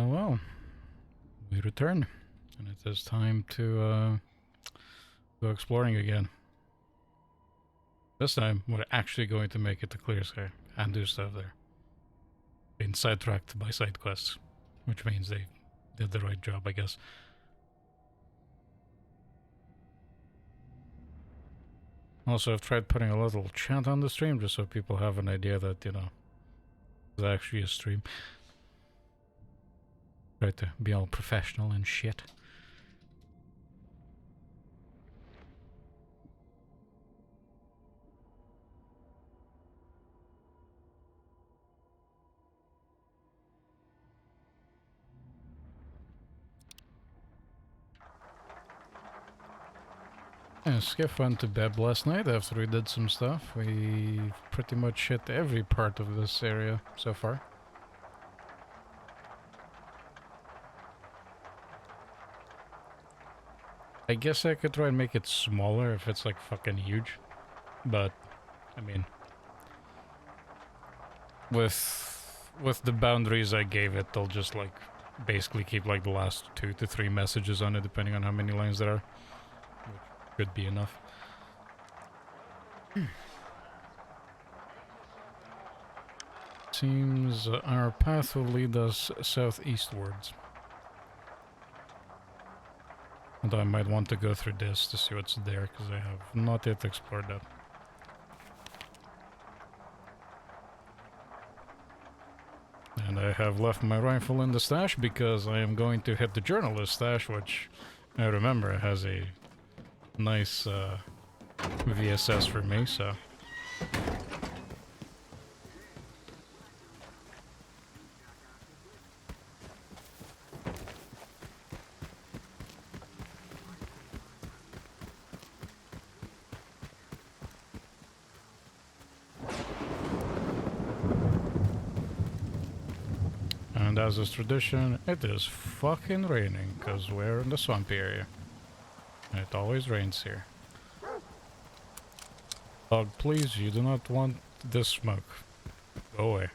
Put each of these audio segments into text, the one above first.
Well, we return, and it is time to go exploring again. This time, we're actually going to make it to Clear Sky and do stuff there. Been sidetracked by side quests, which means they did the right job, I guess. Also, I've tried putting a little chat on the stream just so people have an idea that, you know, it's actually a stream. Try to be all professional and shit. Yeah, Skiff went to bed last night after we did some stuff. We pretty much hit every part of this area so far. I guess I could try and make it smaller if it's like fucking huge. But, I mean, with the boundaries I gave it, they'll just like basically keep like the last 2 to 3 messages on it, depending on how many lines there are. Which could be enough. Seems our path will lead us southeastwards. Although I might want to go through this to see what's there, because I have not yet explored that. And I have left my rifle in the stash because I am going to hit the journalist stash, which I remember has a nice VSS for me, so... And as is tradition, it is fucking raining, because we're in the swampy area. And it always rains here. Dog, please, you do not want this smoke. Go away.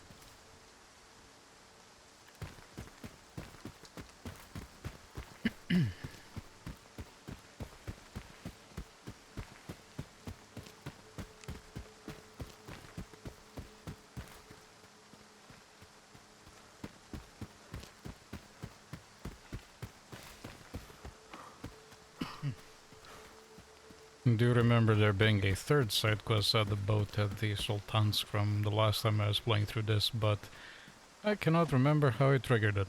I do remember there being a third side quest at the boat at the Sultansk from the last time I was playing through this, but I cannot remember how I triggered it.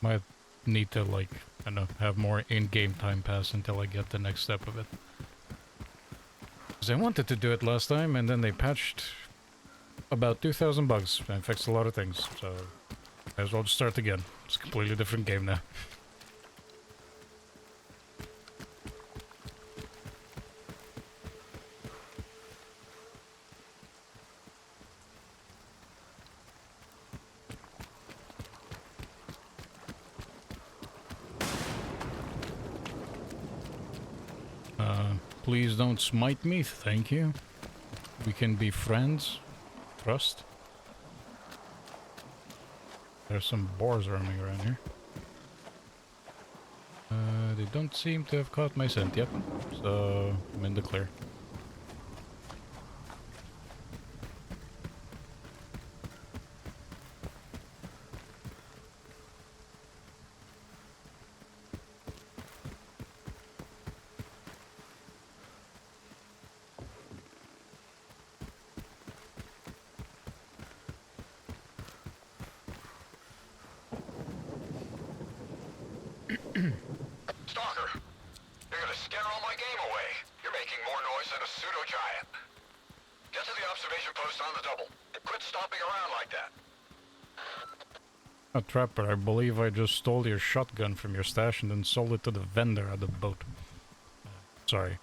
Might need to, like, I don't know, have more in-game time pass until I get the next step of it. Because I wanted to do it last time, and then they patched about 2,000 bugs and fixed a lot of things, so might as well just start again. It's a completely different game now. Please don't smite me, thank you. We can be friends. Trust. There's some boars roaming around here. They don't seem to have caught my scent yet, so I'm in the clear. Trapper, I believe I just stole your shotgun from your stash and then sold it to the vendor at the boat. Sorry.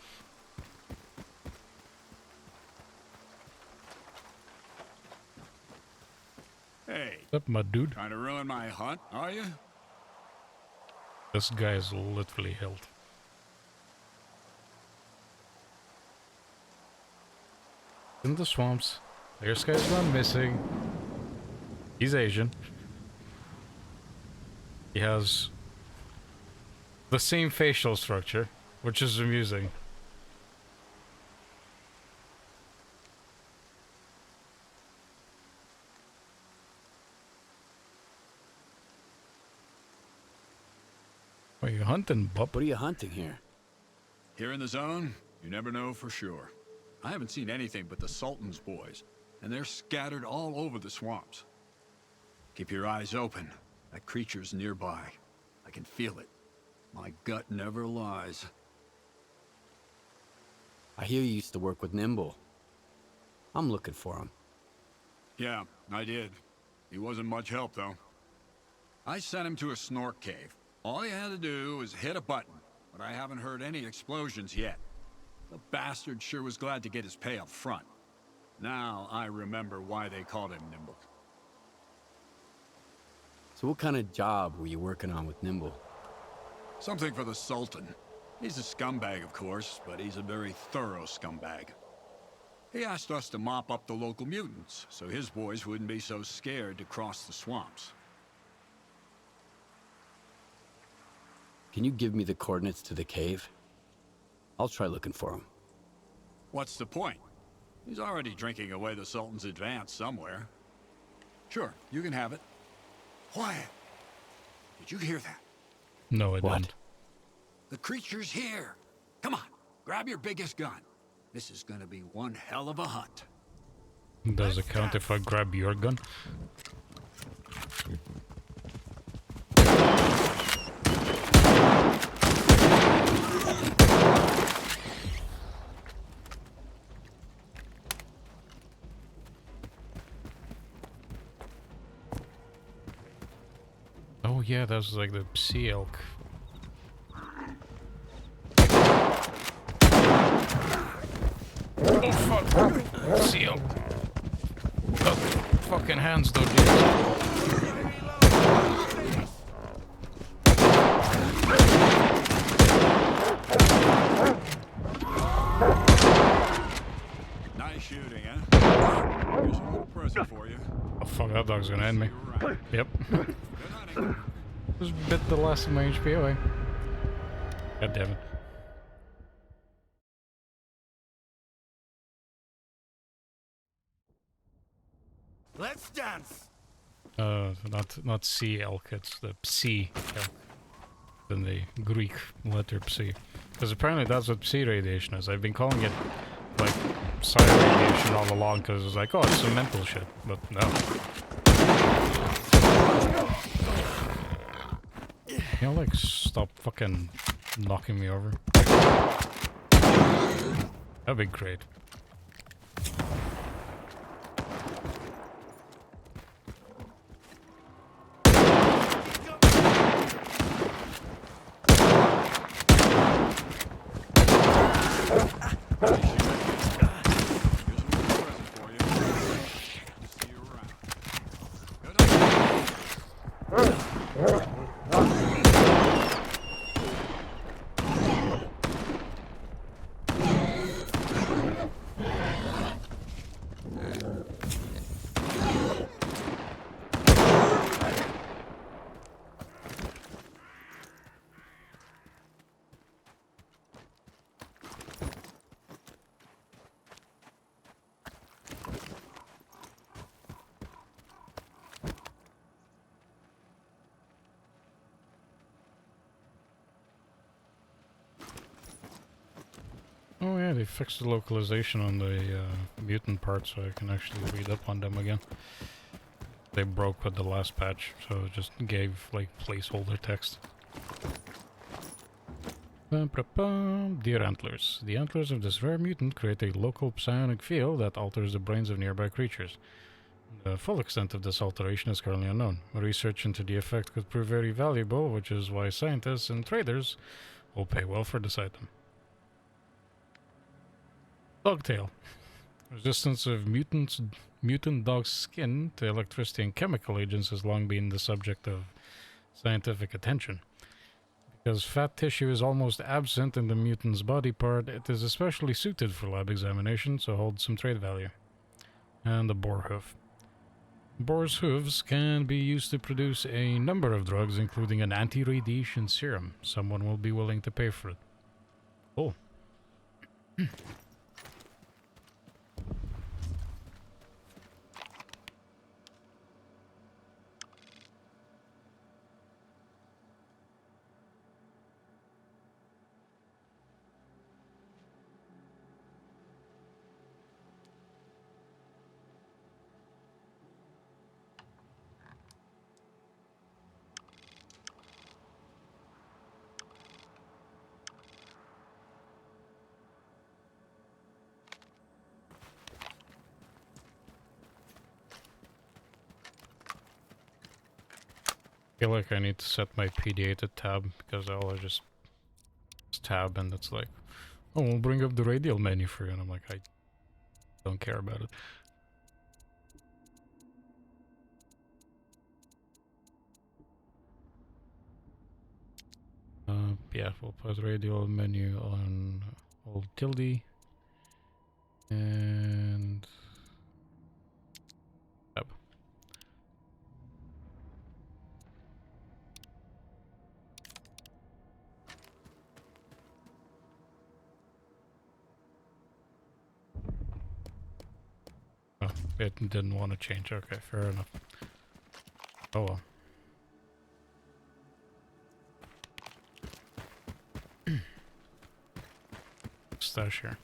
Hey. What's up, my dude? Trying to ruin my hunt, are you? This guy is literally held. In the swamps. This guy's gone missing. He's Asian. He has the same facial structure, which is amusing. What are you hunting, bub? What are you hunting here? Here in the zone, you never know for sure. I haven't seen anything but the Sultan's boys, and they're scattered all over the swamps. Keep your eyes open. That creature's nearby. I can feel it. My gut never lies. I hear you used to work with Nimble. I'm looking for him. Yeah, I did. He wasn't much help, though. I sent him to a snork cave. All he had to do was hit a button, but I haven't heard any explosions yet. The bastard sure was glad to get his pay up front. Now I remember why they called him Nimble. So what kind of job were you working on with Nimble? Something for the Sultan. He's a scumbag, of course, but he's a very thorough scumbag. He asked us to mop up the local mutants, so his boys wouldn't be so scared to cross the swamps. Can you give me the coordinates to the cave? I'll try looking for him. What's the point? He's already drinking away the Sultan's advance somewhere. Sure, you can have it. Quiet! Did you hear that? No, I What? don't. The creature's here! Come on, grab your biggest gun. This is gonna be one hell of a hunt. Does it count if I grab your gun? Oh yeah, that was like the S.T.A.L.K.E.R. Oh fuck! S.T.A.L.K.E.R. Oh, fucking hands though, dude. Nice shooting, huh? Here's a little present for you. Oh fuck, that dog's gonna end me. See you around. Yep. Good hunting. Just bit the last of my HP away. God damn it. Let's dance. Not C-Elk, it's the Psi-Elk. Than the Greek letter Psi. Because apparently that's what Psi radiation is. I've been calling it, like, psi radiation all along because it's like, oh, it's some mental shit. But no. You know, like, stop fucking knocking me over. That'd be great. Oh yeah, they fixed the localization on the mutant part so I can actually read up on them again. They broke with the last patch, so it just gave like placeholder text. Deer antlers. The antlers of this rare mutant create a local psionic field that alters the brains of nearby creatures. The full extent of this alteration is currently unknown. Research into the effect could prove very valuable, which is why scientists and traders will pay well for this item. Dogtail. Resistance of mutant dog's skin to electricity and chemical agents has long been the subject of scientific attention. Because fat tissue is almost absent in the mutant's body part, it is especially suited for lab examination, so holds some trade value. And a boar hoof. Boar's hooves can be used to produce a number of drugs, including an anti-radiation serum. Someone will be willing to pay for it. Cool. I feel like I need to set my PDA to tab because I'll just tab and it's like, oh, we'll bring up the radial menu for you, and I'm like, I don't care about it. Yeah, we'll put radial menu on Alt tilde and tab. Oh, it didn't want to change. Okay, fair enough. Oh well. Stash here.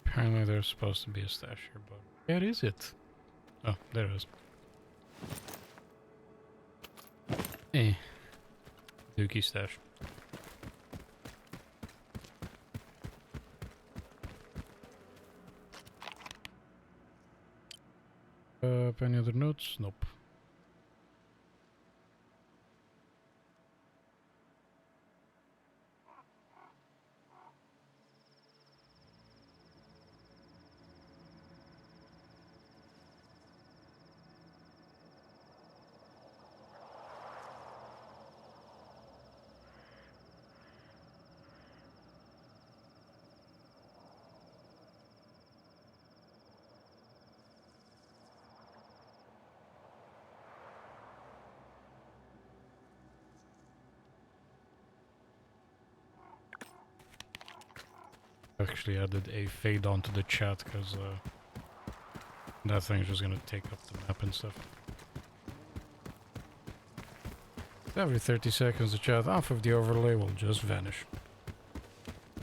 Apparently there's supposed to be a stash here, but where is it? Oh, there it is. Dookie stash. Any other notes? Nope. Actually added a fade onto the chat because that thing's just gonna take up the map and stuff. Every 30 seconds the chat off of the overlay will just vanish.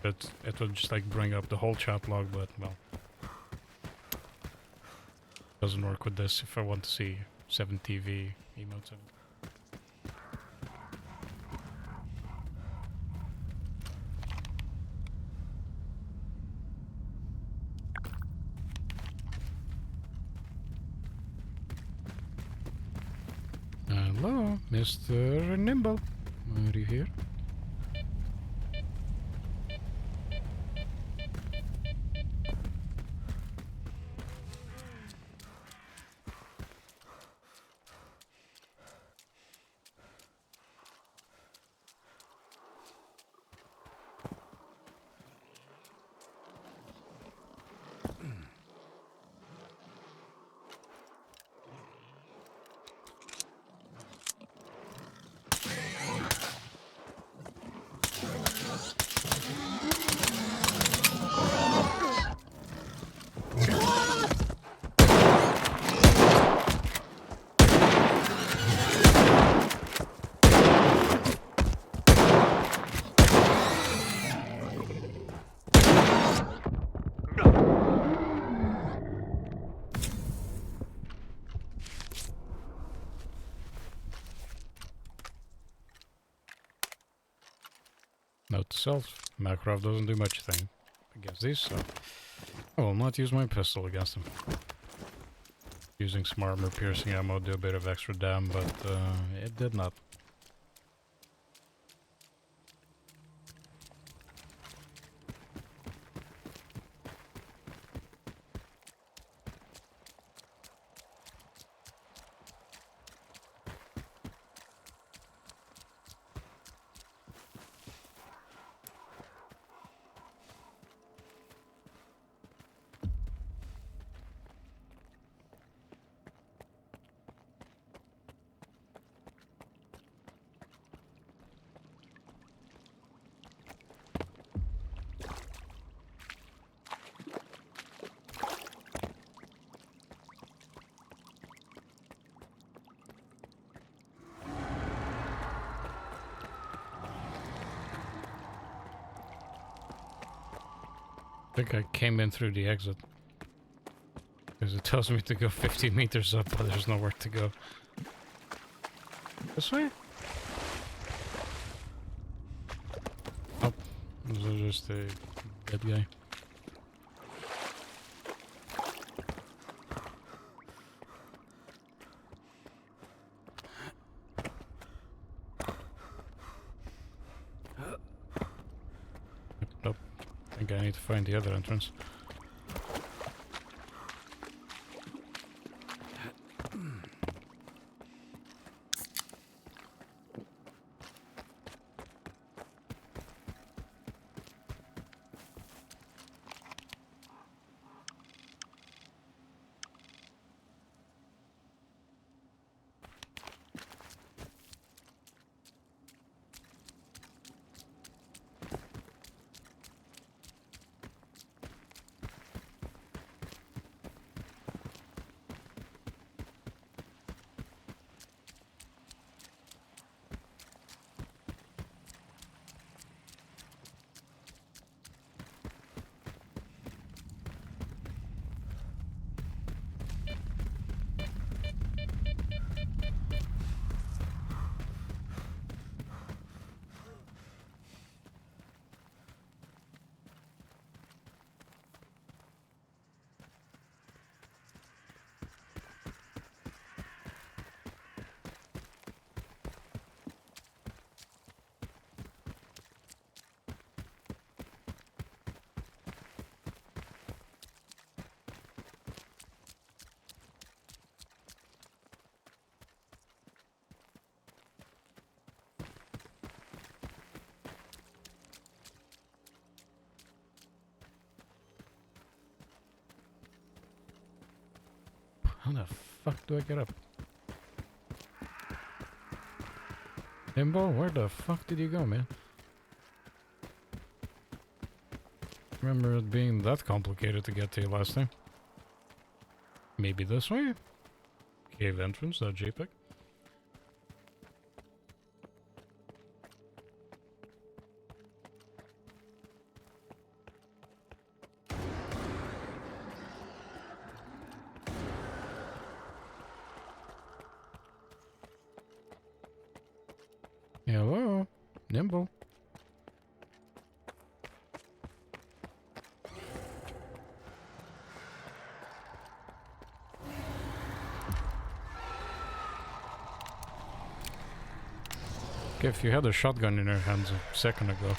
But it will just like bring up the whole chat log, but well, doesn't work with this if I want to see 7TV emotes in it. Hello, Mr. Nimble. Are you here? Note to self, Makarov doesn't do much thing against these, so I will not use my pistol against him. Using some armor piercing ammo do a bit of extra damage, but it did not. I think I came in through the exit. Because it tells me to go 50 meters up, but there's nowhere to go. This way? Oh, this is just a dead guy. Nope. I think I need to find the other entrance. How the fuck do I get up? Nimble, where the fuck did you go, man? Remember it being that complicated to get to last time. Maybe this way? Cave entrance, that JPEG. Hello, Nimble. Okay, if you had a shotgun in your hands a second ago.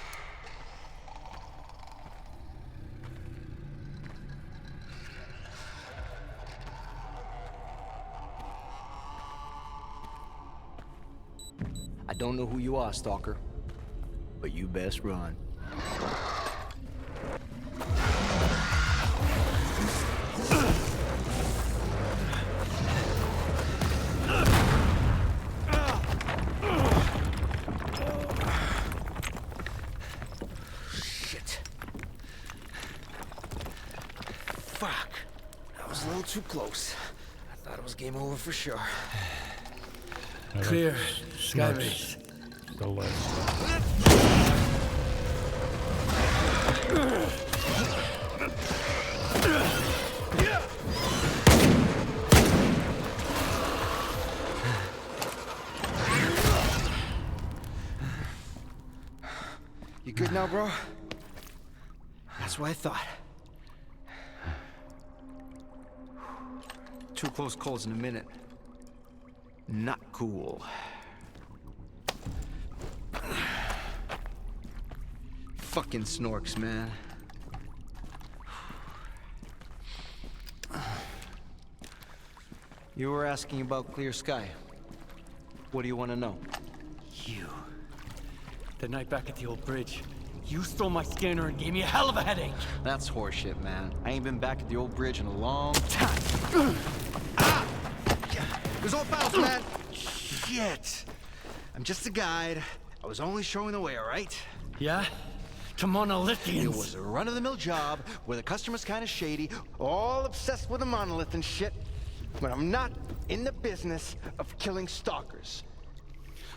I don't know who you are, Stalker, but you best run. Shit. Fuck. That was a little too close. I thought it was game over for sure. Clear. Skybase. Still there. You good now, bro? That's what I thought. 2 close calls in a minute. Not cool. Fucking snorks, man. You were asking about clear sky. What do you want to know? You. The night back at the old bridge, you stole my scanner and gave me a hell of a headache. That's horseshit, man. I ain't been back at the old bridge in a long time. It was all bounce, man. Shit. I'm just a guide. I was only showing the way, all right? Yeah? To monolithians. It was a run-of-the-mill job where the customer's kind of shady, all obsessed with a monolith and shit. But I'm not in the business of killing stalkers.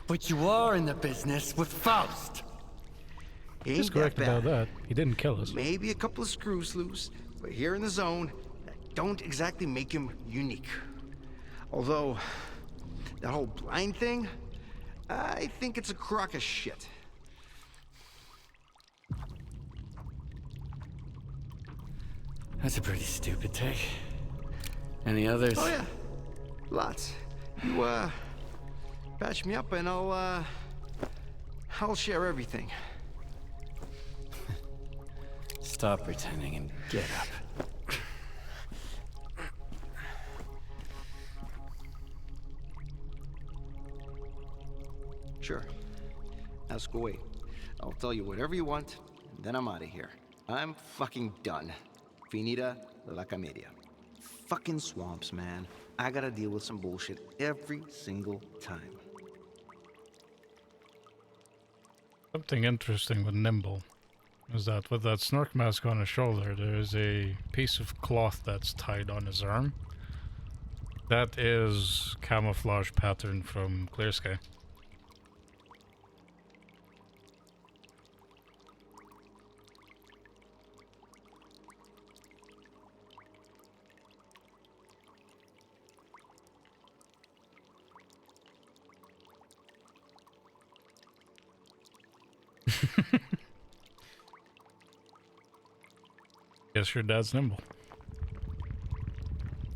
But you are in the business with Faust. He He's ain't that correct about bad. that. He didn't kill us. Maybe a couple of screws loose, but here in the zone, that don't exactly make him unique. Although, that whole blind thing, I think it's a crock of shit. That's a pretty stupid take. Any others? Oh yeah, lots. You, patch me up and I'll share everything. Stop pretending and get up. Sure. Ask away. I'll tell you whatever you want, and then I'm out of here. I'm fucking done. Finita la comedia. Fucking swamps, man. I gotta deal with some bullshit every single time. Something interesting with Nimble is that with that snork mask on his shoulder, there is a piece of cloth that's tied on his arm. That is camouflage pattern from Clear Sky. Guess your dad's Nimble.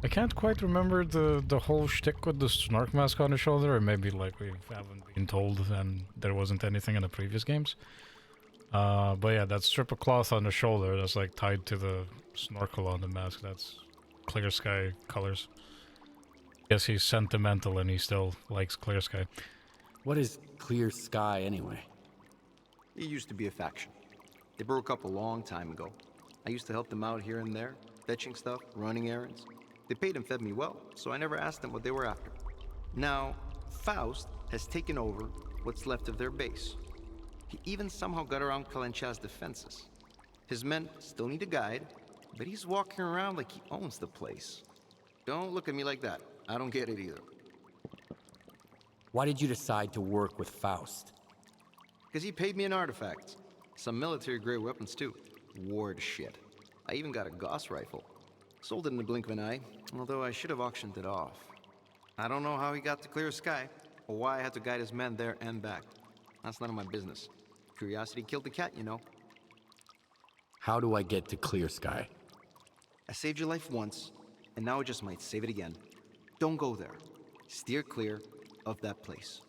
I can't quite remember the whole shtick with the snork mask on his shoulder, or maybe like we haven't been told and there wasn't anything in the previous games. But yeah, that strip of cloth on the shoulder that's like tied to the snorkel on the mask, that's Clear Sky colors. Guess he's sentimental and he still likes Clear Sky. What is Clear Sky anyway? It used to be a faction. They broke up a long time ago. I used to help them out here and there, fetching stuff, running errands. They paid and fed me well, so I never asked them what they were after. Now, Faust has taken over what's left of their base. He even somehow got around Kalencha's defenses. His men still need a guide, but he's walking around like he owns the place. Don't look at me like that. I don't get it either. Why did you decide to work with Faust? Because he paid me in artifacts. Some military-grade weapons, too. Ward shit. I even got a Gauss rifle. Sold it in the blink of an eye, although I should have auctioned it off. I don't know how he got to Clear Sky, or why I had to guide his men there and back. That's none of my business. Curiosity killed the cat, you know. How do I get to Clear Sky? I saved your life once, and now I just might save it again. Don't go there. Steer clear of that place.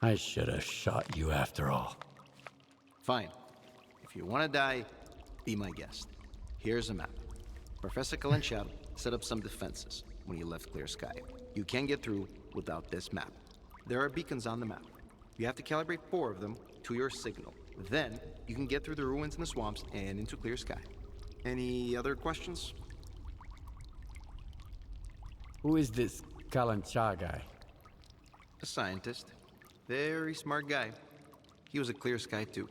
I should have shot you after all. Fine. If you want to die, be my guest. Here's a map. Professor Kalencha set up some defenses when he left Clear Sky. You can't get through without this map. There are beacons on the map. You have to calibrate 4 of them to your signal. Then, you can get through the ruins in the swamps and into Clear Sky. Any other questions? Who is this Kalancha guy? A scientist. Very smart guy. He was at Clear Sky too.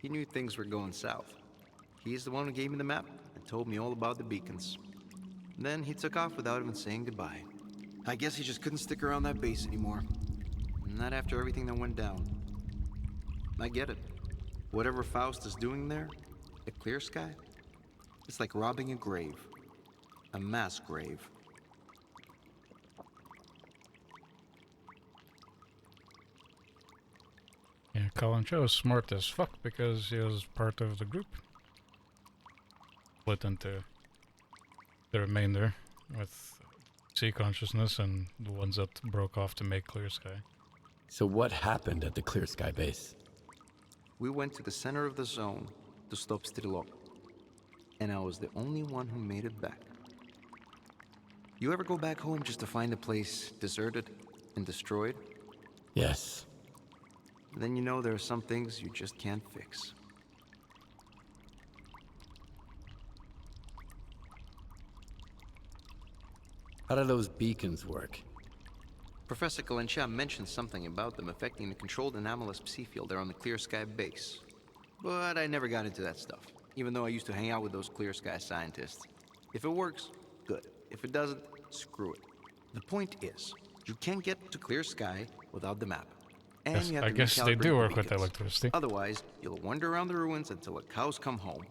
He knew things were going south. He's the one who gave me the map and told me all about the beacons. Then he took off without even saying goodbye. I guess he just couldn't stick around that base anymore. Not after everything that went down. I get it. Whatever Faust is doing there, at Clear Sky, it's like robbing a grave. A mass grave. Yeah, Colin Cho is smart as fuck because he was part of the group. Split into the remainder with Sea Consciousness and the ones that broke off to make Clear Sky. So what happened at the Clear Sky base? We went to the center of the zone to stop S.T.A.L.K.E.R. And I was the only one who made it back. You ever go back home just to find a place deserted and destroyed? Yes. Then you know there are some things you just can't fix. How do those beacons work? Professor Kalencha mentioned something about them affecting the controlled anomalous psi field there on the Clear Sky base. But I never got into that stuff, even though I used to hang out with those Clear Sky scientists. If it works, good. If it doesn't, screw it. The point is, you can't get to Clear Sky without the map. And Yes, you have I to guess they recalibrate do the work with beacons. electricity. Otherwise, you'll wander around the ruins until the cows come home.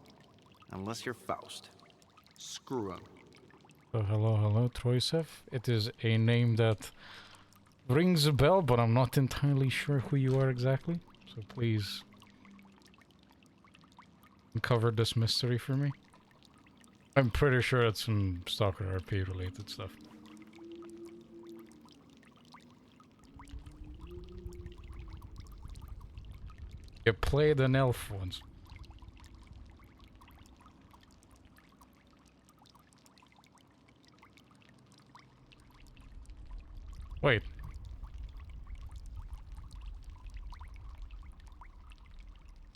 Unless you're Faust. Screw 'em. So hello, Troysev. It is a name that rings a bell, but I'm not entirely sure who you are exactly. So please uncover this mystery for me. I'm pretty sure it's some Stalker RP related stuff. You played an elf once. Wait.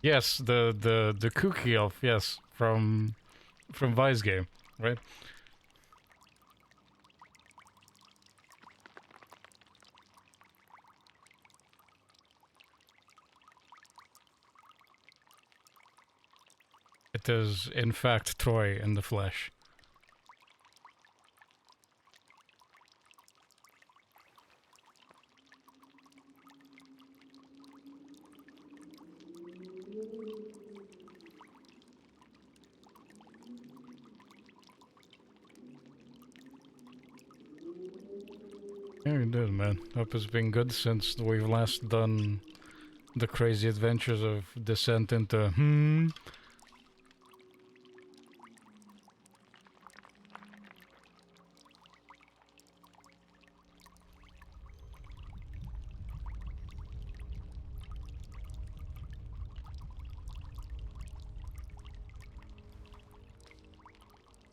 Yes, the kooky elf, yes, from Vice game, right? It is in fact Troy in the flesh. Yeah, you did, man. Hope it's been good since we've last done the crazy adventures of descent into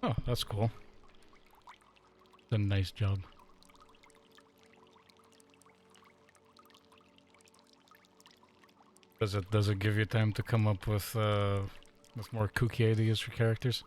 Oh, that's cool. It's a nice job. Does it give you time to come up with more kooky ideas for characters?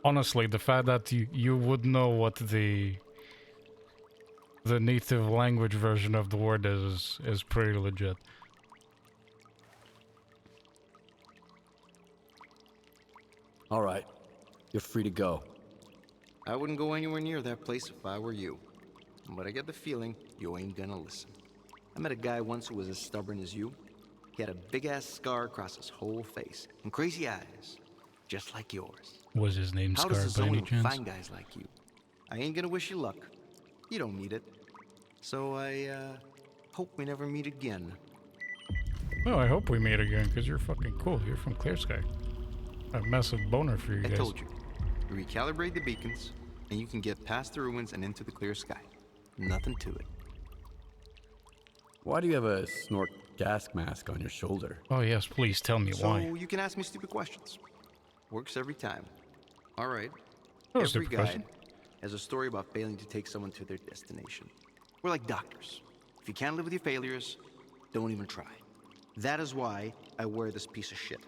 Honestly, the fact that you would know what the native language version of the word is pretty legit. All right, you're free to go. I wouldn't go anywhere near that place if I were you. But I get the feeling you ain't gonna listen. I met a guy once who was as stubborn as you. He had a big-ass scar across his whole face and crazy eyes, just like yours. Was his name How does the Scar by any zone chance? find guys like you? I ain't gonna wish you luck. You don't need it. So I, hope we never meet again. Well, I hope we meet again, because you're fucking cool. You're from Clear Sky. I have a massive boner for you I guys. told you. Recalibrate the beacons, and you can get past the ruins and into the clear sky. Nothing to it. Why do you have a snort gas mask on your shoulder? Oh yes, please tell me So why. you can ask me stupid questions. Works every time. All right. Oh, Every stupid guide question. has a story about failing to take someone to their destination. We're like doctors. If you can't live with your failures, don't even try. That is why I wear this piece of shit.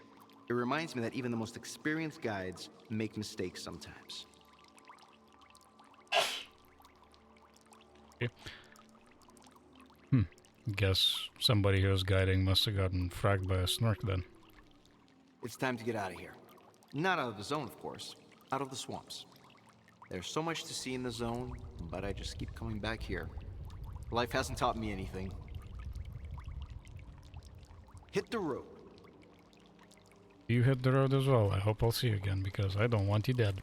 It reminds me that even the most experienced guides make mistakes sometimes. Okay. Guess somebody who was guiding must have gotten fragged by a snork then. It's time to get out of here. Not out of the zone, of course. Out of the swamps. There's so much to see in the zone, but I just keep coming back here. Life hasn't taught me anything. Hit the road. You hit the road as well. I hope I'll see you again, because I don't want you dead.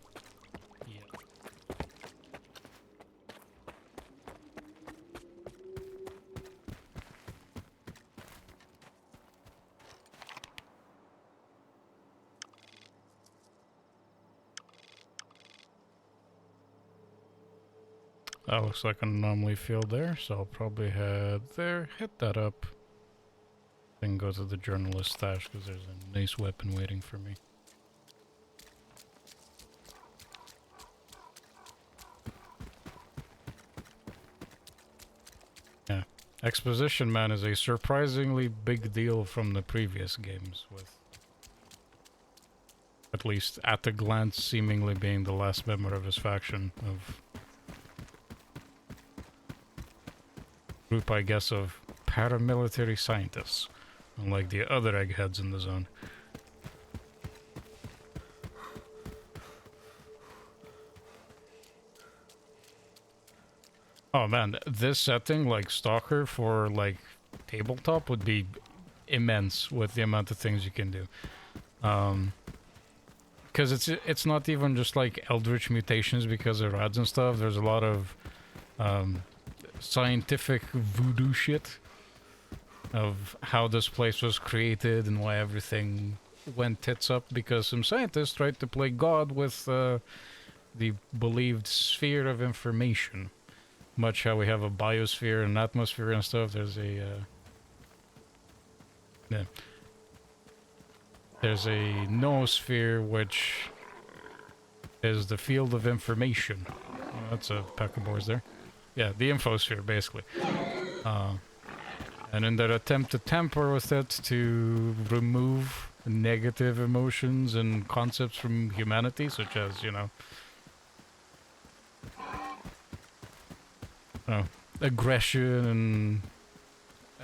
That looks like an anomaly field there, so I'll probably head there, hit that up. Then go to the journalist stash because there's a nice weapon waiting for me. Yeah. Exposition Man is a surprisingly big deal from the previous games, with at least at a glance seemingly being the last member of his faction of group, I guess, of paramilitary scientists, unlike the other eggheads in the zone. Oh man, this setting, like Stalker for like tabletop, would be immense with the amount of things you can do. Because it's not even just like eldritch mutations because of rads and stuff. There's a lot of scientific voodoo shit of how this place was created and why everything went tits up, because some scientists tried to play God with the believed sphere of information. Much how we have a biosphere and atmosphere and stuff, there's a there's a noosphere, which is the field of information. Oh, that's a pack of boys there. Yeah, the infosphere, basically. And in their attempt to tamper with it, to remove negative emotions and concepts from humanity, such as, you know, aggression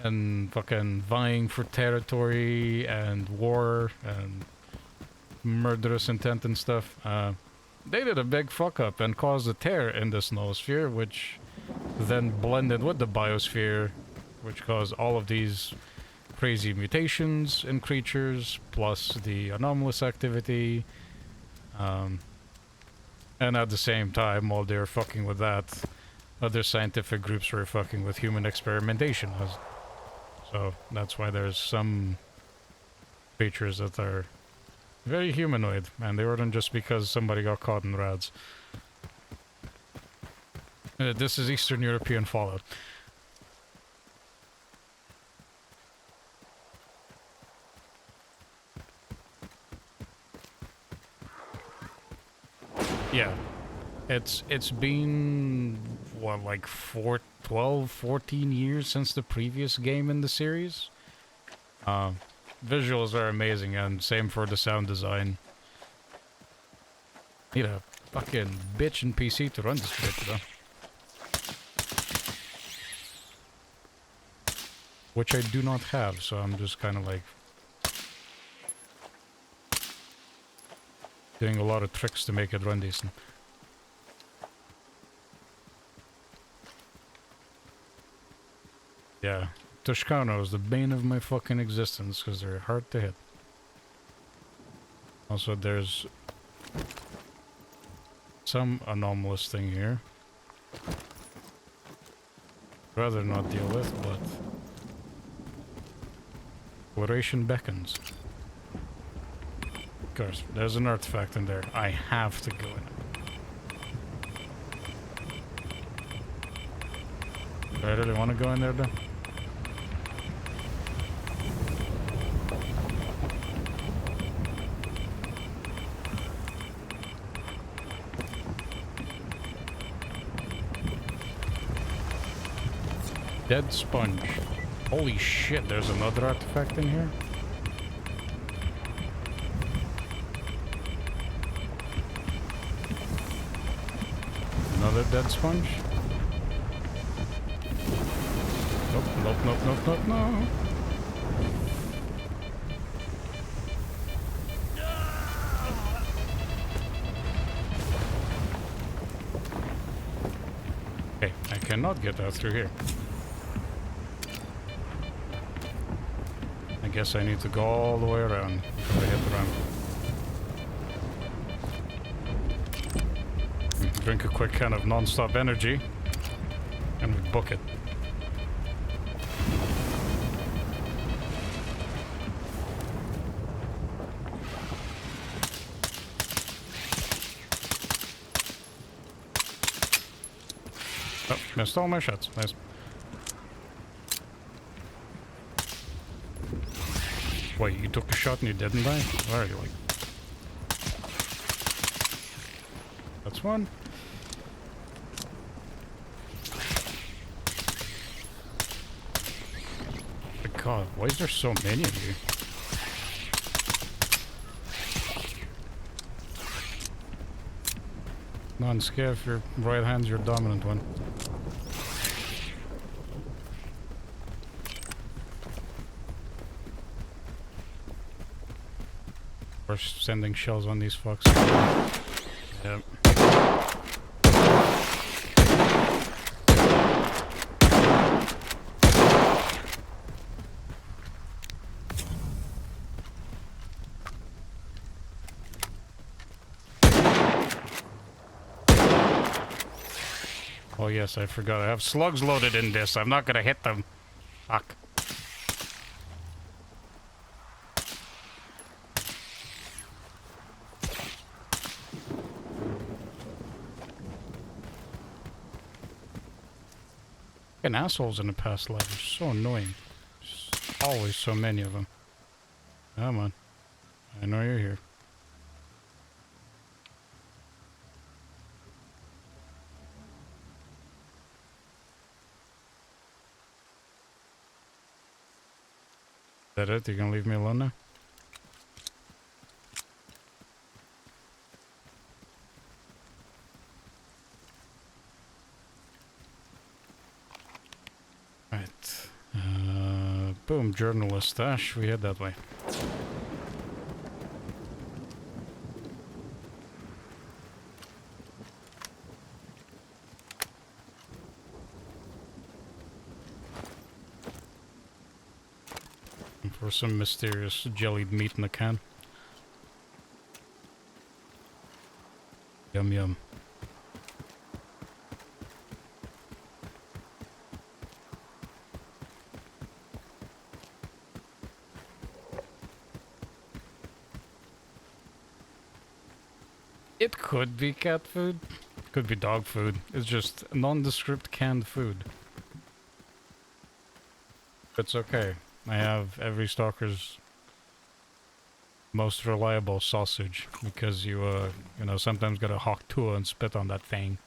and fucking vying for territory and war and murderous intent and stuff. They did a big fuck up and caused a tear in this noosphere, which then blended with the biosphere, which caused all of these crazy mutations in creatures, plus the anomalous activity. And at the same time, while they were fucking with that, other scientific groups were fucking with human experimentation. So that's why there's some creatures that are very humanoid, and they weren't just because somebody got caught in rads. This is Eastern European Fallout. Yeah. It's been, what, like 12, 14 years since the previous game in the series? Visuals are amazing, and same for the sound design. Need a fucking bitchin' PC to run this bitch, though. Which I do not have, so I'm just kind of like doing a lot of tricks to make it run decent. Yeah, Toscano is the bane of my fucking existence because they're hard to hit. Also, there's some anomalous thing here. Rather not deal with, but exploration beckons. Of course, there's an artifact in there. I have to go in it. Do I really want to go in there, though? Dead sponge. Holy shit, there's another artifact in here? Another dead sponge? Nope, nope, nope, nope, nope, no. Okay, I cannot get out through here. I guess I need to go all the way around before I hit the ramp. Drink a quick can of non-stop energy, and we book it. Oh, missed all my shots. Nice. Wait, you took a shot and you didn't die? Where are you, like? That's one. My God, why is there so many of you? Non-scared if your right hand's your dominant one. We're sending shells on these fucks. Yep. Oh yes, I forgot. I have slugs loaded in this. I'm not gonna hit them. Fuck. Fucking assholes in the past life are so annoying. There's always so many of them. Come on. I know you're here. Is that it? You gonna leave me alone now? Right. Boom, journalist stash. We head that way. And for some mysterious jellied meat in a can. Yum yum. It could be cat food. Could be dog food. It's just nondescript canned food. It's okay. I have every stalker's most reliable sausage because you know, sometimes gotta hawk tua and spit on that thing.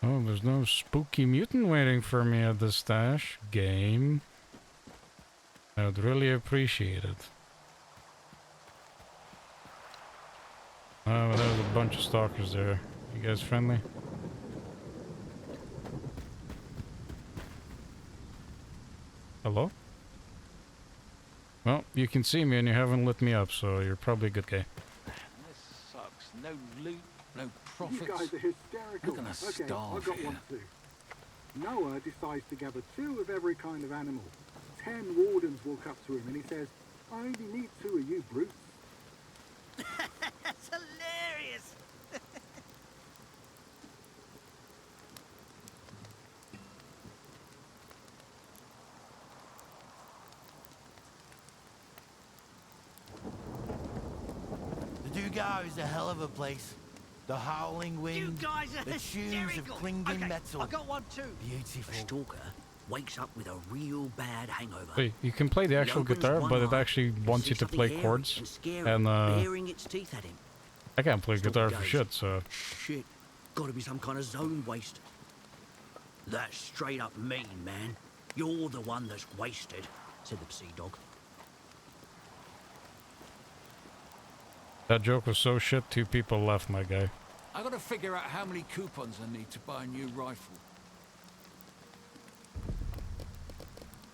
Oh, there's no spooky mutant waiting for me at the stash. Game. I would really appreciate it. Oh, well, there's a bunch of stalkers there. You guys friendly? Hello? Well, you can see me and you haven't lit me up, so you're probably a good guy. This sucks. No loot, no profits. You guys are hysterical. We're gonna Okay, starve I've got here. one too. Noah decides to gather 2 of every kind of animal. 10 wardens walk up to him and he says, I only need 2 of you brutes. That's hilarious. The Dugo is a hell of a place. The howling wind, You guys are the tunes of hysterical. clinging Okay, metal. I got one too. Beautiful. A stalker wakes up with a real bad hangover. Wait, you can play the He actual opens guitar, one but it eye actually and wants you sees to play something chords. hairy and scary And baring its teeth at him. I can't play Stalker guitar for goes, shit, so... Shit, gotta be some kind of zone waste. That's straight up mean, man. You're the one that's wasted, said the sea dog. That joke was so shit, 2 people left, my guy. I gotta figure out how many coupons I need to buy a new rifle.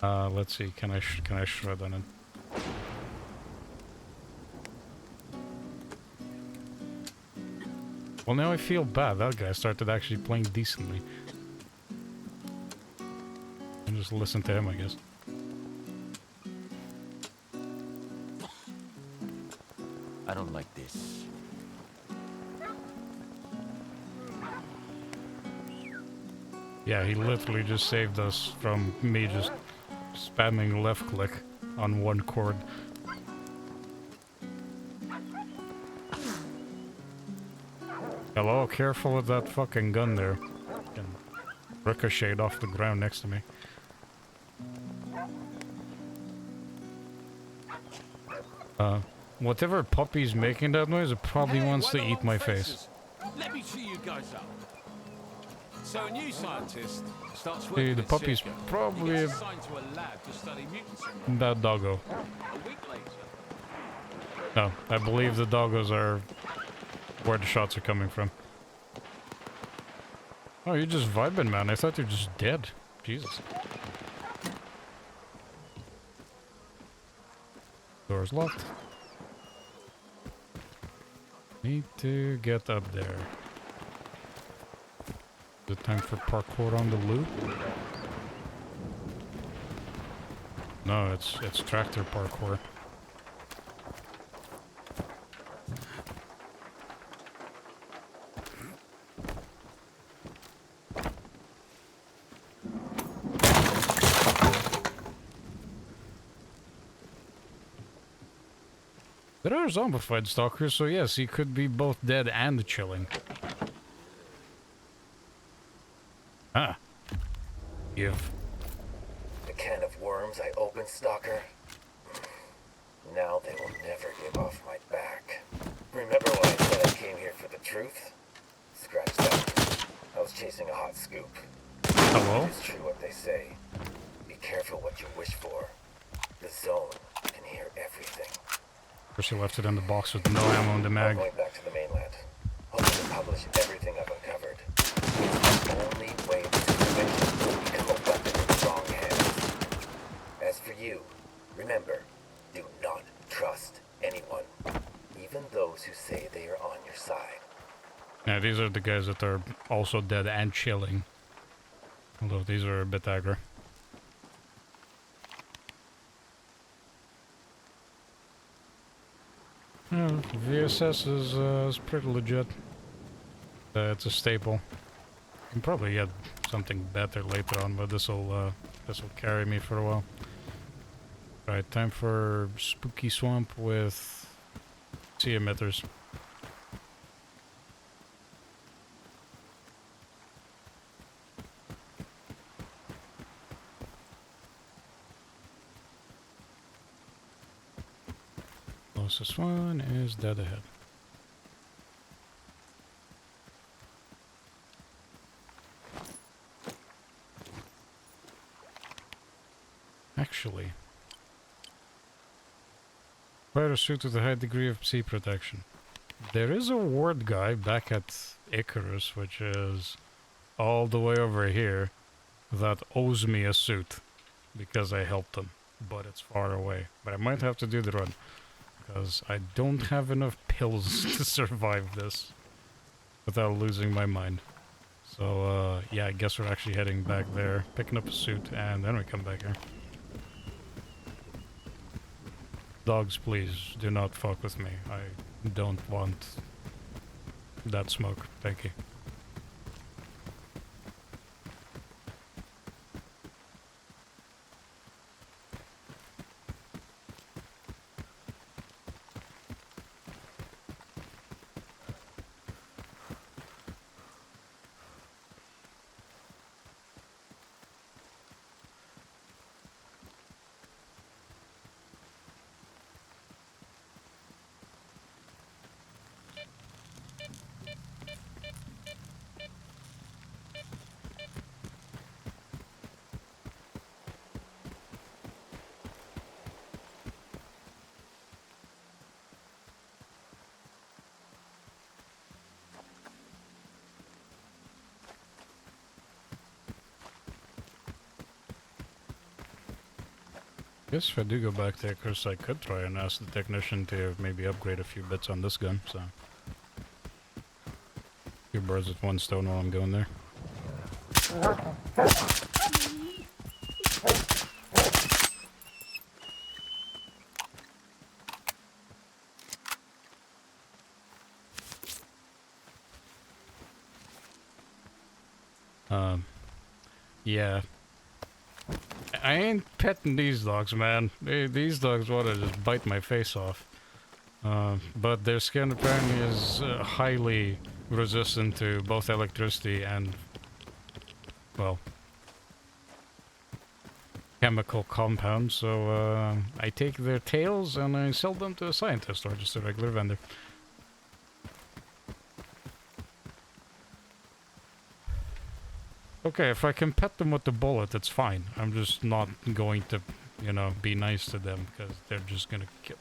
Let's see, can I shred on it? Well, now I feel bad. That guy started actually playing decently. And just listen to him, I guess. I don't like this. Yeah, he literally just saved us from me just spamming left click on one chord. Hello, careful with that fucking gun there. Can ricochet off the ground next to me. Whatever puppy's making that noise, it probably wants to eat my face. Let me cheer you guys up. So a new scientist starts Hey, working the at puppy's Circa. probably He gets assigned to a lab to study mutants. that doggo. A week later, No, I believe the doggos are where the shots are coming from. Oh, you're just vibing, man. I thought you were just dead. Jesus. Door's locked. Need to get up there. Is it time for parkour on the loop? No, it's tractor parkour. There are zombified stalkers, so yes, he could be both dead and chilling. Ah. Give. The can of worms I opened, Stalker? Now they will never get off my back. Remember when I said I came here for the truth? Scratch that. I was chasing a hot scoop. Hello? It's true what they say. Be careful what you wish for. The zone can hear everything. First you left it in the box with no ammo in the mag. I'm going back to the mainland. Hoping to publish everything I've uncovered. It's the only way this information will become a weapon in the wrong hands. As for you, remember, do not trust anyone. Even those who say they are on your side. Yeah, these are the guys that are also dead and chilling. Although these are a bit aggro. Yeah, VSS is pretty legit. It's a staple. You can probably get something better later on, but this'll carry me for a while. Right, time for Spooky Swamp with sea emitters. Closest one is dead ahead. Actually, quite a suit with a high degree of sea protection. There is a ward guy back at Icarus, which is all the way over here, that owes me a suit because I helped him, but it's far away. But I might have to do the run because I don't have enough pills to survive this without losing my mind. So, yeah, I guess we're actually heading back there, picking up a suit, and then we come back here. Dogs, please, do not fuck with me. I don't want that smoke. Thank you. Guess if I do go back there, Chris, I could try and ask the technician to maybe upgrade a few bits on this gun, so... Two birds with one stone while I'm going there. Yeah. I ain't petting these dogs, man. These dogs want to just bite my face off. But their skin apparently is highly resistant to both electricity and, well, chemical compounds. So I take their tails and I sell them to a scientist or just a regular vendor. Okay, if I can pet them with the bullet, it's fine. I'm just not going to, you know, be nice to them because they're just gonna kill.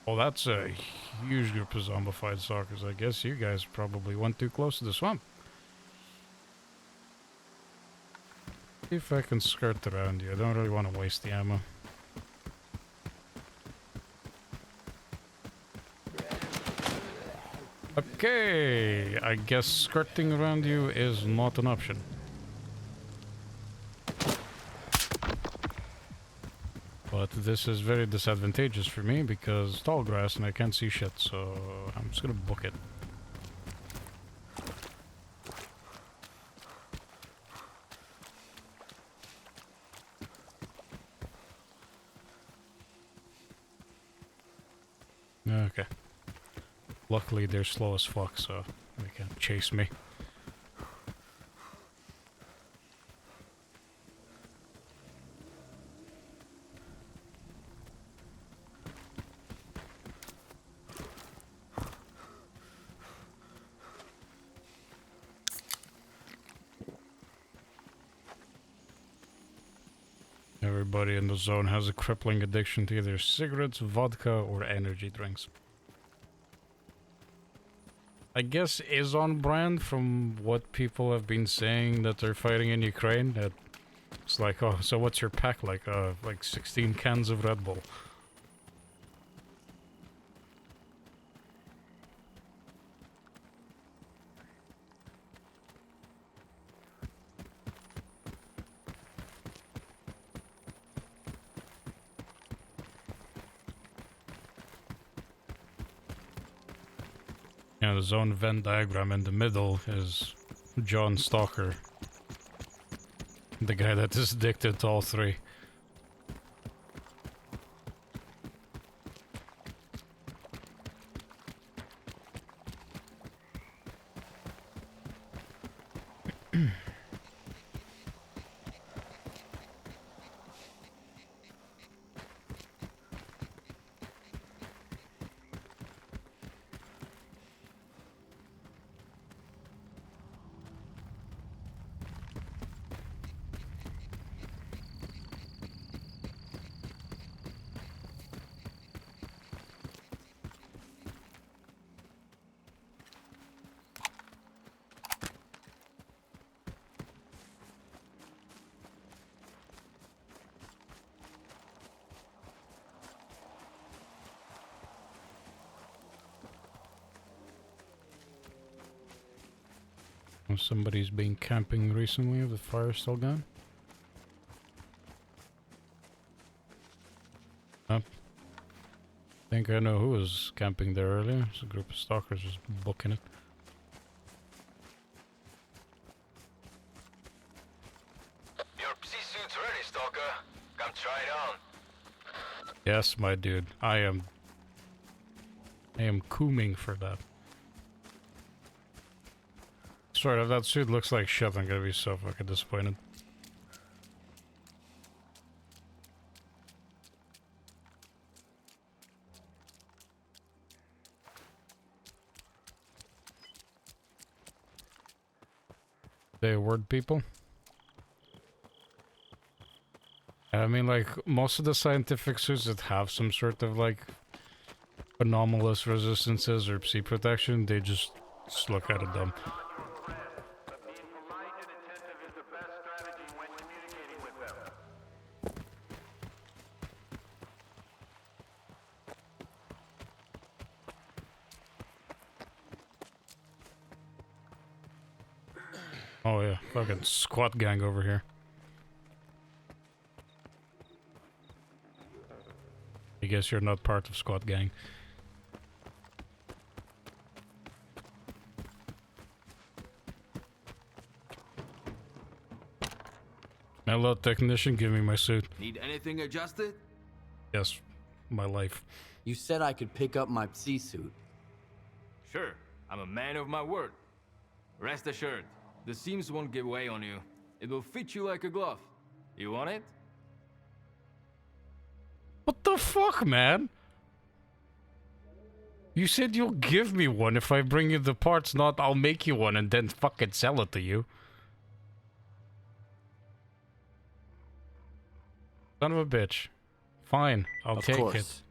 Oh, that's a huge group of zombified stalkers. I guess you guys probably went too close to the swamp. See if I can skirt around you. I don't really want to waste the ammo. Okay, I guess skirting around you is not an option. But this is very disadvantageous for me because tall grass and I can't see shit, so I'm just gonna book it. Okay. Luckily they're slow as fuck, so they can't chase me. Everybody in the zone has a crippling addiction to either cigarettes, vodka, or energy drinks. I guess is on brand from what people have been saying that they're fighting in Ukraine. That it's like, oh, so what's your pack like? Like 16 cans of Red Bull. Yeah, the zone Venn diagram in the middle is John Stalker. The guy that is addicted to all three. Somebody's been camping recently. The fire's still gone. I think I know who was camping there earlier. It's a group of stalkers just booking it. Your sea suit's ready, Stalker. Come try it on. Yes, my dude. I am cooming for that. Sorry, if that suit looks like shit, I'm gonna be so fucking disappointed. They word people? I mean, like, most of the scientific suits that have some sort of, like, anomalous resistances or psi protection, they just look at it dumb. Oh yeah, fucking squat gang over here. I guess you're not part of squat gang. Hello, technician. Give me my suit. Need anything adjusted? Yes, my life. You said I could pick up my psi suit. Sure, I'm a man of my word. Rest assured, the seams won't give way on you. It will fit you like a glove. You want it? What the fuck, man? You said you'll give me one if I bring you the parts, not I'll make you one and then fucking sell it to you. Son of a bitch. Fine, I'll take it.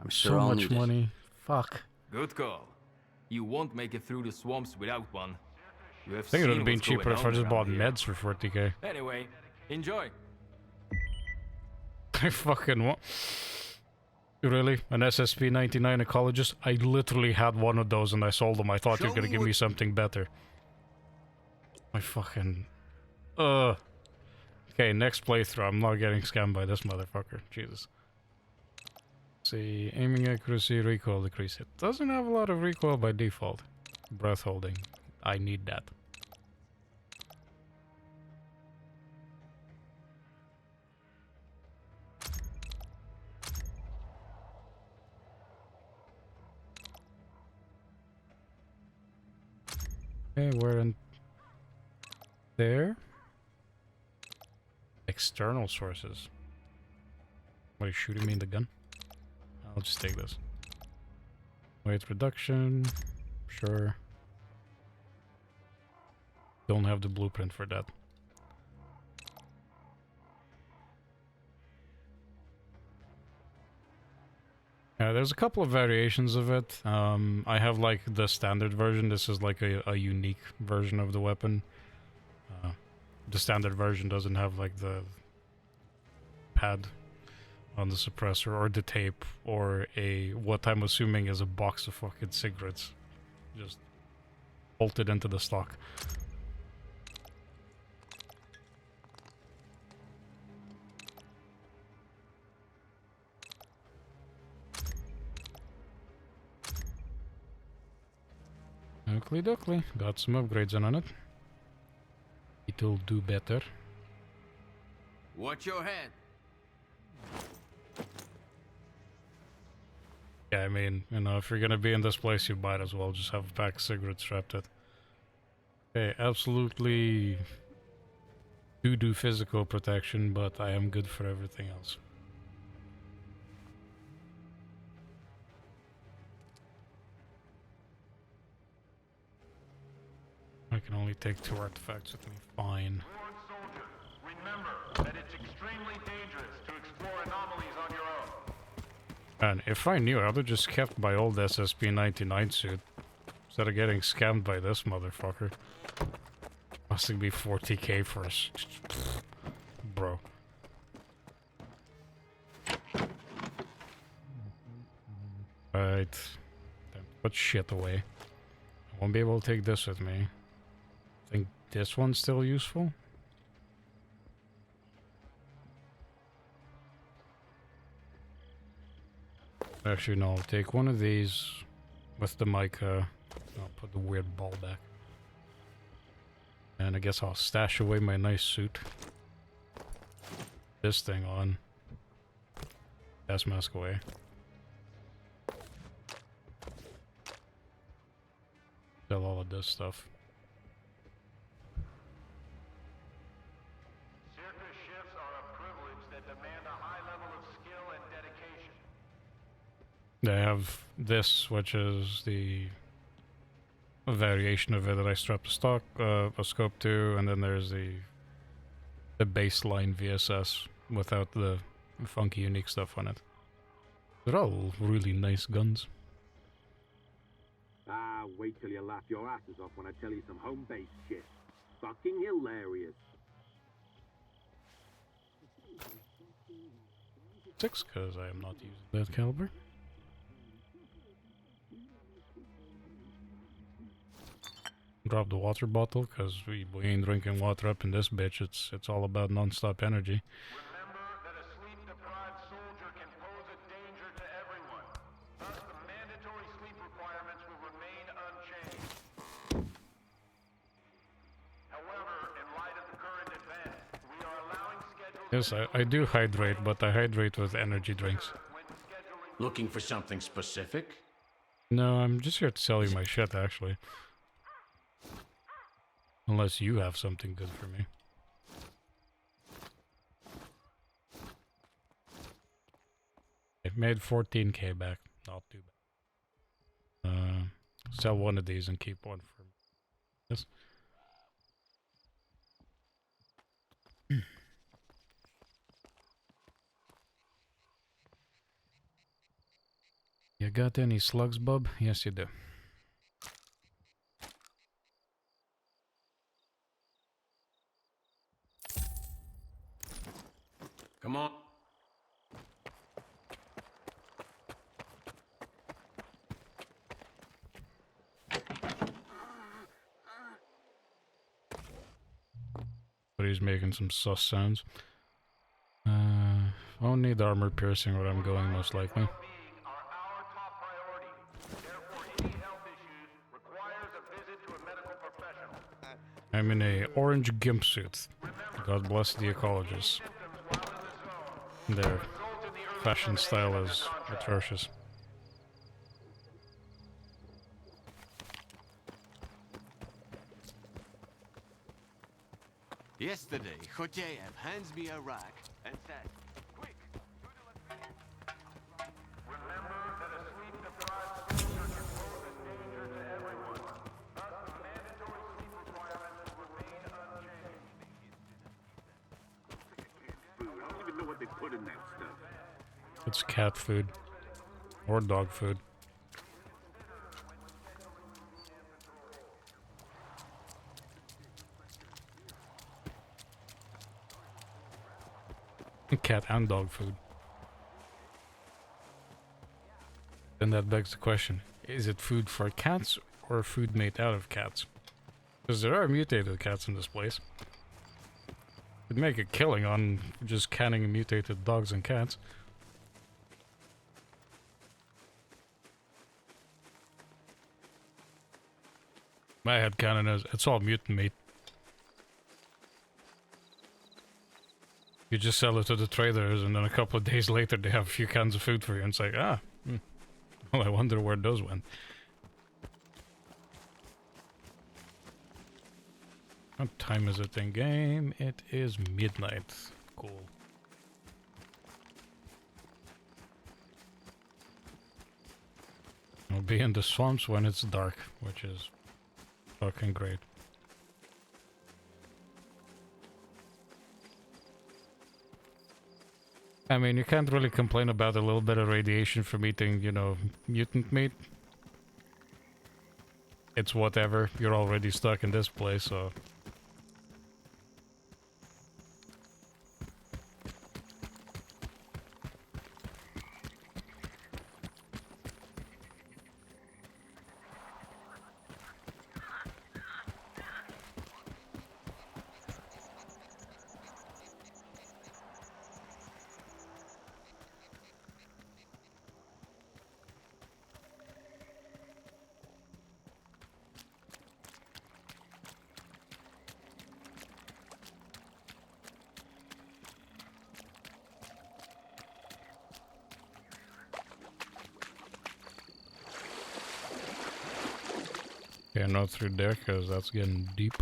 I'm sure So I'll much need money. Fuck. Good call. You won't make it through the swamps without one. You have I think it would have seen been what's going cheaper if I on just bought around here. meds for 40k. Anyway, enjoy. I fucking want... Really? An SSP-99 ecologist? I literally had one of those and I sold them. I thought you were gonna give me something better. I fucking... Okay, next playthrough. I'm not getting scammed by this motherfucker. Jesus. See, aiming accuracy, recoil decrease. It doesn't have a lot of recoil by default. Breath holding. I need that. Okay, we're in there. External sources. What, are you shooting me in the gun? I'll just take this. Weight reduction. Sure. Don't have the blueprint for that. There's a couple of variations of it. I have like the standard version. This is like a unique version of the weapon. The standard version doesn't have like the pad on the suppressor or the tape or what I'm assuming is a box of fucking cigarettes just bolted into the stock. Oakley dokley, got some upgrades on it. It'll do better. Watch your head. Yeah, I mean, you know, if you're gonna be in this place, you might as well just have a pack of cigarettes strapped it. Okay, absolutely do physical protection, but I am good for everything else. I can only take 2 artifacts with me. Fine. Remember that it's extremely dangerous to explore anomalies on your own. And if I knew, I would have just kept my old SSP-99 suit instead of getting scammed by this motherfucker. Must be 40k for us, bro. Right. Put shit away. I won't be able to take this with me. Think this one's still useful? Actually, no, I'll take one of these with the mica. I'll put the weird ball back. And I guess I'll stash away my nice suit. This thing on. Gas mask away. Sell all of this stuff. Circus shifts are a privilege that demand a high level of skill and dedication. They have this, which is the variation of it that I strapped a scope to, and then there's the baseline VSS without the funky unique stuff on it. They're all really nice guns. Ah, wait till you laugh your asses off when I tell you some home-based shit. Fucking hilarious. 6, because I am not using that caliber. Drop the water bottle, because we ain't drinking water up in this bitch. It's all about non-stop energy. Remember that a sleep-deprived soldier can pose a danger to everyone. Thus, the mandatory sleep requirements will remain unchanged. However, in light of the current events, we are Yes, I do hydrate, but I hydrate with energy drinks. Looking for something specific? No, I'm just here to sell you my shit, actually. Unless you have something good for me. It made 14k back. Not too bad. Sell one of these and keep one for this. You got any slugs, bub? Yes, you do. Come on. But he's making some sus sounds. I'll need armor piercing where I'm going, most likely. I'm in a orange gimp suit. God bless the ecologists. Their fashion style is atrocious. Yesterday, Khoteyev hands me a rack and said, "Quick, do the remember that a sleep-deprived soldier can pose a danger to everyone. Thus, the mandatory sleep requirements will remain unchanged." I don't even know what they put in that stuff. It's cat food. Or dog food. Cat and dog food. Then that begs the question, is it food for cats or food made out of cats? Because there are mutated cats in this place. You'd make a killing on just canning mutated dogs and cats. My headcanon is it's all mutant meat. You just sell it to the traders, and then a couple of days later they have a few cans of food for you, and it's like, well, I wonder where those went. What time is it in game? It is midnight. Cool. I'll be in the swamps when it's dark, which is fucking great. I mean, you can't really complain about a little bit of radiation from eating, you know, mutant meat. It's whatever. You're already stuck in this place, so... Yeah, not through there, because that's getting deep.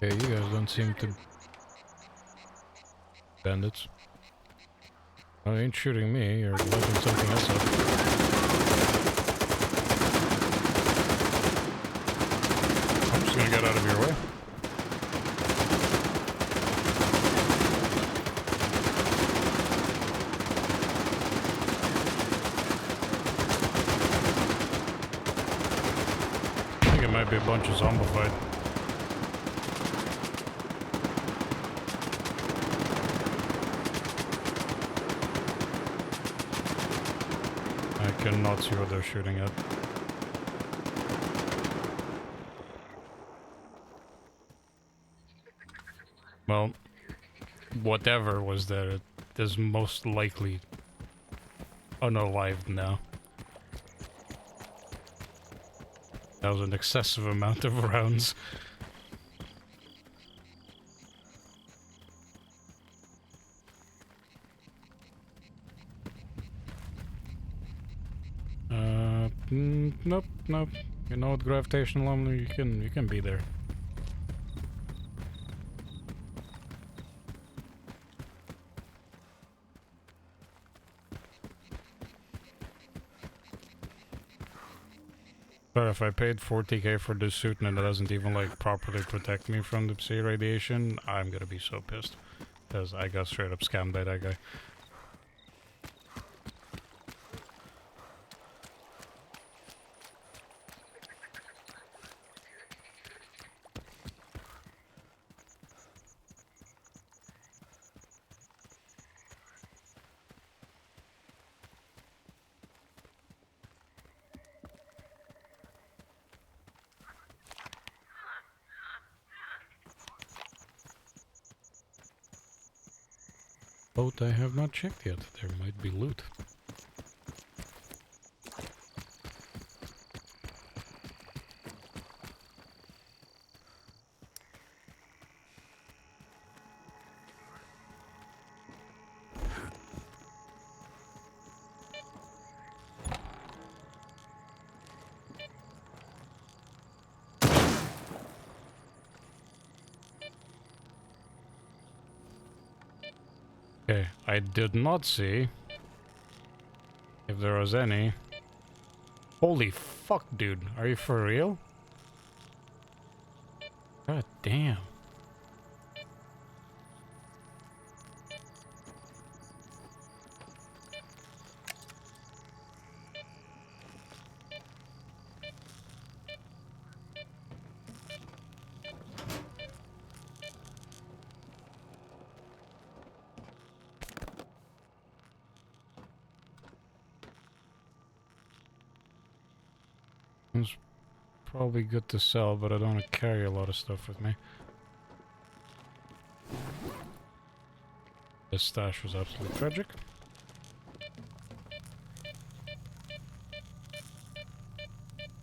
Okay, you guys don't seem to... Bandits. Oh, you ain't shooting me, you're lighting something else up. I'm just gonna get out of your way. might be a bunch of zombified. I cannot see what they're shooting at. Well, whatever was there, it is most likely unalived now. That was an excessive amount of rounds. Nope, nope. You know what, gravitational anomaly, you can be there. But if I paid 40k for this suit and it doesn't even like properly protect me from the psi radiation, I'm gonna be so pissed. Because I got straight up scammed by that guy. Boat I have not checked yet. There might be loot. Okay, I did not see if there was any. Holy fuck, dude. Are you for real? God damn. It's probably good to sell, but I don't want to carry a lot of stuff with me. This stash was absolutely tragic.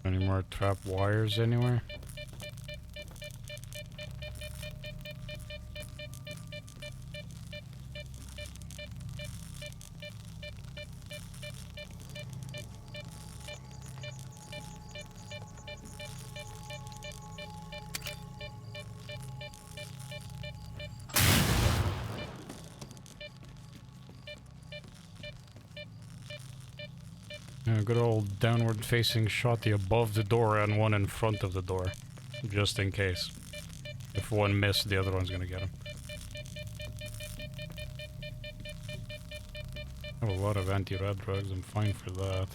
Any more trap wires anywhere? Yeah, good old downward facing shotty above the door and one in front of the door. Just in case. If one missed, the other one's gonna get him. I have a lot of anti-rad drugs, I'm fine for that.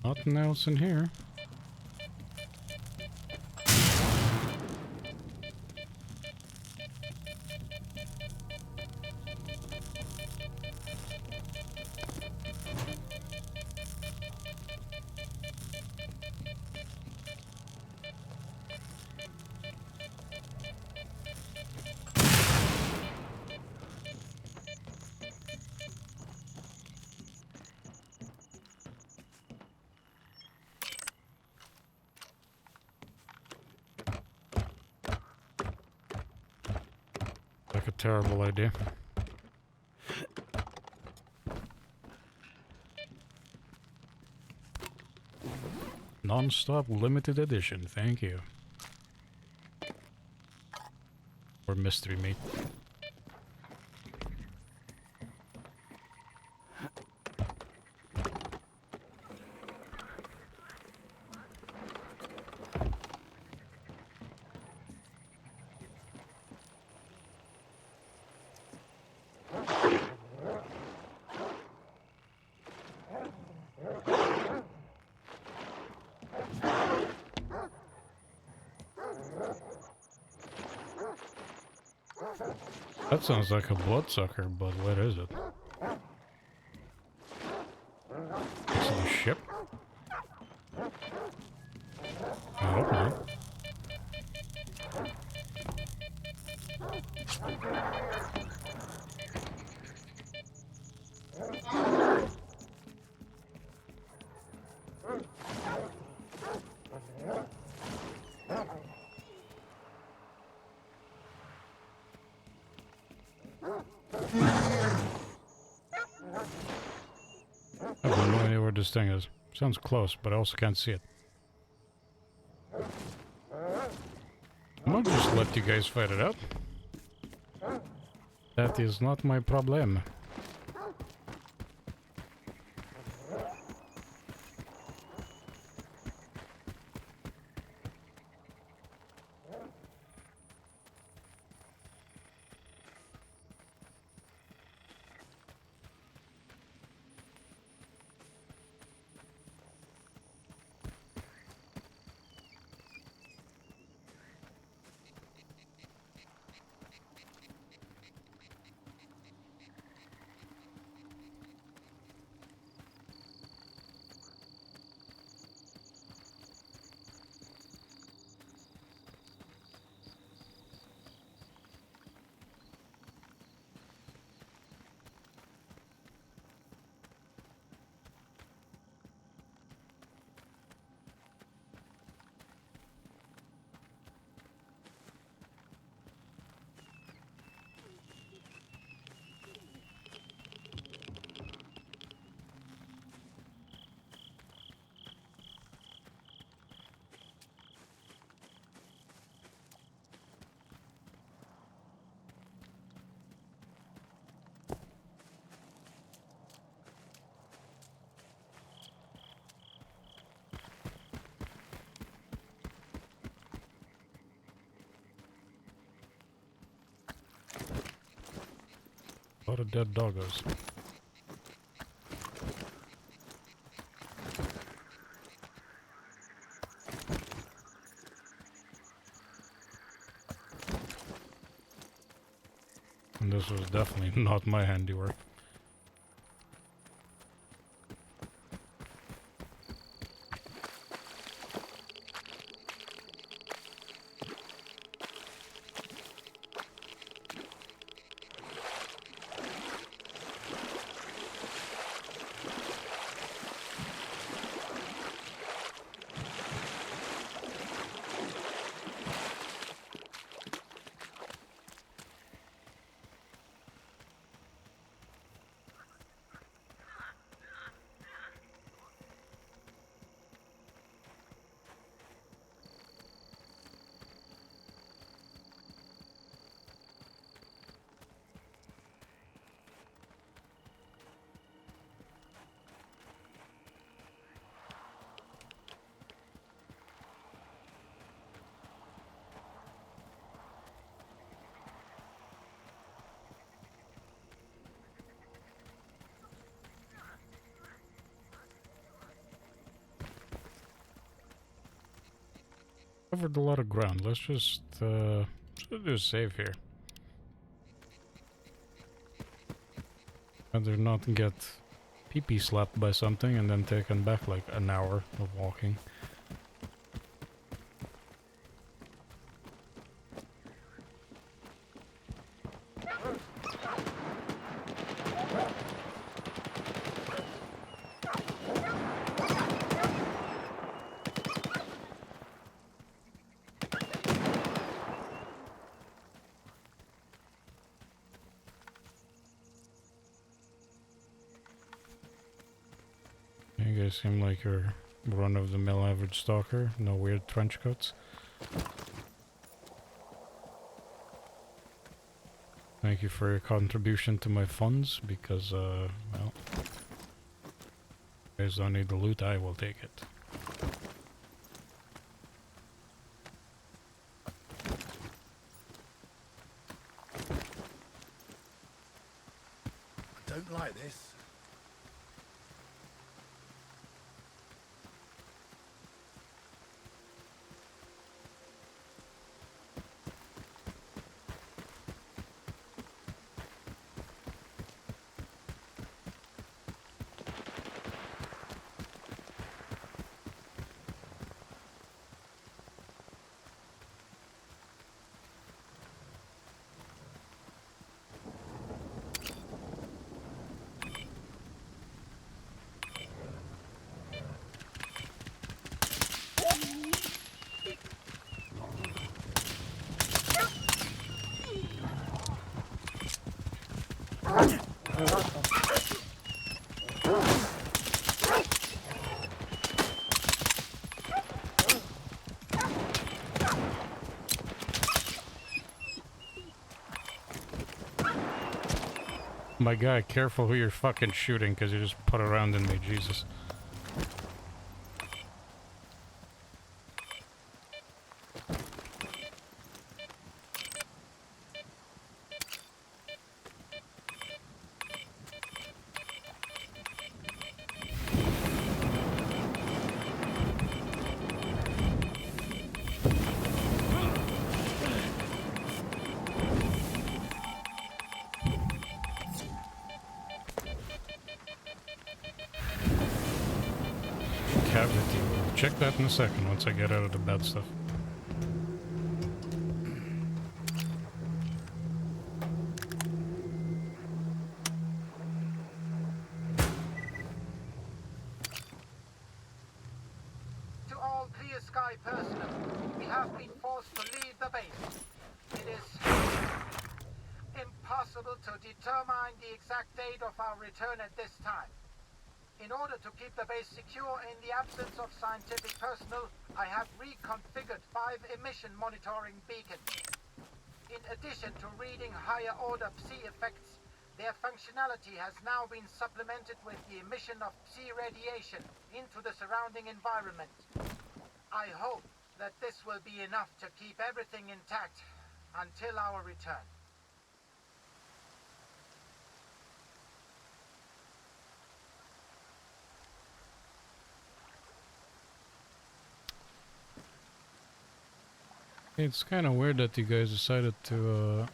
Nothing else in here. Like a terrible idea. Non-stop limited edition, thank you. Or mystery meat. That sounds like a bloodsucker, but what is it? Is it a ship? I hope not. I have no idea where this thing is. Sounds close, but I also can't see it. I might just let you guys fight it out. That is not my problem. A lot of dead doggos. And this was definitely not my handiwork. Covered a lot of ground. Let's just do a save here. Rather not get pee-pee slapped by something and then taken back like an hour of walking. You guys seem like you're run-of-the-mill average stalker, no weird trench coats. Thank you for your contribution to my funds, because, well, you guys don't need the loot, I will take it. I don't like this. My guy, careful who you're fucking shooting, because you just put around in me, Jesus. Cavity. Check that in a second once I get out of the bad stuff. To all Clear Sky personnel, we have been forced to leave the base. It is impossible to determine the exact date of our return at this time. In order to keep the base secure in the absence of scientific personnel, I have reconfigured 5 emission monitoring beacons. In addition to reading higher order Psi effects, their functionality has now been supplemented with the emission of Psi radiation into the surrounding environment. I hope that this will be enough to keep everything intact until our return. It's kind of weird that you guys decided to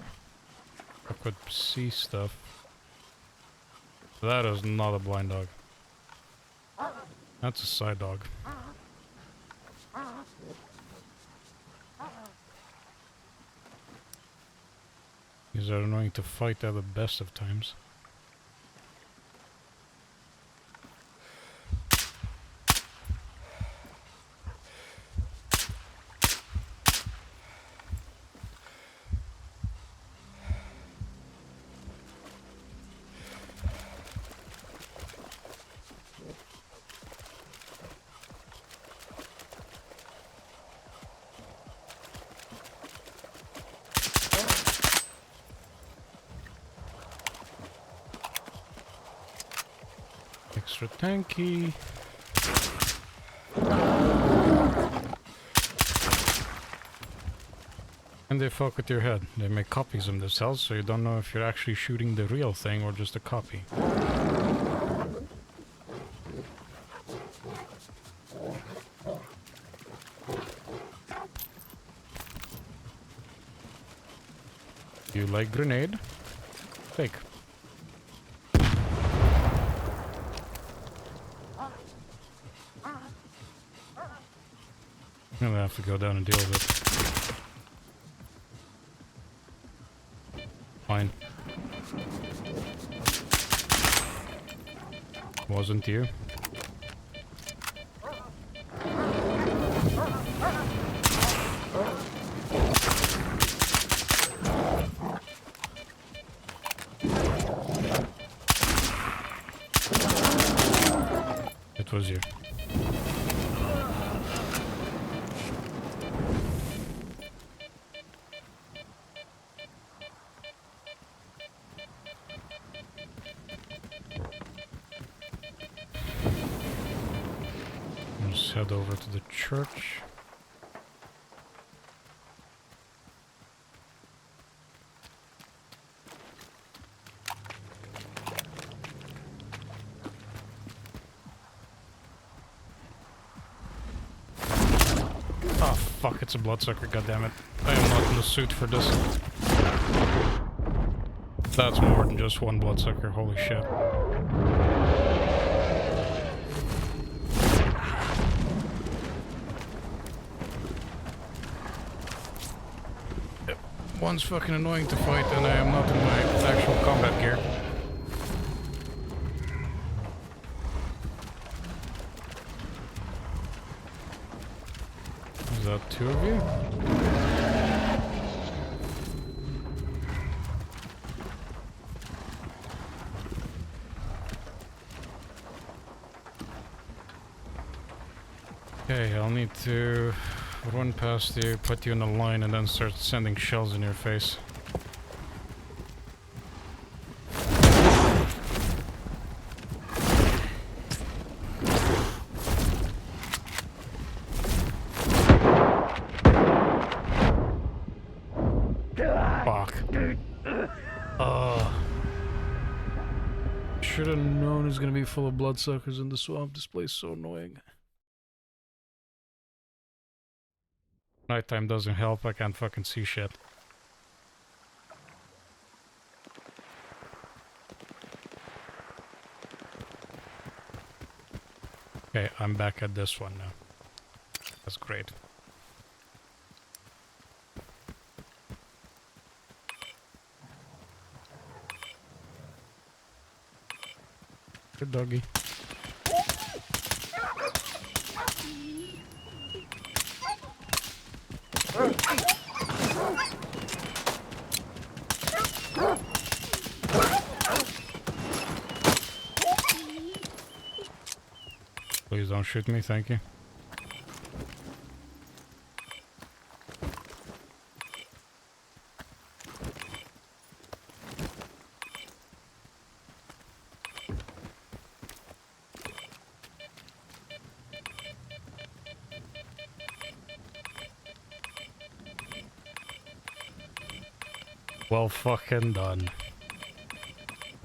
work with Psi stuff. That is not a blind dog. That's a side dog. These are annoying to fight at the best of times. Extra tanky. And they fuck with your head. They make copies of themselves, so you don't know if you're actually shooting the real thing or just a copy. You like grenade? Take. I'm gonna have to go down and deal with it. Fine. Wasn't you? It was you. Let's head over to the church. Oh fuck, it's a bloodsucker, goddammit. I am not in the suit for this. That's more than just one bloodsucker, holy shit. One's fucking annoying to fight, and I am not in my actual combat gear. Is that 2 of you? Okay, I'll need to run past you, put you in a line, and then start sending shells in your face. There's gonna be full of bloodsuckers in the swamp. This place is so annoying. Nighttime doesn't help, I can't fucking see shit. Okay, I'm back at this one now. That's great. Good doggy. Please don't shoot me, thank you. Well fucking done.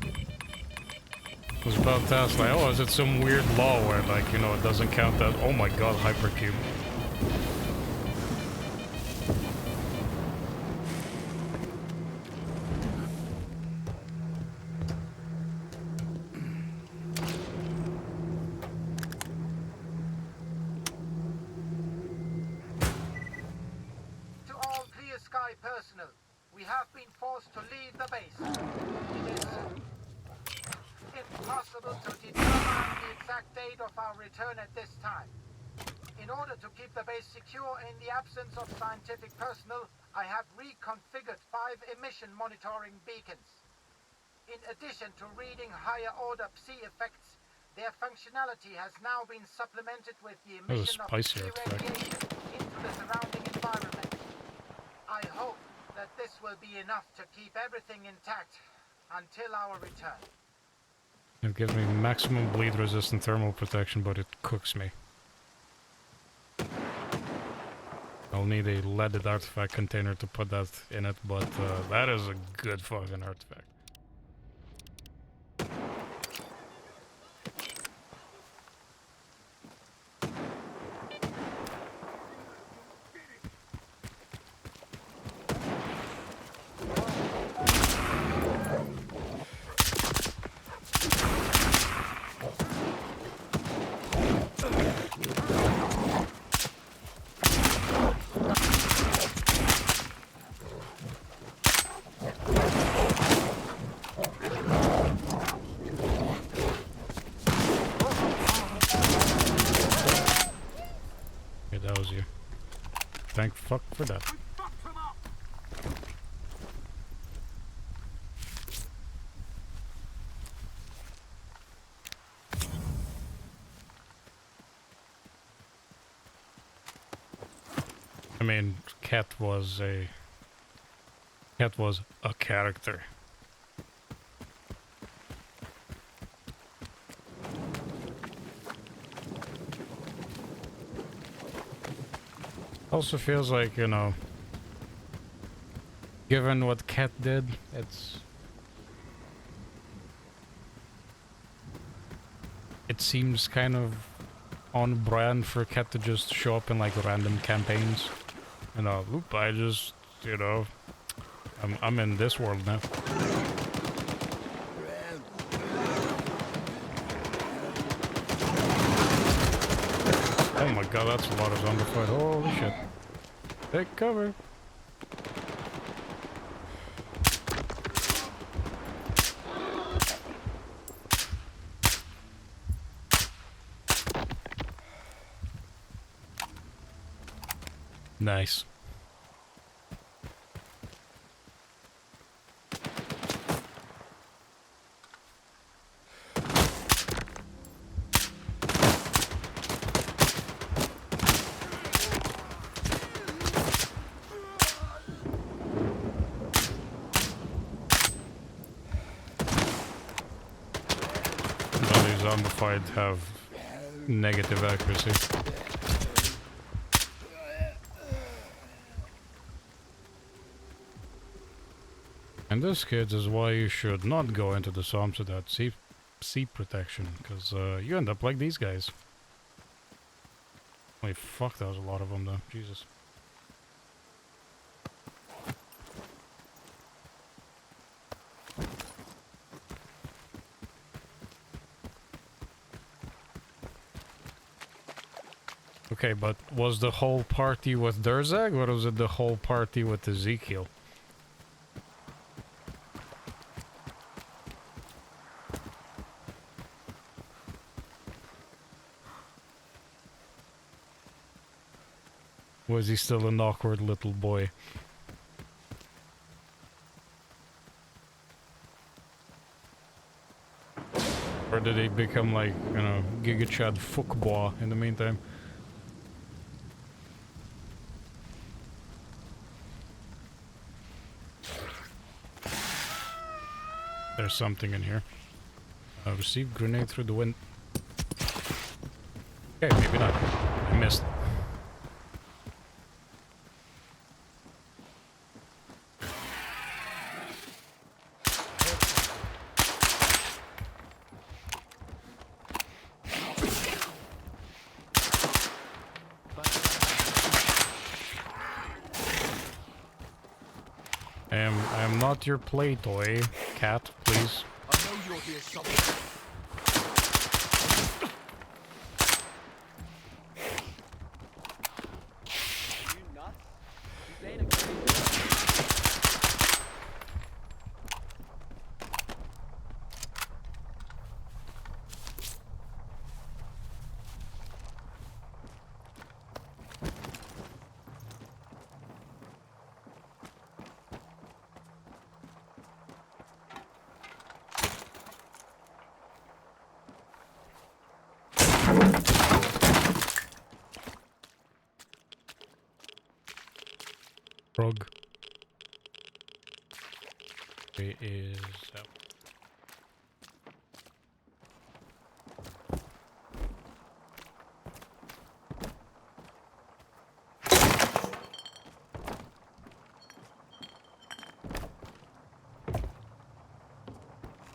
I was about to ask, like, oh, is it some weird law where, like, you know, it doesn't count that? Oh my god, hypercube. To all Clear Sky personnel, we have been forced to leave the base. It is impossible to determine the exact date of our return at this time. In order to keep the base secure in the absence of scientific personnel, I have reconfigured 5 emission monitoring beacons. In addition to reading higher order psi effects, their functionality has now been supplemented with the emission of psi radiation into the surrounding environment. I hope that this will be enough to keep everything intact until our return. It gives me maximum bleed resistant thermal protection, but it cooks me. I'll need a leaded artifact container to put that in it, but that is a good fucking artifact. Thank fuck for that. I mean, Cat was a character. Also feels like, you know, given what Cat did, it seems kind of on brand for Cat to just show up in like random campaigns. You know, oop, I just, you know, I'm in this world now. Oh my god, that's a lot of zombie fight. Holy shit. Take cover. Nice. Zombified have negative accuracy. And this, kids, is why you should not go into the swamps without seat protection, because you end up like these guys. Holy fuck, that was a lot of them though. Jesus. Okay, but was the whole party with Durzag, or was it the whole party with Ezekiel? Was he still an awkward little boy? Or did he become like, you know, Gigachad fuckboy in the meantime? There's something in here. Received grenade through the wind. Okay, maybe not. I missed. I am not your play toy, cat, please. I know you're here somewhere. Frog. It is out.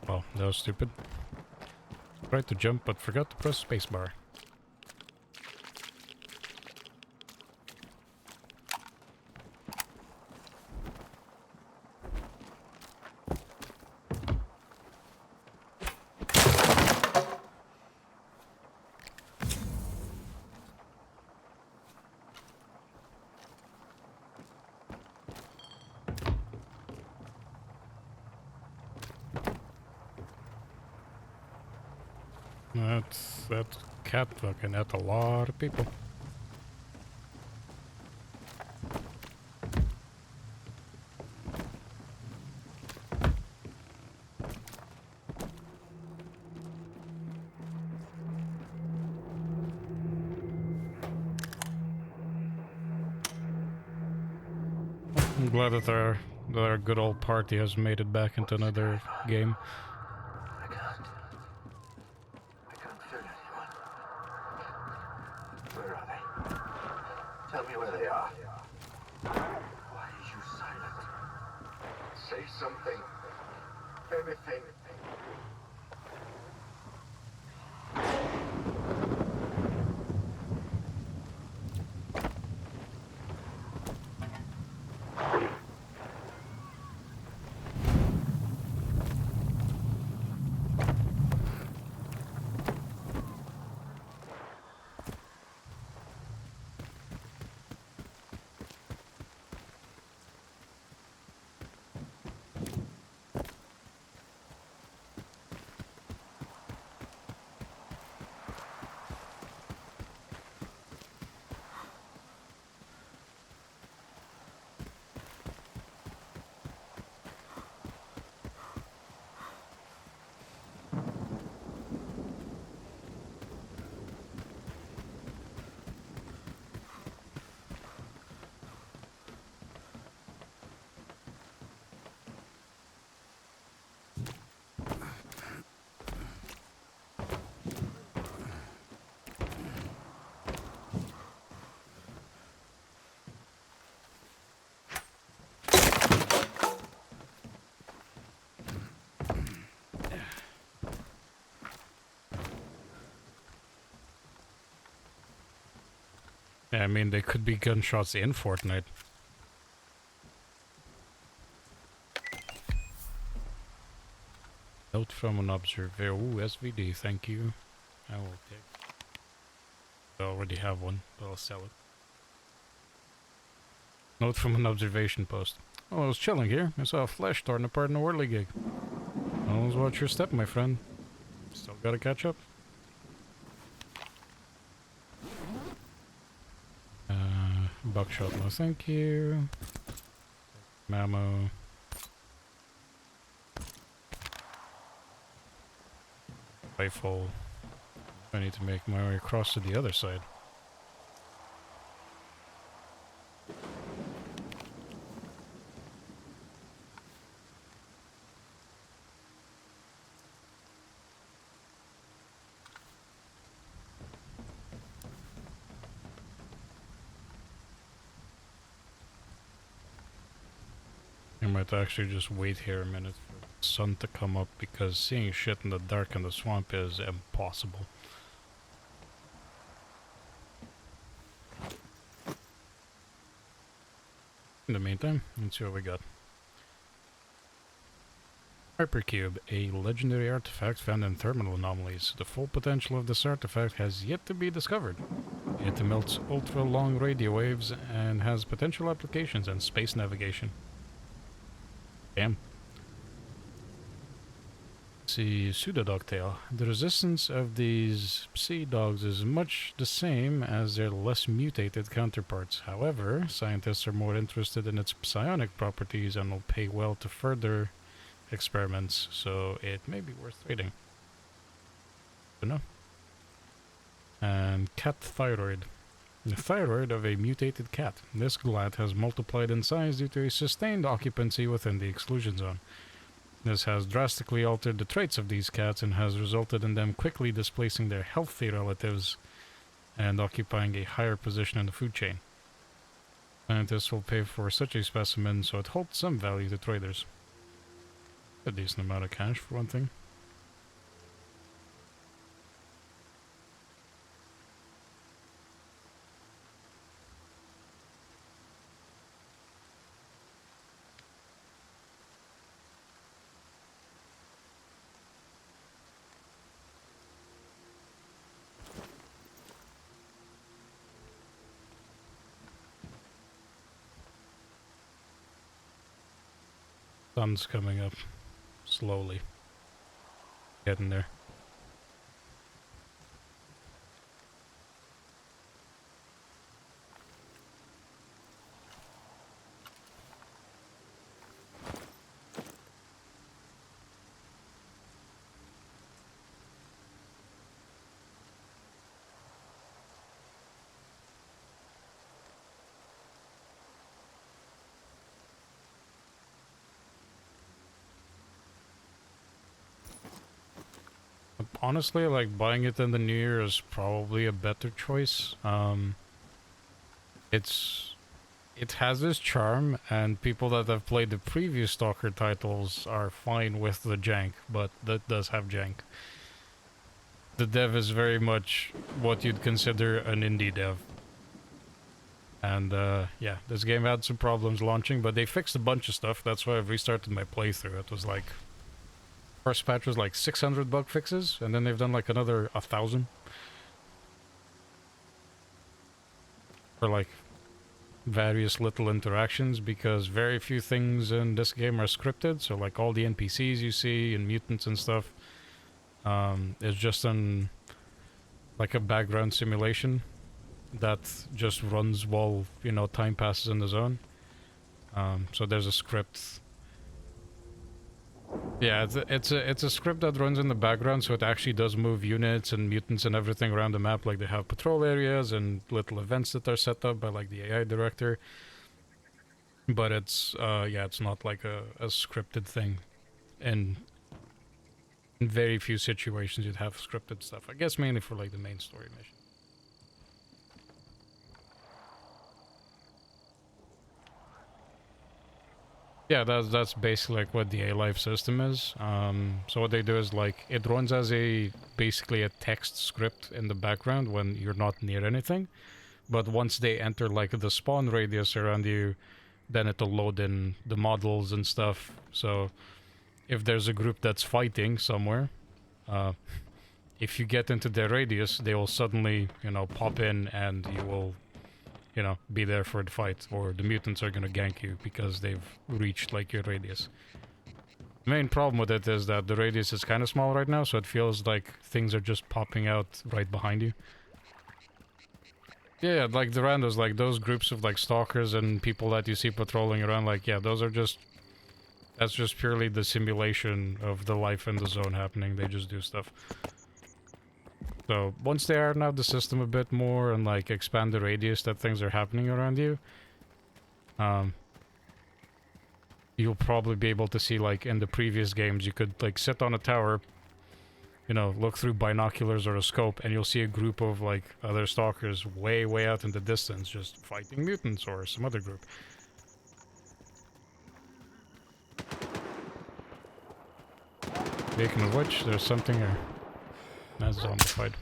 Well, that was stupid. Tried to jump, but forgot to press spacebar. That cat fucking ate a lot of people. I'm glad that our good old party has made it back into another game. Tell me where they are. Why are you silent? Say something. Anything. Yeah, I mean, they could be gunshots in Fortnite. Note from an observer. Ooh, SVD, thank you. I will take. I already have one, but I'll sell it. Note from an observation post. Oh, I was chilling here. I saw a flash torn apart in a whirly gig. Always watch your step, my friend. Still gotta catch up. Buckshot, no thank you. Ammo. Rifle. I need to make my way across to the other side. I might actually just wait here a minute for the sun to come up because seeing shit in the dark in the swamp is impossible. In the meantime, let's see what we got. Hypercube, a legendary artifact found in thermal anomalies. The full potential of this artifact has yet to be discovered. It emits ultra-long radio waves and has potential applications in space navigation. Damn. See, pseudodog tail. The resistance of these sea dogs is much the same as their less mutated counterparts. However, scientists are more interested in its psionic properties and will pay well to further experiments, so it may be worth trading. Don't know. And cat thyroid. The thyroid of a mutated cat. This gland has multiplied in size due to a sustained occupancy within the exclusion zone. This has drastically altered the traits of these cats and has resulted in them quickly displacing their healthy relatives and occupying a higher position in the food chain. Scientists will pay for such a specimen, so it holds some value to traders. A decent amount of cash for one thing. Sun's coming up slowly. Getting there. Honestly, like, buying it in the new year is probably a better choice. It has this charm, and people that have played the previous Stalker titles are fine with the jank, but that does have jank. The dev is very much what you'd consider an indie dev. And yeah, this game had some problems launching, but they fixed a bunch of stuff. That's why I've restarted my playthrough. It was like, first patch was like 600 bug fixes, and then they've done like another 1,000. For like various little interactions, because very few things in this game are scripted, so like all the NPCs you see and mutants and stuff is just an like a background simulation that just runs while, you know, time passes in the zone. So there's a script. Yeah, it's a script that runs in the background, so it actually does move units and mutants and everything around the map. Like, they have patrol areas and little events that are set up by like the AI director. But it's yeah, it's not like a scripted thing. And in very few situations you'd have scripted stuff. I guess mainly for like the main story mission. Yeah, that's basically like what the A-Life system is. So what they do is like, it runs as basically a text script in the background when you're not near anything. but once they enter like the spawn radius around you, then it'll load in the models and stuff. So if there's a group that's fighting somewhere, if you get into their radius, they will suddenly, you know, pop in and you will, you know, be there for the fight, or the mutants are gonna gank you because they've reached like your radius. The main problem with it is that the radius is kind of small right now, so it feels like things are just popping out right behind you. Yeah, like the randos, like those groups of like stalkers and people that you see patrolling around, like, yeah, those are just... That's just purely the simulation of the life in the zone happening. They just do stuff. So, once they iron out the system a bit more and like expand the radius that things are happening around you, you'll probably be able to see, like in the previous games, you could like sit on a tower, you know, look through binoculars or a scope, and you'll see a group of like other stalkers way, way out in the distance just fighting mutants or some other group. Speaking of which, there's something here. That's zombified.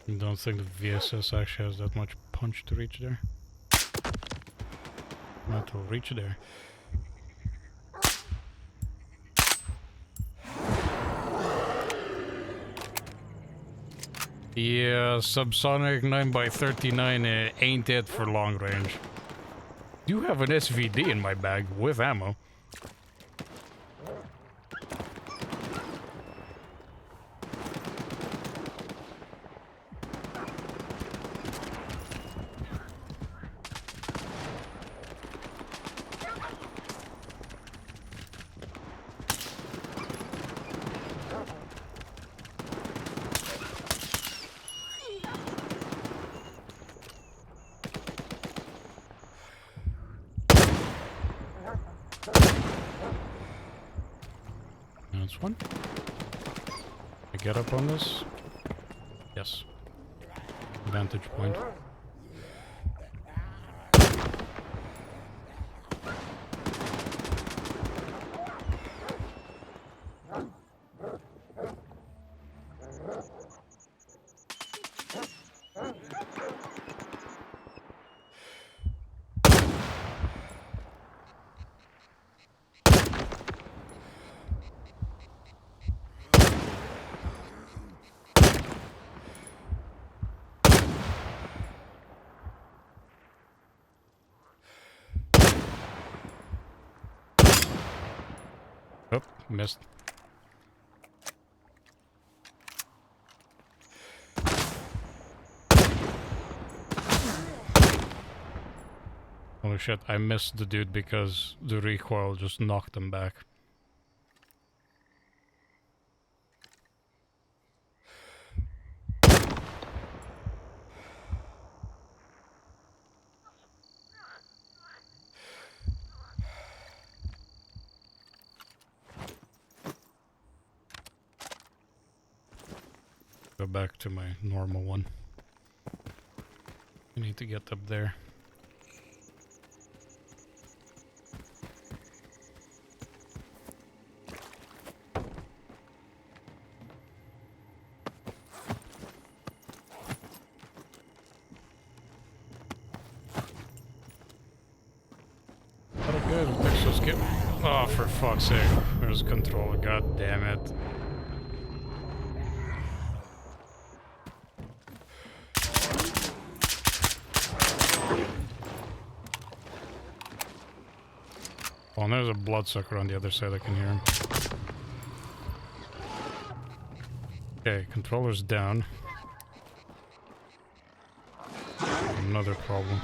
I don't think the VSS actually has that much punch to reach there. Not will reach there. Yeah, subsonic 9x39 ain't it for long range. Do have an SVD in my bag with ammo. One. I get up on this? Yes. Vantage point. Oh, missed. Holy shit, I missed the dude because the recoil just knocked him back. Go back to my normal one. I need to get up there. Oh good, pixel skip. Oh, for fuck's sake. There's a controller, god damn it. Oh, and there's a bloodsucker on the other side, I can hear him. Okay, controller's down. Another problem.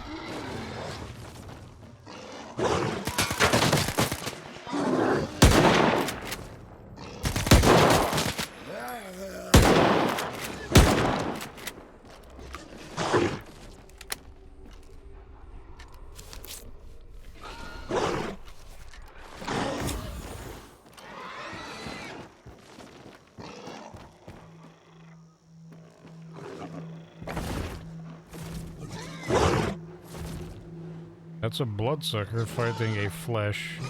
That's a bloodsucker fighting a flash.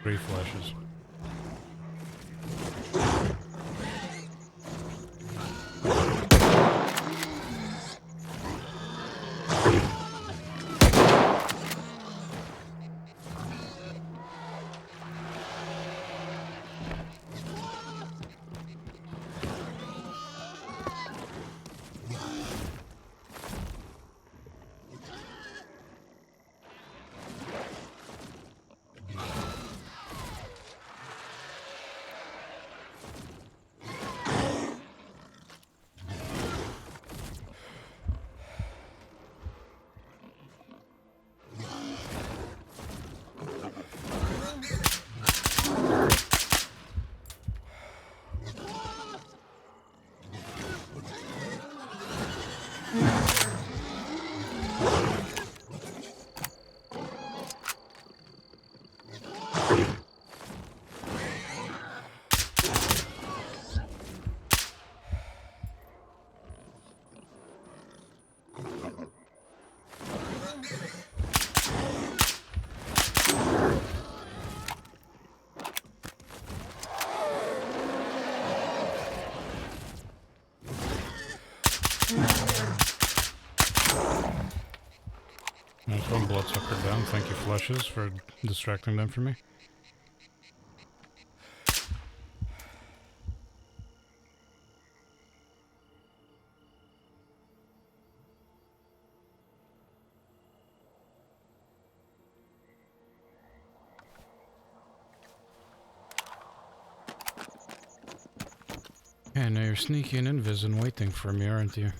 3 flashes. There's one bloodsucker down. Thank you, flushes, for distracting them from me. Yeah, now you're sneaky and invis and waiting for me, aren't you?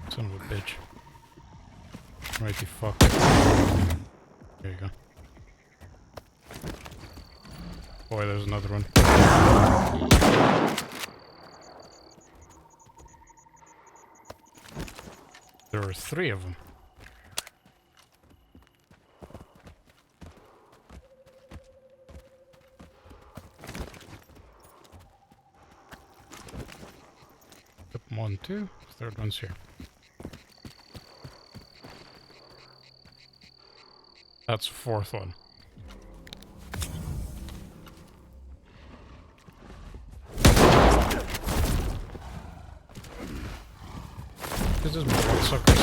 Son of a bitch. Righty fuck. There you go. Boy, there's another one. There were 3 of them. Yep, 1, 2. Third one's here. That's the 4th one. This is my bloodsuckers.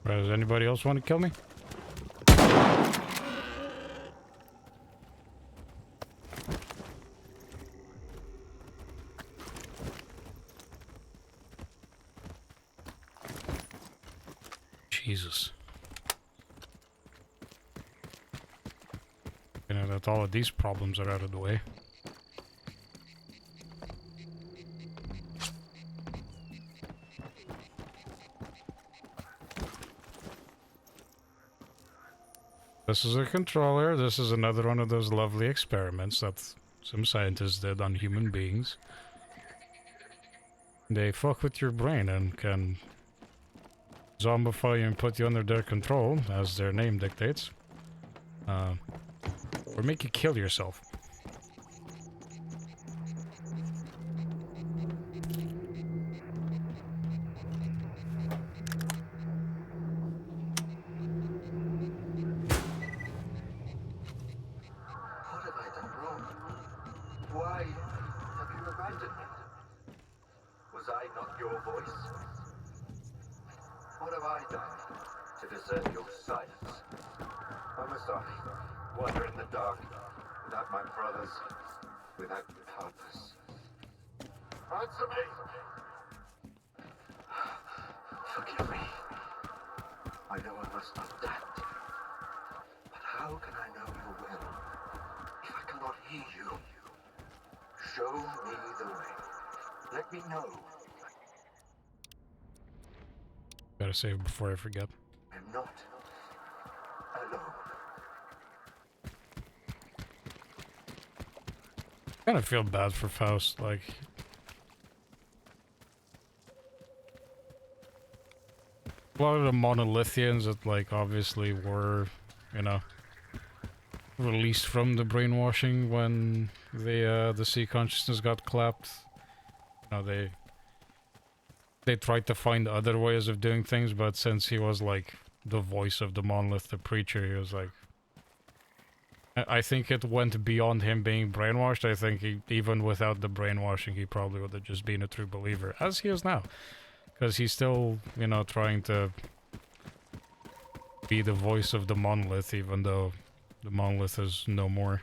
Does anybody else want to kill me? Jesus. You know that all of these problems are out of the way. This is a controller. This is another one of those lovely experiments that some scientists did on human beings. They fuck with your brain and can zombify you and put you under their control, as their name dictates. Or make you kill yourself. Was I not your voice? What have I done to deserve your silence? Why must I wander in the dark without my brothers? without purpose. Answer me! Forgive me. I know I must not doubt. But how can I know your will if I cannot hear you? Show me the way. Let me know. Gotta save before I forget. I'm not alone. Kind of feel bad for Faust, like... A lot of the monolithians that, like, obviously were, you know, released from the brainwashing when the sea consciousness got clapped. You know, they tried to find other ways of doing things, but since he was, like, the voice of the monolith, the preacher, he was like... I think it went beyond him being brainwashed. I think he, even without the brainwashing, he probably would have just been a true believer, as he is now. Because he's still, you know, trying to be the voice of the monolith, even though the monolith is no more.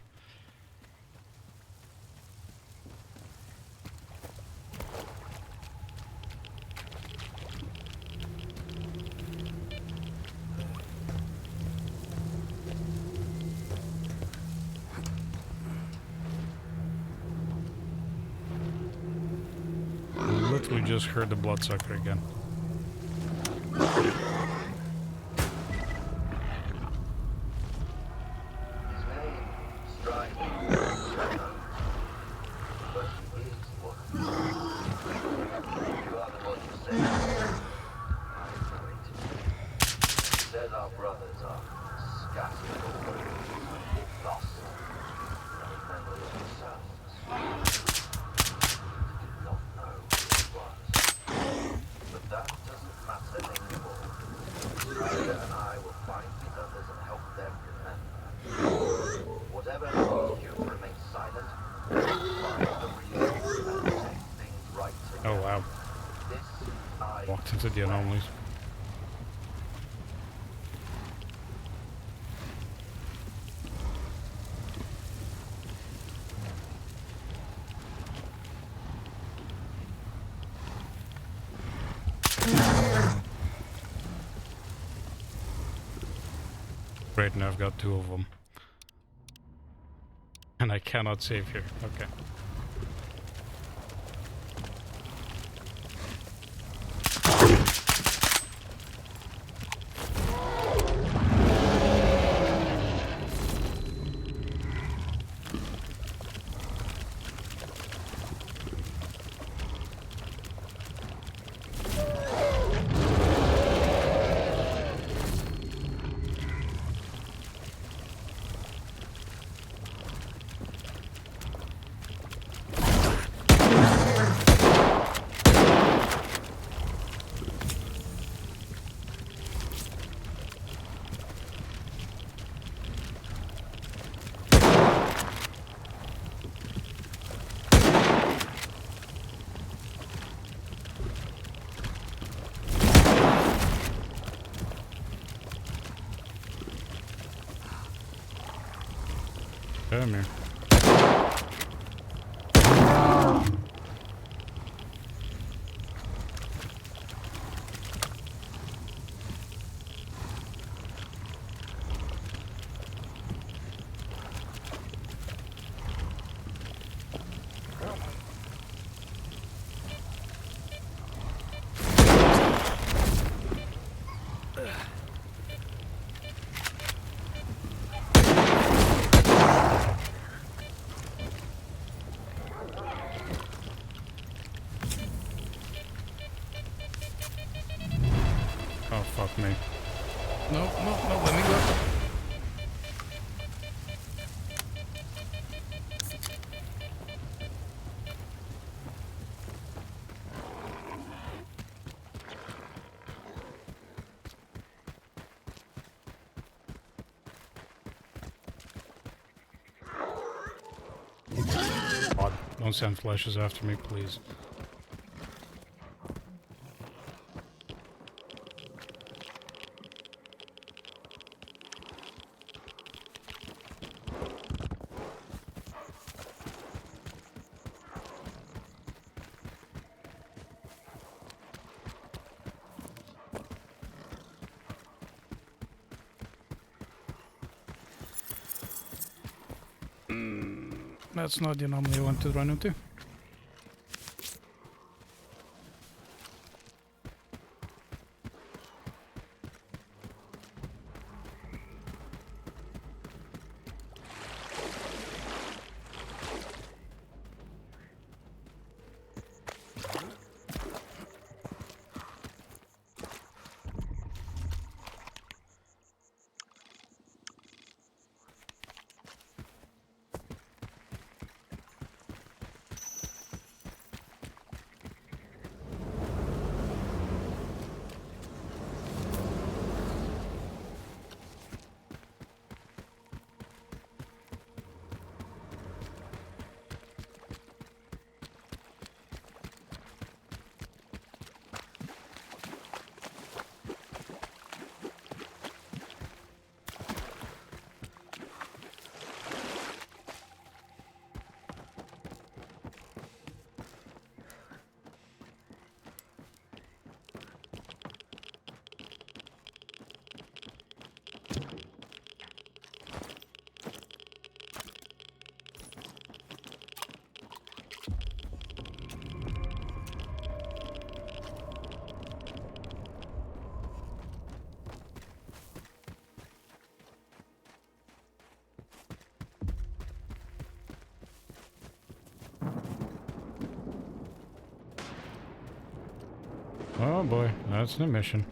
Literally just heard the bloodsucker again. Oh wow. Walked into the anomalies. Great, now I've got 2 of them. And I cannot save here. Okay. Come here. Oh, fuck me. No, let me go. God, don't send flashes after me, please. That's not the anomaly I want to run into. Oh boy, that's the mission.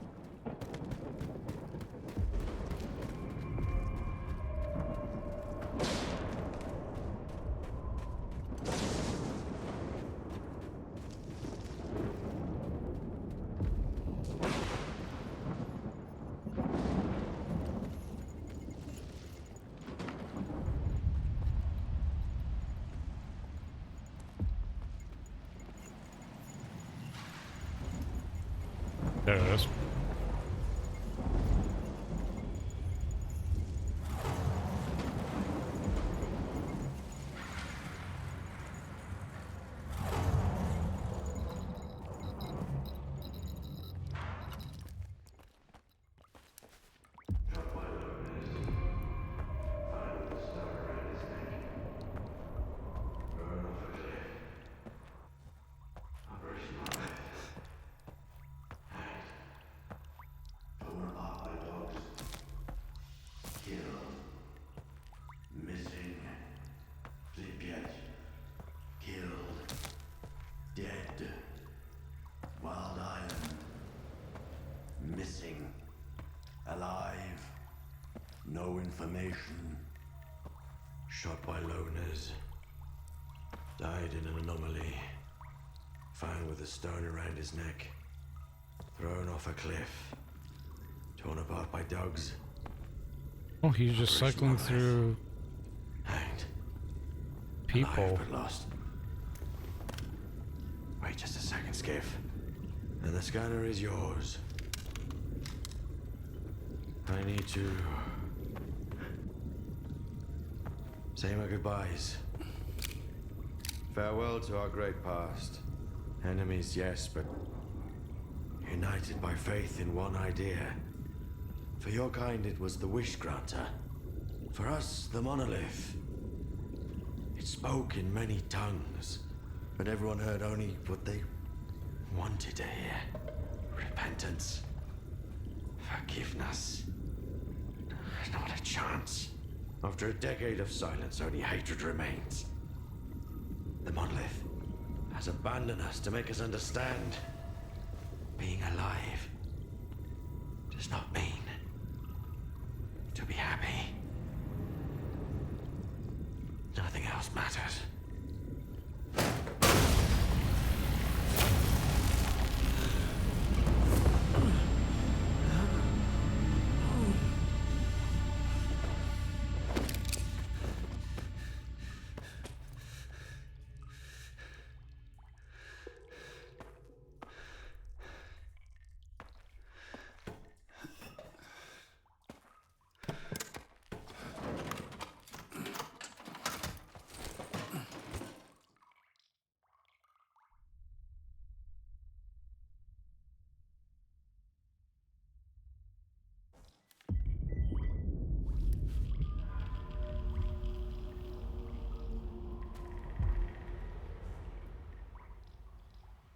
There it is. No information. Shot by loners. Died in an anomaly. Found with a stone around his neck. Thrown off a cliff. Torn apart by dogs. Oh, he's just cycling through Hanged. people. Alive but lost. Wait just a second, Skiff. And the scanner is yours. I need to say my goodbyes. Farewell to our great past. Enemies, yes, but united by faith in one idea. For your kind, it was the Wish Granter. For us, the Monolith. It spoke in many tongues, but everyone heard only what they wanted to hear. Repentance. Forgiveness. Not a chance. After a decade of silence, only hatred remains. The Monolith has abandoned us to make us understand. Being alive does not mean to be happy. Nothing else matters.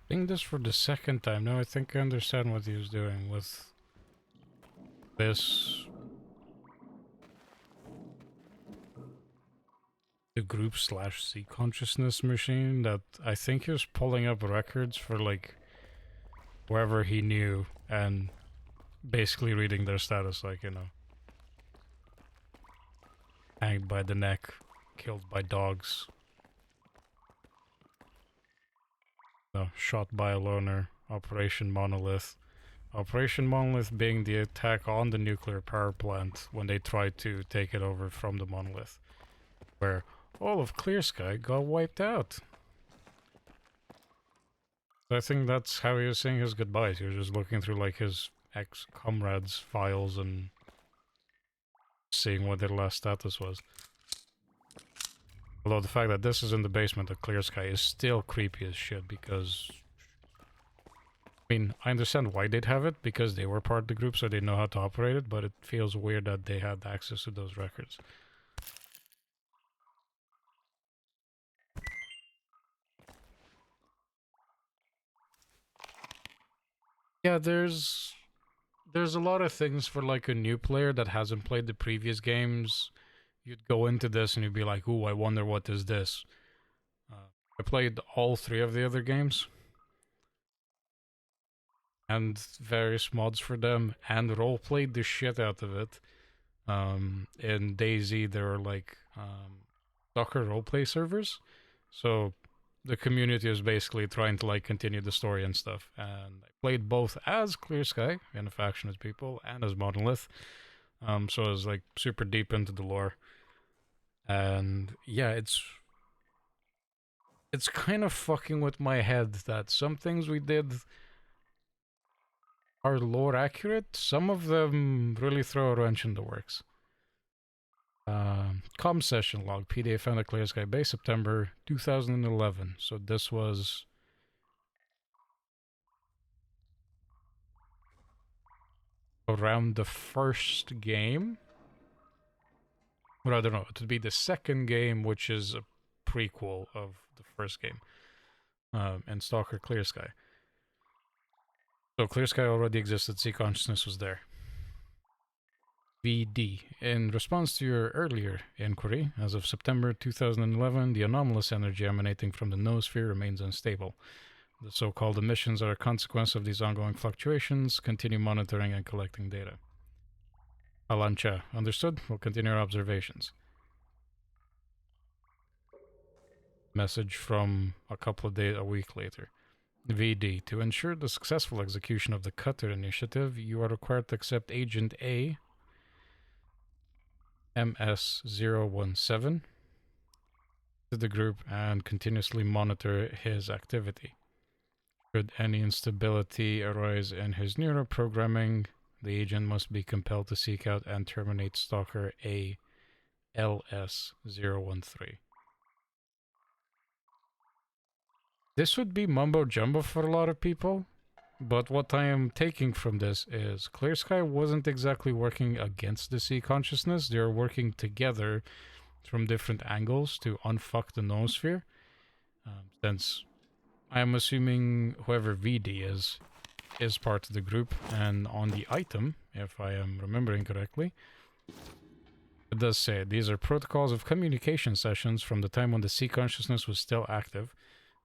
Playing this for the second time. Now I think I understand what he was doing with this. The group slash C consciousness machine that I think he was pulling up records for like wherever he knew and basically reading their status, like, you know, hanged by the neck, killed by dogs, shot by a loner, Operation Monolith. Operation Monolith being the attack on the nuclear power plant when they tried to take it over from the Monolith, where all of Clear Sky got wiped out. So I think that's how he was saying his goodbyes. He was just looking through like his ex-comrades' files and seeing what their last status was. Although the fact that this is in the basement of Clear Sky is still creepy as shit, because I mean, I understand why they'd have it, because they were part of the group so they know how to operate it, but it feels weird that they had access to those records. Yeah, there's a lot of things for like a new player that hasn't played the previous games. You'd go into this and you'd be like, ooh, I wonder what is this. I played all 3 of the other games and various mods for them and roleplayed the shit out of it. In DayZ there are like Docker roleplay servers, so the community is basically trying to like continue the story and stuff, and I played both as Clear Sky in a faction as people and as Monolith, so I was like super deep into the lore, and yeah, it's kind of fucking with my head that some things we did are lore accurate, some of them really throw a wrench in the works. Com session log, PDA found at Clear Sky Base, September 2011. So this was around the first game. Well, I don't know. It would be the second game, which is a prequel of the first game. And Stalker Clear Sky. So Clear Sky already existed, Sea Consciousness was there. VD. In response to your earlier inquiry, as of September 2011, the anomalous energy emanating from the noosphere remains unstable. The so-called emissions are a consequence of these ongoing fluctuations. Continue monitoring and collecting data. Alancha. Understood? We'll continue our observations. Message from a week later. VD. To ensure the successful execution of the Cutter initiative, you are required to accept Agent A MS-017 to the group and continuously monitor his activity. Should any instability arise in his neuroprogramming, the agent must be compelled to seek out and terminate Stalker ALS-013. This would be mumbo jumbo for a lot of people, but what I am taking from this is Clear Sky wasn't exactly working against the sea consciousness. They're working together from different angles to unfuck the noosphere. Since I'm assuming whoever VD is part of the group, and on the item, if I am remembering correctly, it does say these are protocols of communication sessions from the time when the sea consciousness was still active.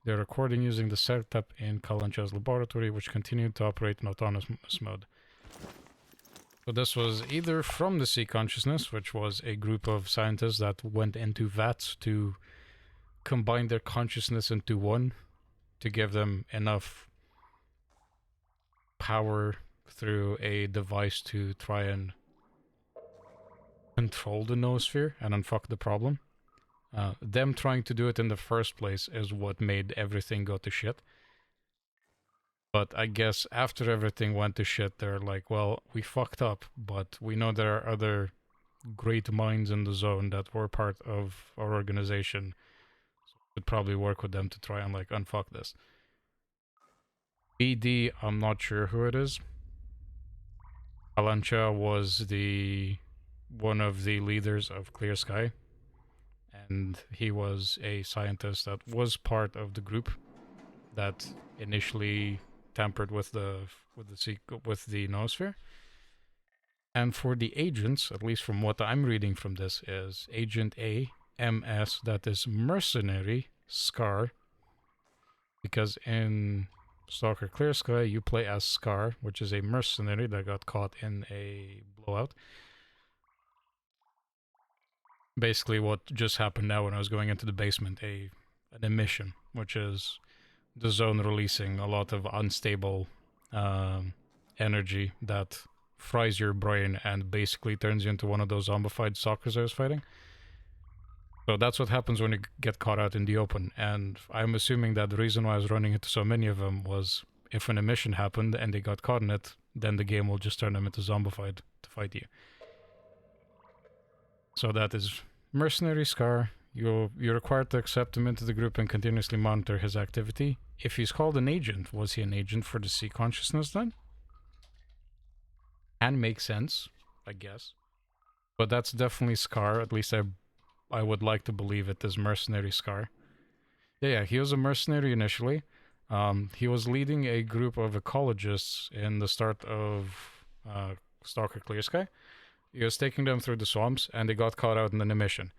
They're recording using the setup in Kalancha's laboratory, which continued to operate in autonomous mode. So this was either from the Sea Consciousness, which was a group of scientists that went into vats to combine their consciousness into one to give them enough power through a device to try and control the noosphere and unfuck the problem. Them trying to do it in the first place is what made everything go to shit. But I guess after everything went to shit, they're like, well, we fucked up, but we know there are other great minds in the zone that were part of our organization. So we could probably work with them to try and, like, unfuck this. BD, I'm not sure who it is. Alancha was one of the leaders of Clear Sky. And he was a scientist that was part of the group that initially tampered with the noosphere. And for the agents, at least from what I'm reading from this, is Agent A, MS, that is Mercenary, S.T.A.L.K.E.R. Because in S.T.A.L.K.E.R. Clear Sky, you play as S.T.A.L.K.E.R., which is a mercenary that got caught in a blowout. Basically what just happened now when I was going into the basement, an emission, which is the zone releasing a lot of unstable energy that fries your brain and basically turns you into one of those zombified stalkers I was fighting. So that's what happens when you get caught out in the open, and I'm assuming that the reason why I was running into so many of them was if an emission happened and they got caught in it, then the game will just turn them into zombified to fight you. So that is Mercenary S.T.A.L.K.E.R. You're required to accept him into the group and continuously monitor his activity. If he's called an agent, was he an agent for the sea consciousness then? Can make sense, I guess. But that's definitely S.T.A.L.K.E.R. At least I would like to believe it is Mercenary S.T.A.L.K.E.R. Yeah, he was a mercenary initially. He was leading a group of ecologists in the start of S.T.A.L.K.E.R. Clear Sky. He was taking them through the swamps, and they got caught out in an emission.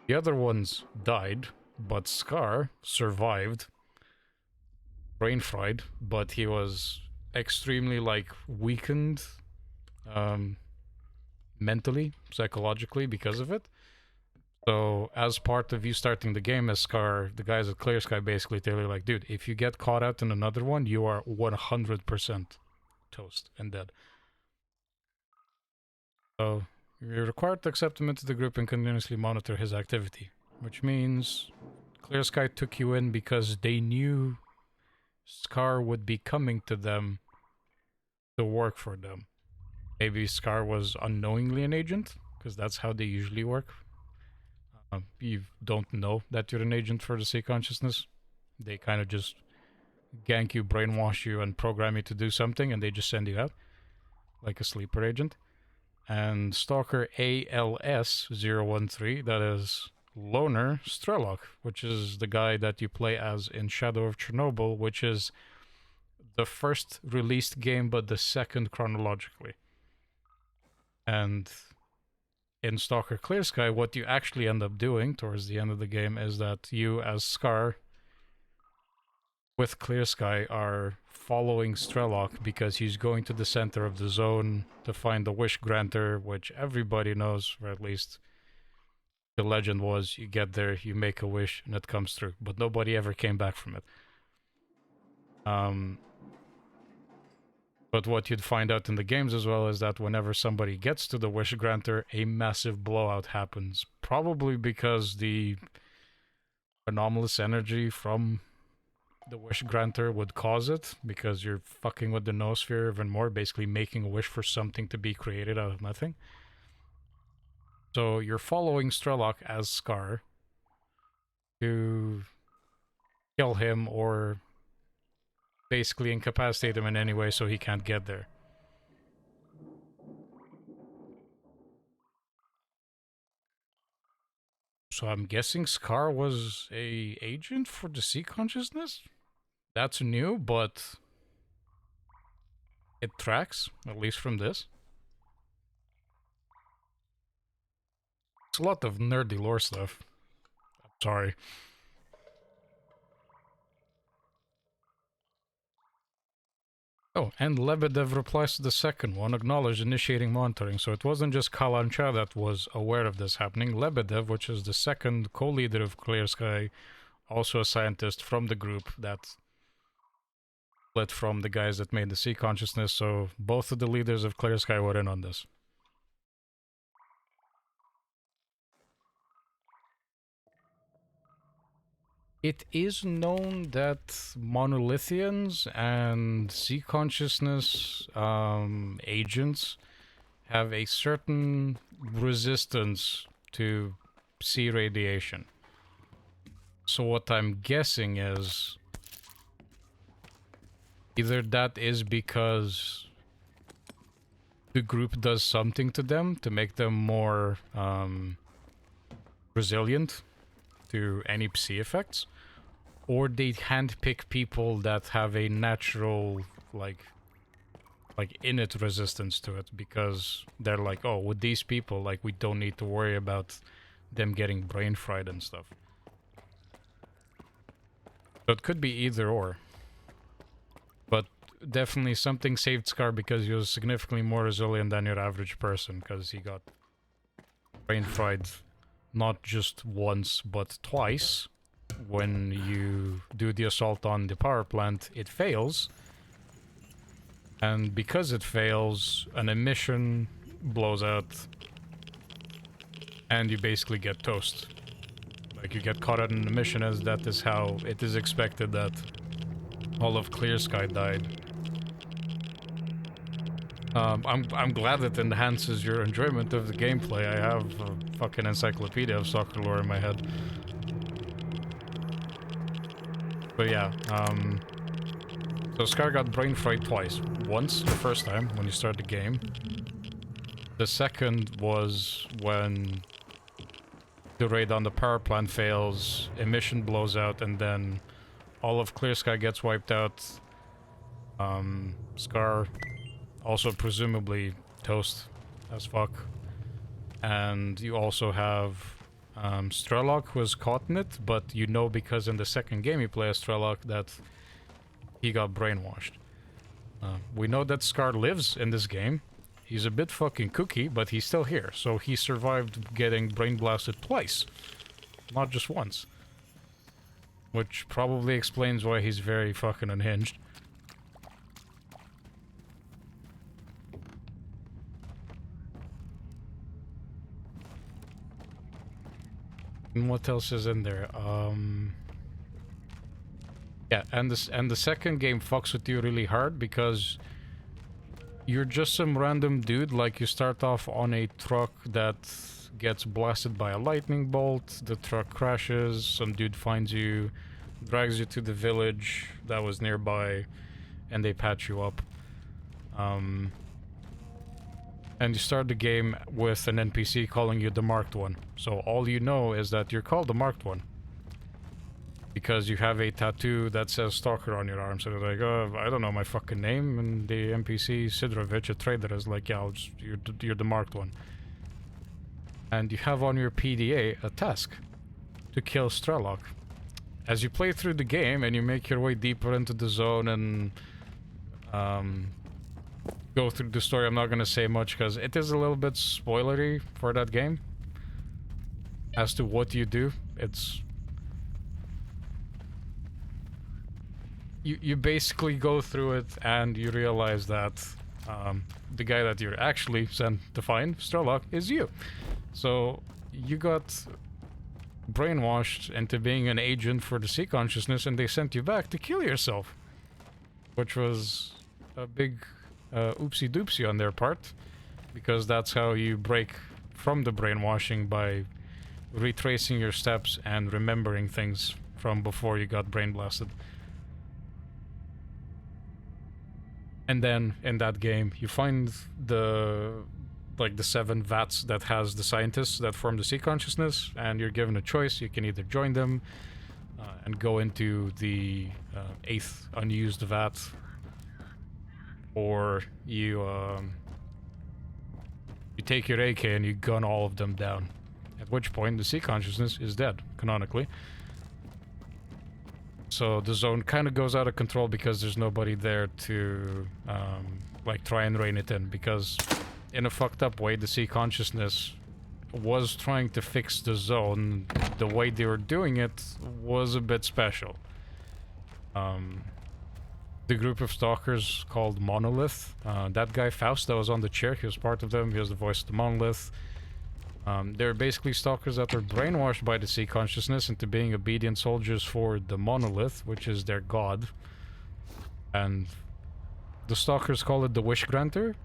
The other ones died, but S.T.A.L.K.E.R. survived. Brain fried, but he was extremely, like, weakened mentally, psychologically because of it. So, as part of you starting the game as S.T.A.L.K.E.R., the guys at Clear Sky basically tell you, like, dude, if you get caught out in another one, you are 100% toast and dead. So, you're required to accept him into the group and continuously monitor his activity. Which means Clear Sky took you in because they knew S.T.A.L.K.E.R. would be coming to them to work for them. Maybe S.T.A.L.K.E.R. was unknowingly an agent, because that's how they usually work. You don't know that you're an agent for the sea consciousness. They kind of just gank you, brainwash you, and program you to do something, and they just send you out. Like a sleeper agent. And Stalker ALS013, that is Loner Strelok, which is the guy that you play as in Shadow of Chernobyl, which is the first released game, but the second chronologically. And in S.T.A.L.K.E.R. Clear Sky, what you actually end up doing towards the end of the game is that you, as S.T.A.L.K.E.R. with Clear Sky, are following Strelok because he's going to the center of the zone to find the Wish Granter, which everybody knows, or at least the legend was, you get there, you make a wish, and it comes through. But nobody ever came back from it. But what you'd find out in the games as well is that whenever somebody gets to the Wish Granter, a massive blowout happens. Probably because the anomalous energy from the Wish Granter would cause it, because you're fucking with the noosphere even more, basically making a wish for something to be created out of nothing. So you're following Strelok as S.T.A.L.K.E.R. to kill him or basically incapacitate him in any way so he can't get there. So I'm guessing S.T.A.L.K.E.R. was a agent for the sea consciousness? That's new, but it tracks, at least from this. It's a lot of nerdy lore stuff. I'm sorry. Oh, and Lebedev replies to the second one, acknowledged initiating monitoring. So it wasn't just Kalancha that was aware of this happening. Lebedev, which is the second co-leader of Clear Sky, also a scientist from the group that split from the guys that made the sea consciousness. So both of the leaders of Clear Sky were in on this. It is known that monolithians and sea consciousness agents have a certain resistance to sea radiation. So what I'm guessing is either that is because the group does something to them to make them more resilient to any psi effects, or they handpick people that have a natural, like innate resistance to it, because they're like, oh, with these people, like, we don't need to worry about them getting brain fried and stuff. So it could be either or. But definitely something saved S.T.A.L.K.E.R because he was significantly more resilient than your average person, because he got brain fried not just once, but twice. When you do the assault on the power plant, it fails. And because it fails, an emission blows out, and you basically get toast. Like, you get caught at an emission, as that is how it is expected that all of Clear Sky died. I'm glad it enhances your enjoyment of the gameplay. I have a fucking encyclopedia of soccer lore in my head. But yeah, so S.T.A.L.K.E.R got brain fried twice. Once, the first time, when you start the game. The second was when the raid on the power plant fails, emission blows out, and then all of Clear Sky gets wiped out. S.T.A.L.K.E.R also presumably toast as fuck. And you also have S.T.A.L.K.E.R who was caught in it, but you know, because in the second game you play as S.T.A.L.K.E.R that he got brainwashed. We know that S.T.A.L.K.E.R lives in this game. He's a bit fucking kooky, but he's still here. So he survived getting brain blasted twice, not just once. Which probably explains why he's very fucking unhinged. And what else is in there? Yeah, and the second game fucks with you really hard because you're just some random dude. Like, you start off on a truck that gets blasted by a lightning bolt, the truck crashes, some dude finds you, drags you to the village that was nearby, and they patch you up. And you start the game with an NPC calling you the Marked One. So all you know is that you're called the Marked One, because you have a tattoo that says Stalker on your arm. So they're like, oh, I don't know my fucking name. And the NPC, Sidrovich, a trader, is like, yeah, you're the Marked One. And you have on your PDA a task to kill S.T.A.L.K.E.R. As you play through the game and you make your way deeper into the zone and go through the story, I'm not gonna say much because it is a little bit spoilery for that game as to what you do. It's... You basically go through it and you realize that the guy that you're actually sent to find, S.T.A.L.K.E.R, is you. So you got brainwashed into being an agent for the sea consciousness, and they sent you back to kill yourself, which was a big oopsie doopsie on their part, because that's how you break from the brainwashing, by retracing your steps and remembering things from before you got brain blasted. And then in that game you find the 7 vats that has the scientists that form the sea consciousness, and you're given a choice. You can either join them and go into the 8th unused vat, or you take your AK and you gun all of them down, at which point the sea consciousness is dead, canonically. So the zone kind of goes out of control because there's nobody there to try and rein it in, because in a fucked up way the sea consciousness was trying to fix the zone. The way they were doing it was a bit special. The group of stalkers called Monolith, that guy Faust that was on the chair, he was part of them. He was the voice of the Monolith. They're basically stalkers that were brainwashed by the sea consciousness into being obedient soldiers for the Monolith, which is their god. And the stalkers called it the Wish Granter.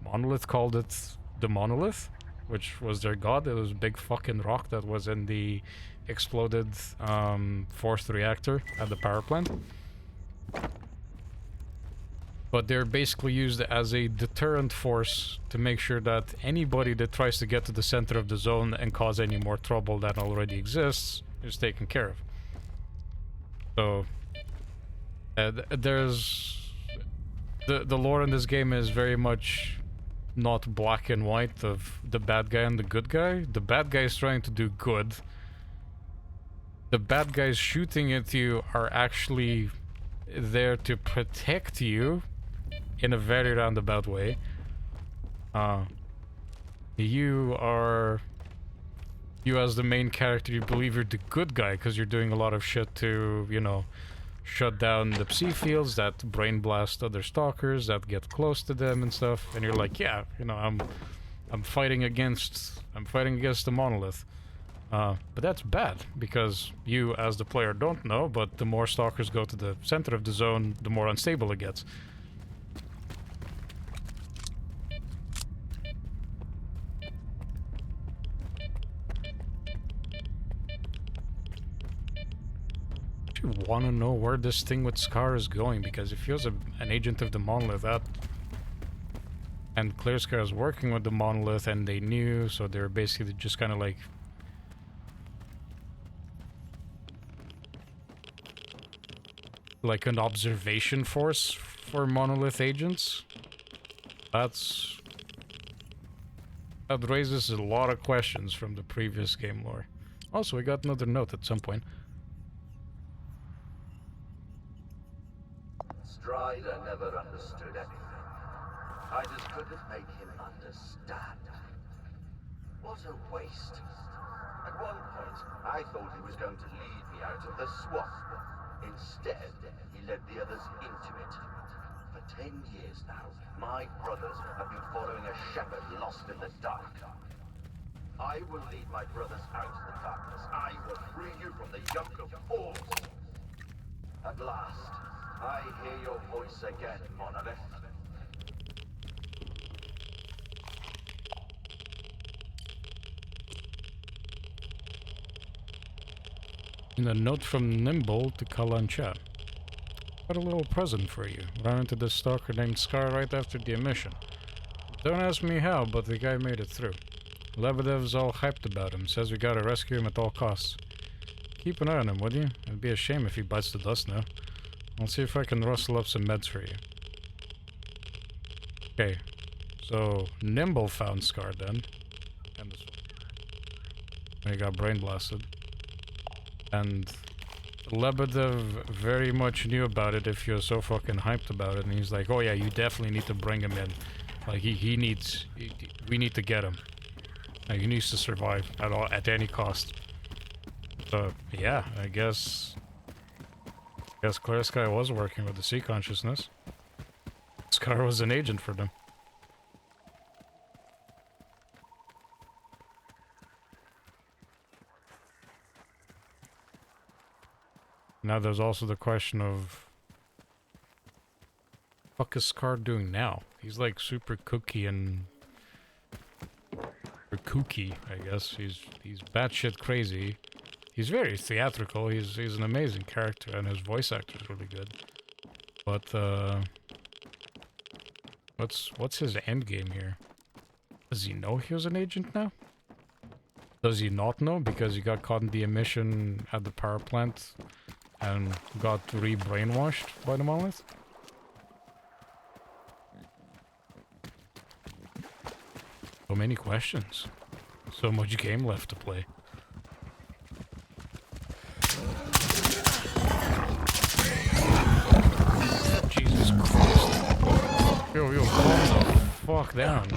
Monolith called it the Monolith, which was their god. It was a big fucking rock that was in the exploded 4th reactor at the power plant. But they're basically used as a deterrent force to make sure that anybody that tries to get to the center of the zone and cause any more trouble that already exists is taken care of. So there's the lore in this game is very much not black and white of the bad guy and the good guy. The bad guy is trying to do good. The bad guys shooting at you are actually there to protect you in a very roundabout way. You as the main character, you believe you're the good guy because you're doing a lot of shit to, you know, shut down the psi fields that brain blast other stalkers that get close to them and stuff. And you're like, yeah, you know, I'm fighting against the monolith. But that's bad because you as the player don't know, but the more stalkers go to the center of the zone, the more unstable it gets. I want to know where this thing with S.T.A.L.K.E.R is going, because if he was an agent of the monolith, and S.T.A.L.K.E.R is working with the monolith and they knew, so they're basically just kind of like an observation force for monolith agents. That raises a lot of questions from the previous game lore. Also, we got another note at some point. Strider never understood anything. I just couldn't make him understand. What a waste. At one point, I thought he was going to lead me out of the swamp. Instead, he led the others into it. For 10 years now, my brothers have been following a shepherd lost in the dark. I will lead my brothers out of the darkness. I will free you from the yoke of force. At last, I hear your voice again, Monolith. And a note from Nimble to Kalan chat. Got a little present for you. Ran into this stalker named S.T.A.L.K.E.R right after the emission. Don't ask me how, but the guy made it through. Lebedev's all hyped about him, says we gotta rescue him at all costs. Keep an eye on him, would you? It'd be a shame if he bites the dust now. I'll see if I can rustle up some meds for you. Okay, so Nimble found S.T.A.L.K.E.R then. And this one. He got brain blasted. And Lebedev very much knew about it if you're so fucking hyped about it, and he's like, oh yeah, you definitely need to bring him in. Like, we need to get him. Like, he needs to survive at any cost. So, yeah, I guess Clear Sky was working with the sea consciousness. S.T.A.L.K.E.R was an agent for them. Now there's also the question of what is S.T.A.L.K.E.R doing now? He's like super kooky and kooky, I guess. He's batshit crazy. He's very theatrical. He's an amazing character, and his voice actor is really good. But what's his end game here? Does he know he was an agent now? Does he not know because he got caught in the emission at the power plant and got re-brainwashed by the monolith? So many questions. So much game left to play. Jesus Christ. Yo, calm the fuck down.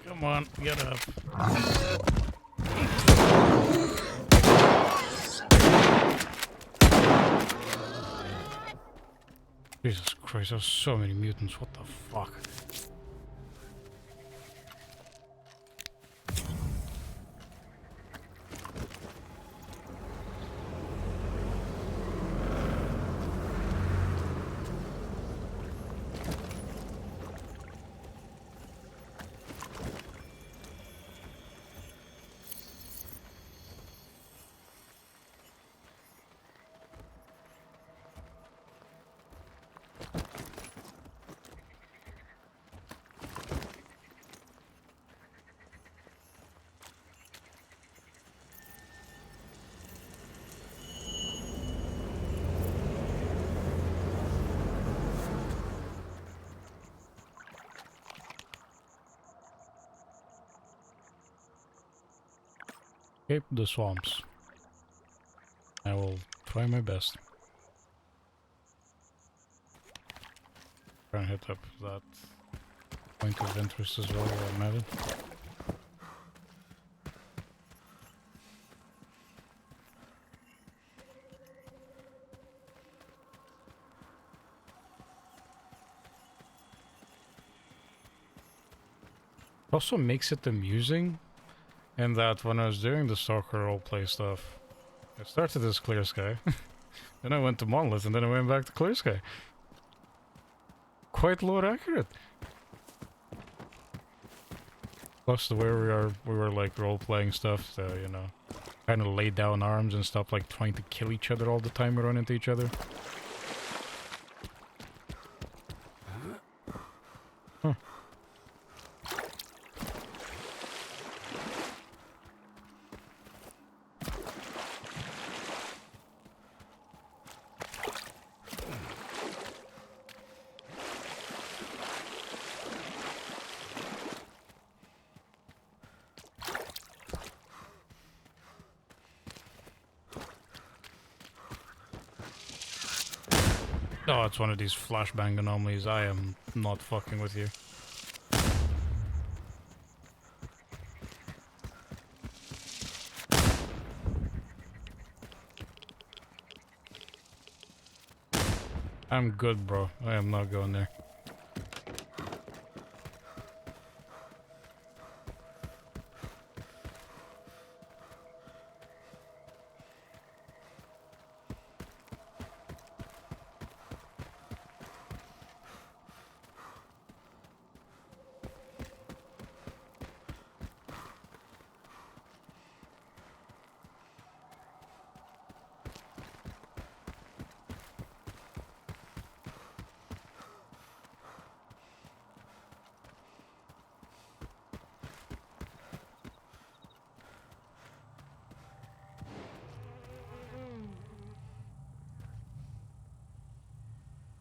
Come on, get up. Jesus Christ, there's so many mutants, what the fuck? Escape the swamps. I will try my best. Try and hit up that point of interest as well while I'm at it. Also makes it amusing in that when I was doing the Stalker roleplay stuff, I started as Clear Sky, then I went to Monolith, and then I went back to Clear Sky. Quite lore accurate. Plus the way we were like role-playing stuff, so, you know, kind of lay down arms and stop like trying to kill each other all the time we run into each other. Huh. Oh, it's one of these flashbang anomalies. I am not fucking with you. I'm good, bro. I am not going there.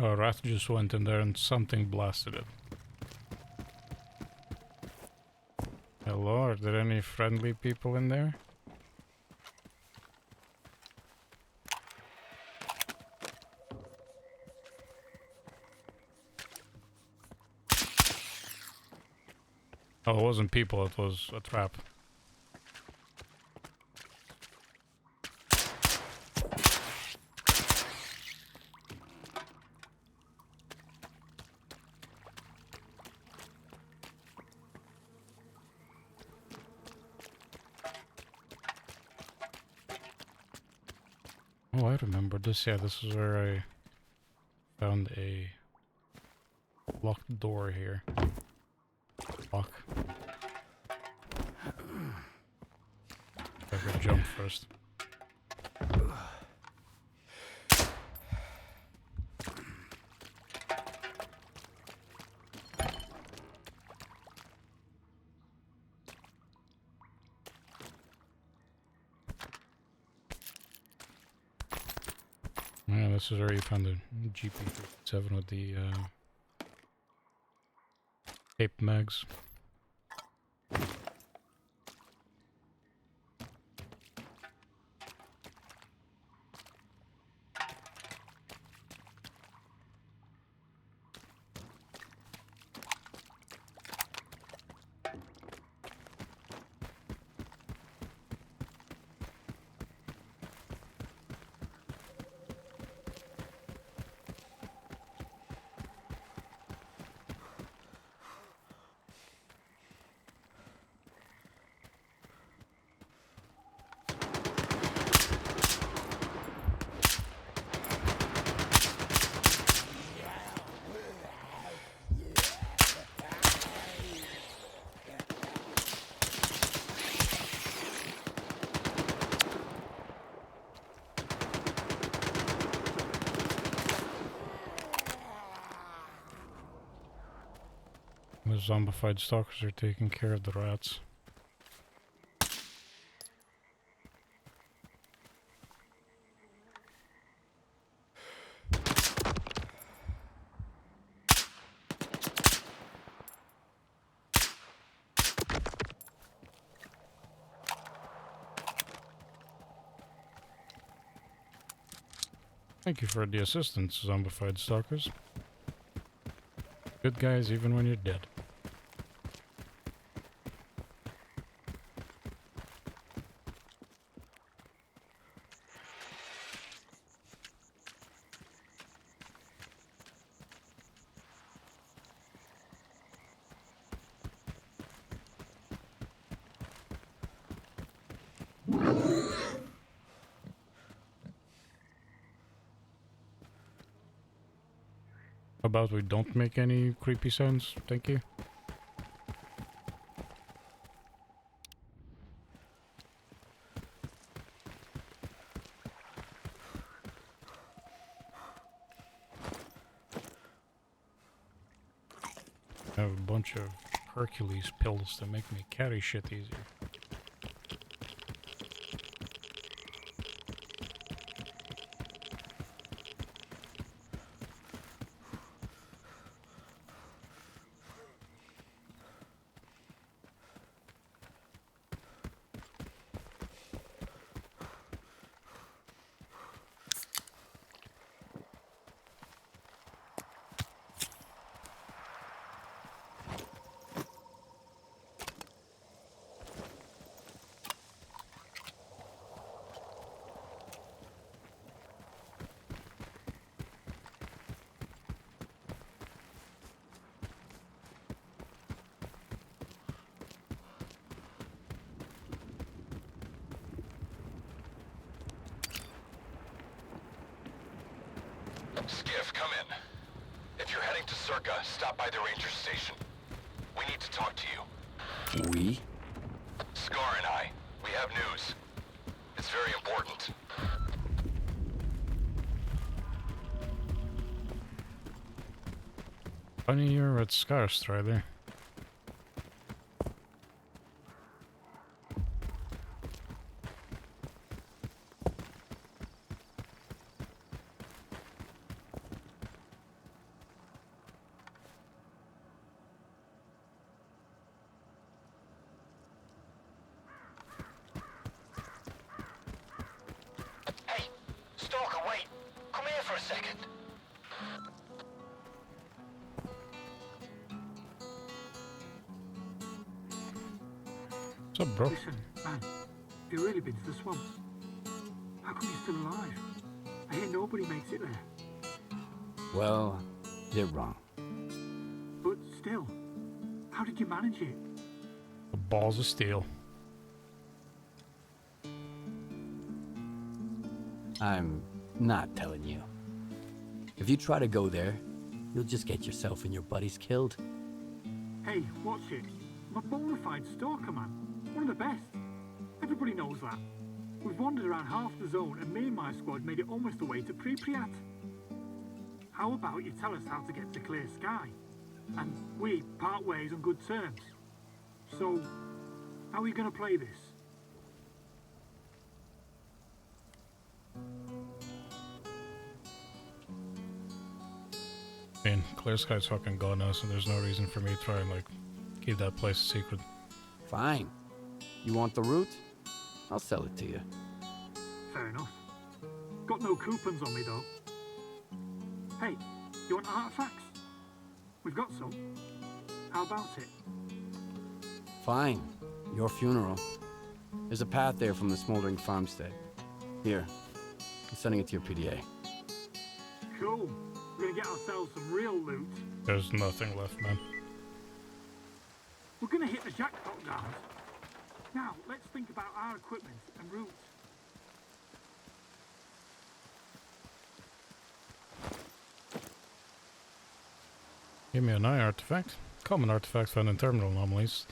Oh, Wrath just went in there and something blasted it. Hello, are there any friendly people in there? Oh, it wasn't people, it was a trap. Oh, I remember this. Yeah, this is where I found a locked door here. Lock. I could jump first. Yeah, this is where you found the GP57 with the tape mags. zombified stalkers are taking care of the rats. Thank you for the assistance, zombified stalkers. Good guys even when you're dead. How about we don't make any creepy sounds? Thank you. I have a bunch of Hercules pills to make me carry shit easier. Skiff, come in. If you're heading to Circa, stop by the ranger station. We need to talk to you. We? Scar and I. We have news. It's very important. Funny you're at Scar's right there. What's up, bro? Listen, man, have you really been to the swamps? How come you're still alive? I hear nobody makes it there. Well, they're wrong. But still, how did you manage it? The balls of steel. I'm not telling you. If you try to go there, you'll just get yourself and your buddies killed. Hey, watch it. I'm a bona fide stalker, man. One of the best. Everybody knows that. We've wandered around half the zone and me and my squad made it almost the way to Pripyat. How about you tell us how to get to clear sky? And we part ways on good terms. So, how are you going to play this? I mean, Clear Sky's fucking gone now, so there's no reason for me to try and, like, keep that place a secret. Fine. You want the route? I'll sell it to you. Fair enough. Got no coupons on me, though. Hey, you want artifacts? We've got some. How about it? Fine. Your funeral. There's a path there from the smoldering farmstead. Here. I'm sending it to your PDA. Cool. We're gonna get ourselves some real loot. There's nothing left, man. We're gonna hit the jackpot, guys. Now, let's think about our equipment and route. Give me an eye artifact. Common artifact found in terminal anomalies.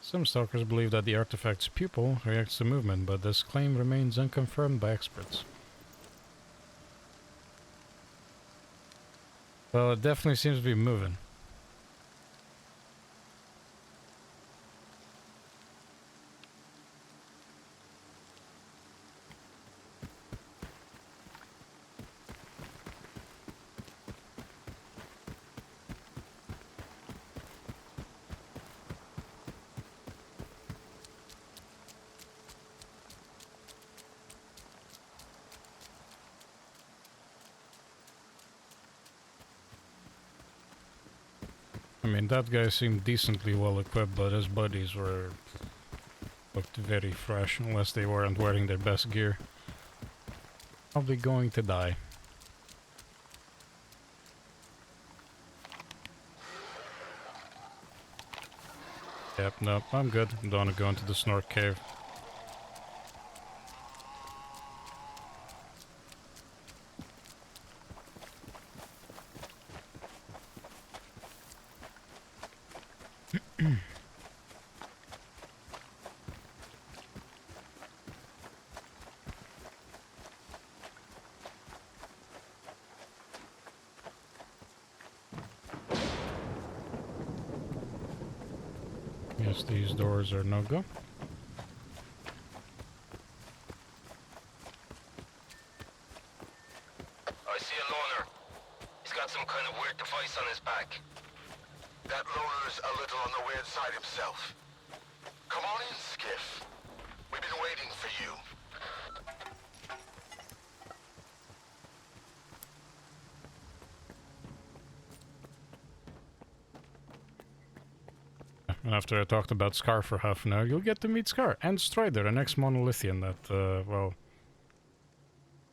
Some stalkers believe that the artifact's pupil reacts to movement, but this claim remains unconfirmed by experts. Well, it definitely seems to be moving. I mean, that guy seemed decently well equipped, but his buddies looked very fresh, unless they weren't wearing their best gear. Probably going to die. Yep, no, I'm good. I don't want to go into the Snort Cave. Yes, these doors are no-go. I see a loner. He's got some kind of weird device on his back. That loner's a little on the weird side himself. Come on in, Skiff. We've been waiting for you. And after I talked about Scar for half an hour, you'll get to meet Scar and Strider, an ex-monolithian that, well,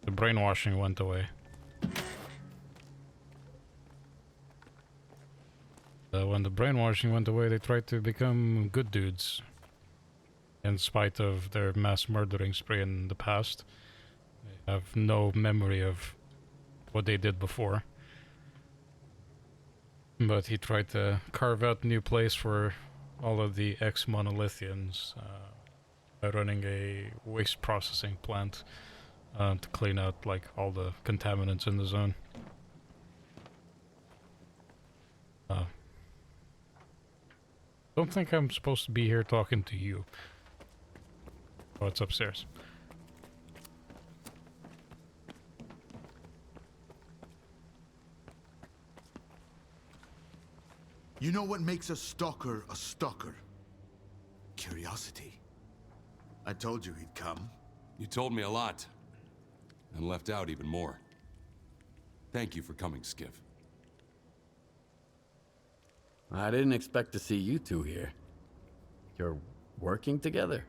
the brainwashing went away. When the brainwashing went away, they tried to become good dudes. In spite of their mass murdering spree in the past. They have no memory of what they did before. But he tried to carve out a new place for all of the ex-monolithians by running a waste processing plant to clean out like all the contaminants in the zone. Don't think I'm supposed to be here talking to you. Oh, it's upstairs. You know what makes a stalker a stalker? Curiosity. I told you he'd come. You told me a lot. And left out even more. Thank you for coming, Skiff. I didn't expect to see you two here. You're working together?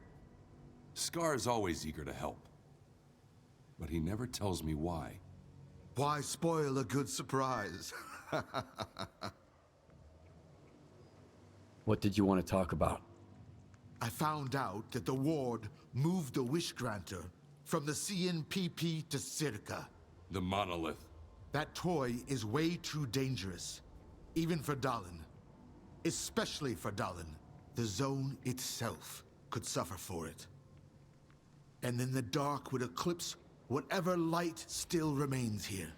Scar's always eager to help. But he never tells me why. Why spoil a good surprise? What did you want to talk about? I found out that the Ward moved the Wish Granter from the CNPP to Circa. The monolith. That toy is way too dangerous. Even for Dallin. Especially for Dallin. The zone itself could suffer for it. And then the dark would eclipse whatever light still remains here.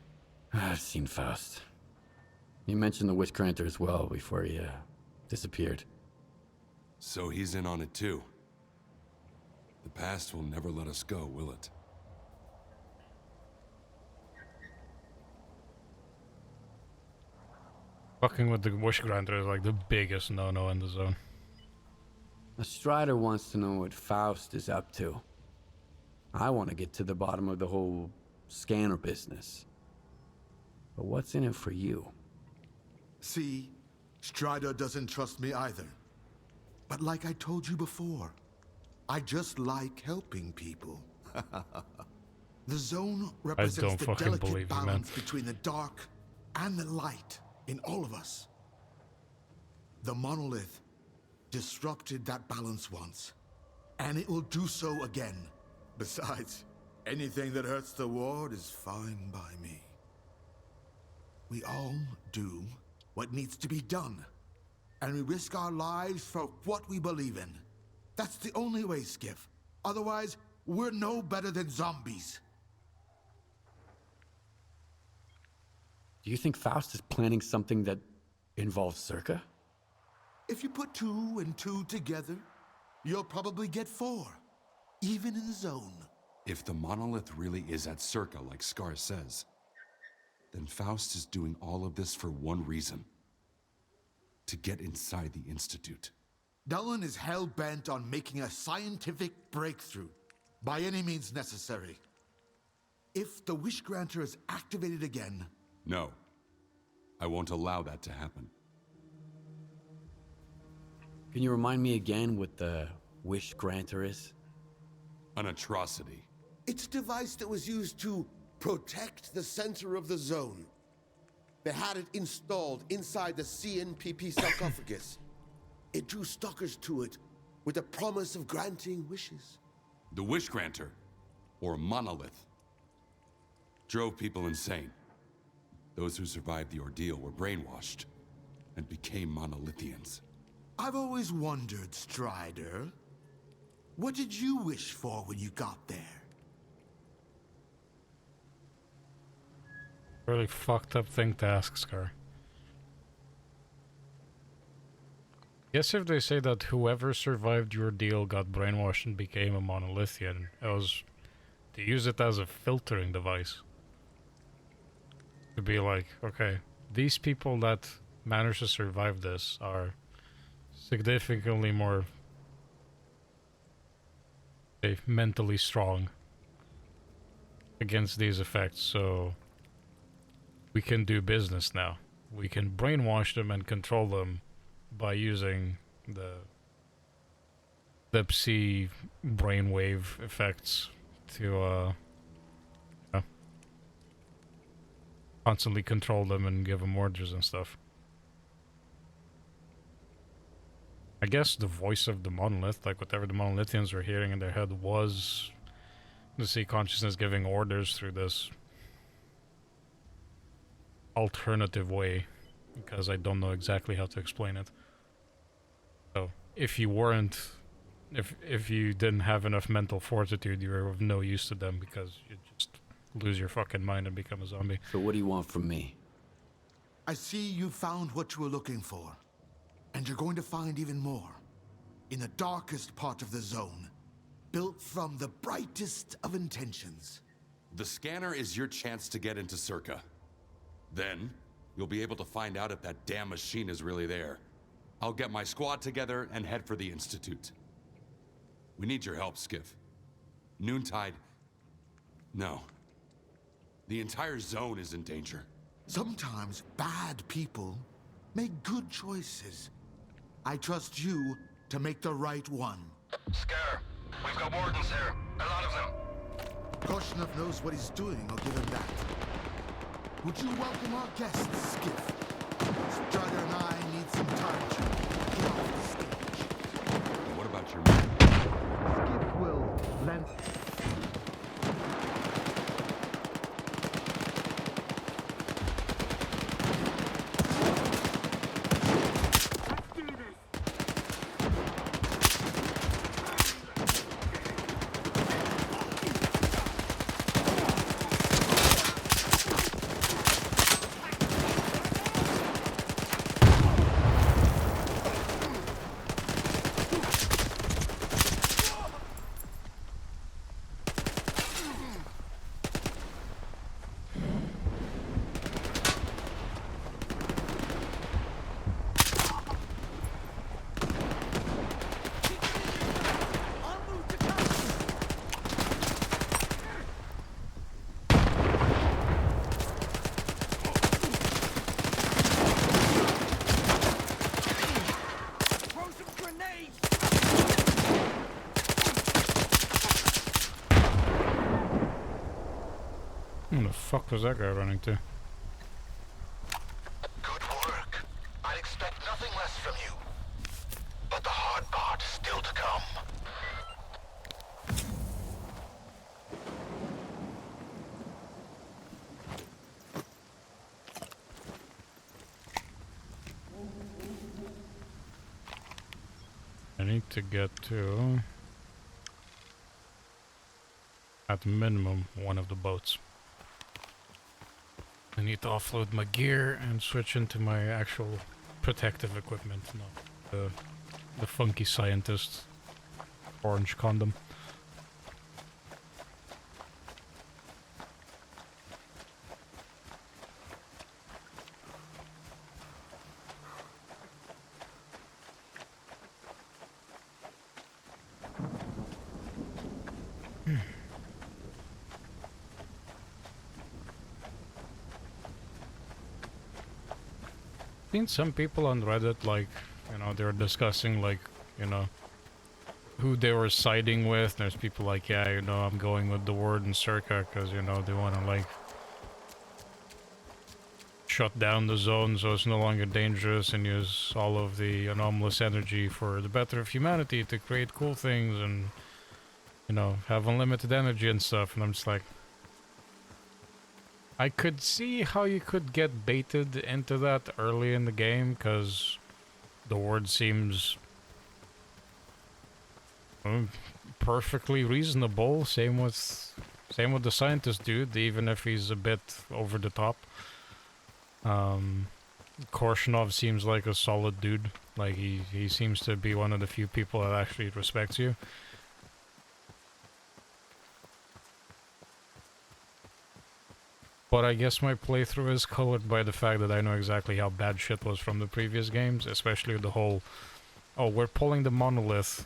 I've seen Faust. You mentioned the Wish Granter as well before he disappeared. So he's in on it too. The past will never let us go, will it? Fucking with the Wish Granter is like the biggest no-no in the zone. A Strider wants to know what Faust is up to. I want to get to the bottom of the whole scanner business. But what's in it for you? See, Strider doesn't trust me either. But like I told you before, I just like helping people. The zone represents the delicate balance between the dark and the light in all of us. The monolith disrupted that balance once, and it will do so again. Besides, anything that hurts the Ward is fine by me. We all do what needs to be done, and we risk our lives for what we believe in. That's the only way, Skiff. Otherwise, we're no better than zombies. Do you think Faust is planning something that involves Circa? If you put 2 and 2 together, you'll probably get 4, even in the zone. If the monolith really is at Circa, like Scar says, then Faust is doing all of this for one reason. To get inside the Institute. Dallin is hell-bent on making a scientific breakthrough, by any means necessary. If the Wish Granter is activated again... No. I won't allow that to happen. Can you remind me again what the wish granter is? An atrocity. It's a device that was used to protect the center of the zone. They had it installed inside the CNPP sarcophagus. It drew stalkers to it with the promise of granting wishes. The wish granter, or monolith, drove people insane. Those who survived the ordeal were brainwashed and became monolithians. I've always wondered, Strider, what did you wish for when you got there? Really fucked up thing to ask, Scar. Guess if they say that whoever survived your deal got brainwashed and became a monolithian, it was to use it as a filtering device. To be like, okay, these people that managed to survive this are significantly more mentally strong against these effects, so we can do business now. We can brainwash them and control them by using the Psi brainwave effects to constantly control them and give them orders and stuff. I guess the voice of the monolith, like whatever the monolithians were hearing in their head, was the Sea consciousness giving orders through this alternative way, because I don't know exactly how to explain it. So if you weren't, if you didn't have enough mental fortitude, you were of no use to them because you just lose your fucking mind and become a zombie. So what do you want from me? I see you found what you were looking for, and you're going to find even more in the darkest part of the zone, built from the brightest of intentions. The scanner is your chance to get into S.T.A.L.K.E.R. Then, you'll be able to find out if that damn machine is really there. I'll get my squad together and head for the Institute. We need your help, Skiff. Noontide... No. The entire zone is in danger. Sometimes bad people make good choices. I trust you to make the right one. S.T.A.L.K.E.R., we've got wardens here. A lot of them. Koshnev knows what he's doing, I'll give him that. Would you welcome our guests, Skiff? Strider and I need some time to get off the stage. What about your man? Skiff will lend... Who the fuck was that guy running to? Good work. I'd expect nothing less from you. But the hard part is still to come. I need to get to, at minimum, one of the boats. I need to offload my gear and switch into my actual protective equipment, not the funky scientist orange condom. Seen some people on Reddit, like, you know, they were discussing, like, you know, who they were siding with. There's people like, yeah, you know, I'm going with the Ward and Circa because, you know, they want to, like, shut down the zone so it's no longer dangerous and use all of the anomalous energy for the better of humanity to create cool things and, you know, have unlimited energy and stuff. And I'm just like, I could see how you could get baited into that early in the game because the Ward seems perfectly reasonable. Same with the scientist dude, even if he's a bit over the top. Korshinov seems like a solid dude. Like, he seems to be one of the few people that actually respects you. But I guess my playthrough is colored by the fact that I know exactly how bad shit was from the previous games, especially the whole, oh, we're pulling the monolith,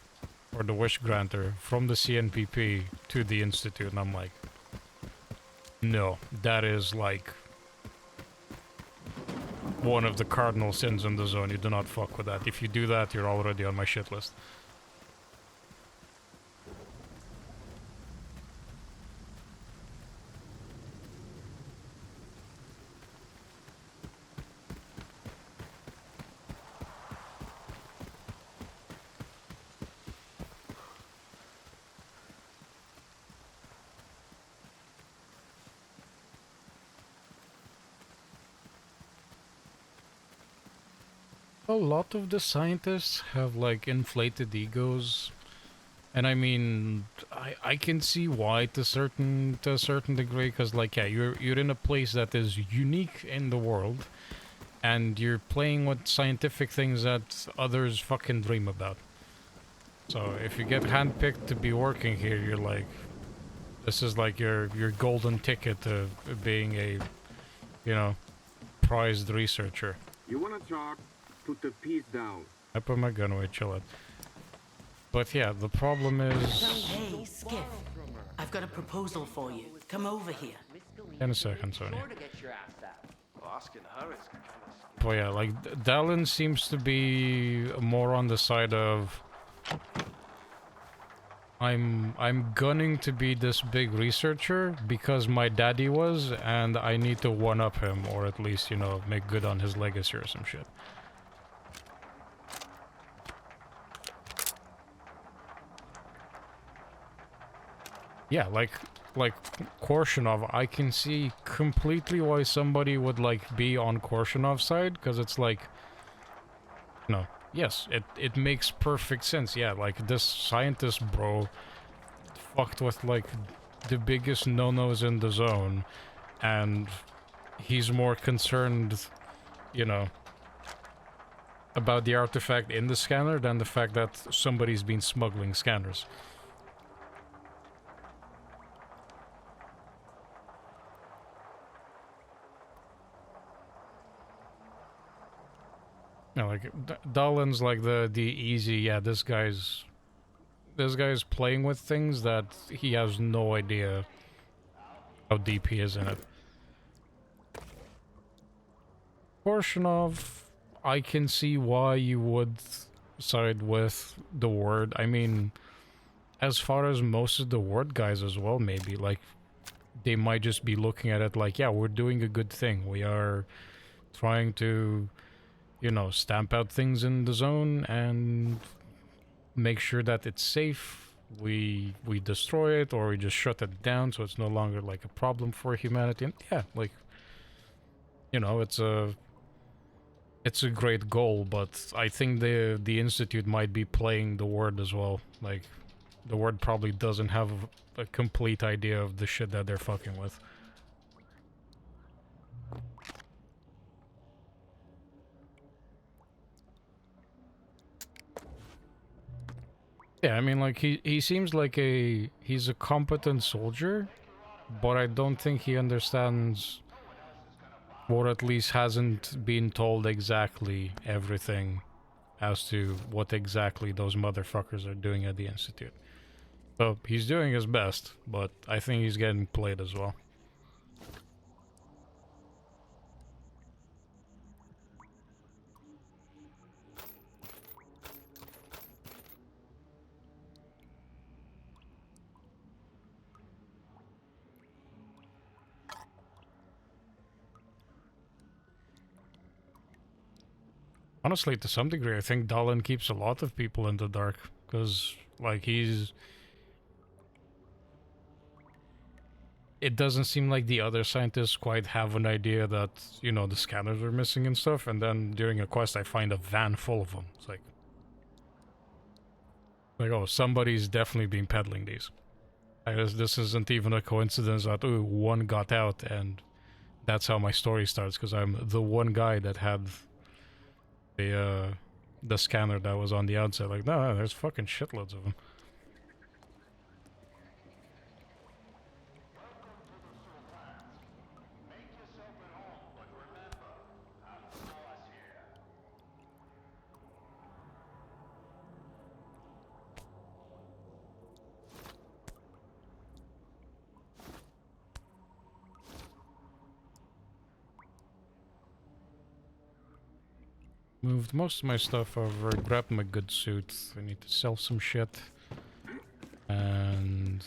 or the wish granter, from the CNPP to the Institute, and I'm like, no, that is like one of the cardinal sins in the zone. You do not fuck with that. If you do that, you're already on my shit list. A lot of the scientists have, like, inflated egos, and I mean, I can see why to a certain degree, because, like, yeah, you're in a place that is unique in the world, and you're playing with scientific things that others fucking dream about. So if you get handpicked to be working here, you're like, this is like your golden ticket to being a, you know, prized researcher. You wanna talk? Put the piece down. I put my gun away, chill it. But yeah, the problem is... Hey, Skiff. I've got a proposal for you. Come over here. In a second, Sonya. Asking her is kind of... But yeah, like, Dallin seems to be more on the side of... I'm gunning to be this big researcher because my daddy was, and I need to one-up him, or at least, you know, make good on his legacy or some shit. Yeah, like Korshinov, I can see completely why somebody would, like, be on Korshinov's side, because it's like, no, yes, it makes perfect sense. Yeah, like, this scientist bro fucked with, like, the biggest no-nos in the zone, and he's more concerned, you know, about the artifact in the scanner than the fact that somebody's been smuggling scanners. Yeah, like, Dalin's like the easy, yeah, this guy's playing with things that he has no idea how deep he is in it. Korshinov, I can see why you would side with the Ward. I mean, as far as most of the Ward guys as well, maybe, like, they might just be looking at it like, yeah, we're doing a good thing. We are trying to, you know, stamp out things in the zone and make sure that it's safe. We destroy it, or we just shut it down so it's no longer like a problem for humanity. And yeah, like, you know, it's a great goal, but I think the Institute might be playing the Word as well. Like, the Word probably doesn't have a complete idea of the shit that they're fucking with. Yeah, I mean, like, he seems like he's a competent soldier, but I don't think he understands, or at least hasn't been told exactly everything as to what exactly those motherfuckers are doing at the Institute. So, he's doing his best, but I think he's getting played as well. Honestly, to some degree, I think Dallin keeps a lot of people in the dark. Because, like, it doesn't seem like the other scientists quite have an idea that, you know, the scanners are missing and stuff. And then during a quest, I find a van full of them. It's like, oh, somebody's definitely been peddling these. I guess this isn't even a coincidence that, ooh, one got out and that's how my story starts, because I'm the one guy that had the scanner that was on the outside. Like, no, there's fucking shitloads of them. Moved most of my stuff over, grabbed my good suit. I need to sell some shit. And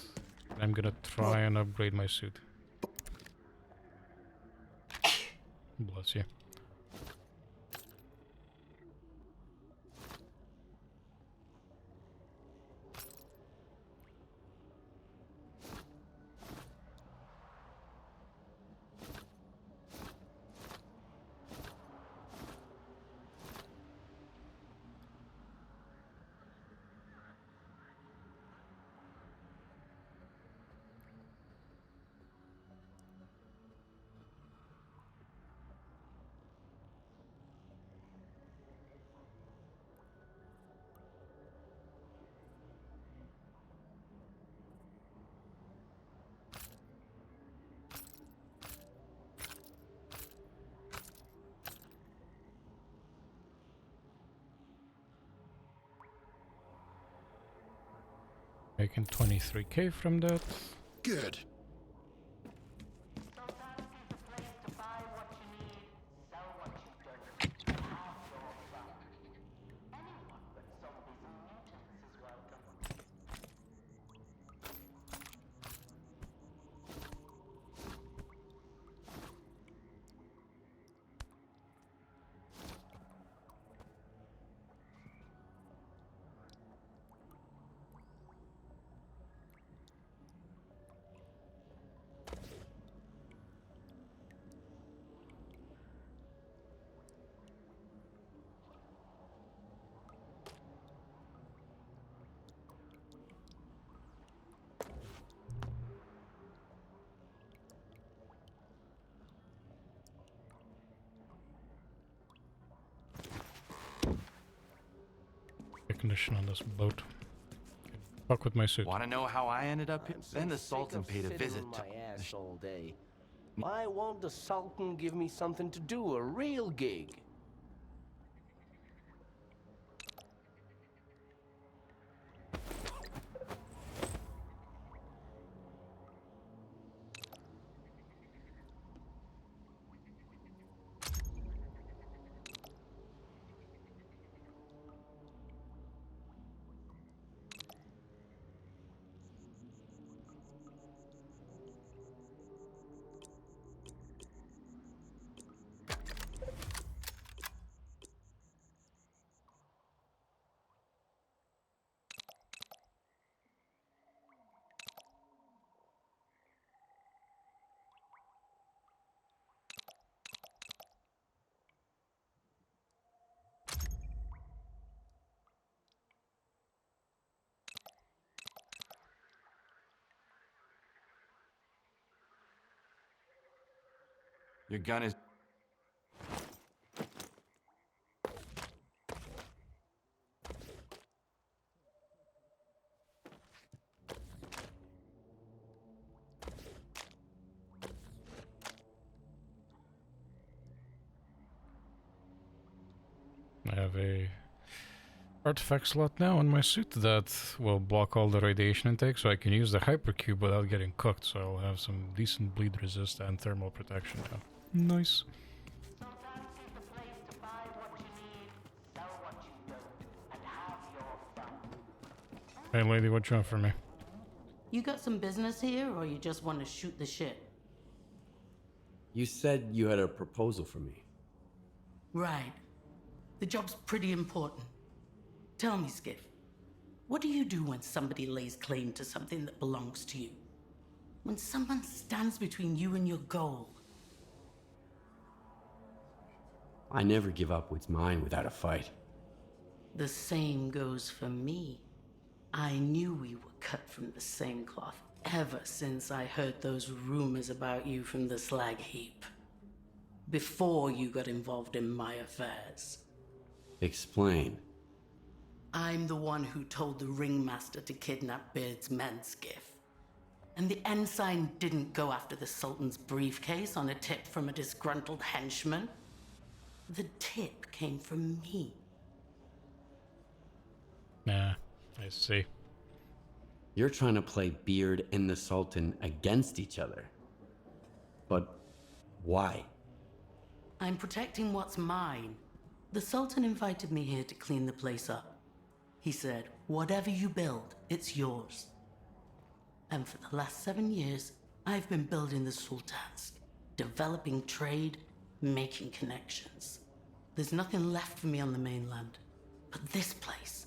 I'm gonna try and upgrade my suit. Bless you. Making 23k from that. Good. Condition on this boat. Fuck with my suit. Want to know how I ended up here? Then the Sultan paid a visit to my ass all day. Why won't the Sultan give me something to do, a real gig? Your gun is... I have a artifact slot now in my suit that will block all the radiation intake, so I can use the hypercube without getting cooked, so I'll have some decent bleed resist and thermal protection now. Nice. Hey lady, what you want from me? You got some business here, or you just want to shoot the shit? You said you had a proposal for me. Right. The job's pretty important. Tell me, Skiff, what do you do when somebody lays claim to something that belongs to you? When someone stands between you and your goal? I never give up what's mine without a fight. The same goes for me. I knew we were cut from the same cloth ever since I heard those rumors about you from the slag heap. Before you got involved in my affairs. Explain. I'm the one who told the ringmaster to kidnap Beard's men, Skiff. And the ensign didn't go after the Sultan's briefcase on a tip from a disgruntled henchman. The tip came from me. Nah, I see. You're trying to play Beard and the Sultan against each other. But why? I'm protecting what's mine. The Sultan invited me here to clean the place up. He said, whatever you build, it's yours. And for the last 7 years, I've been building the Sultansk, developing trade, making connections. There's nothing left for me on the mainland. But this place,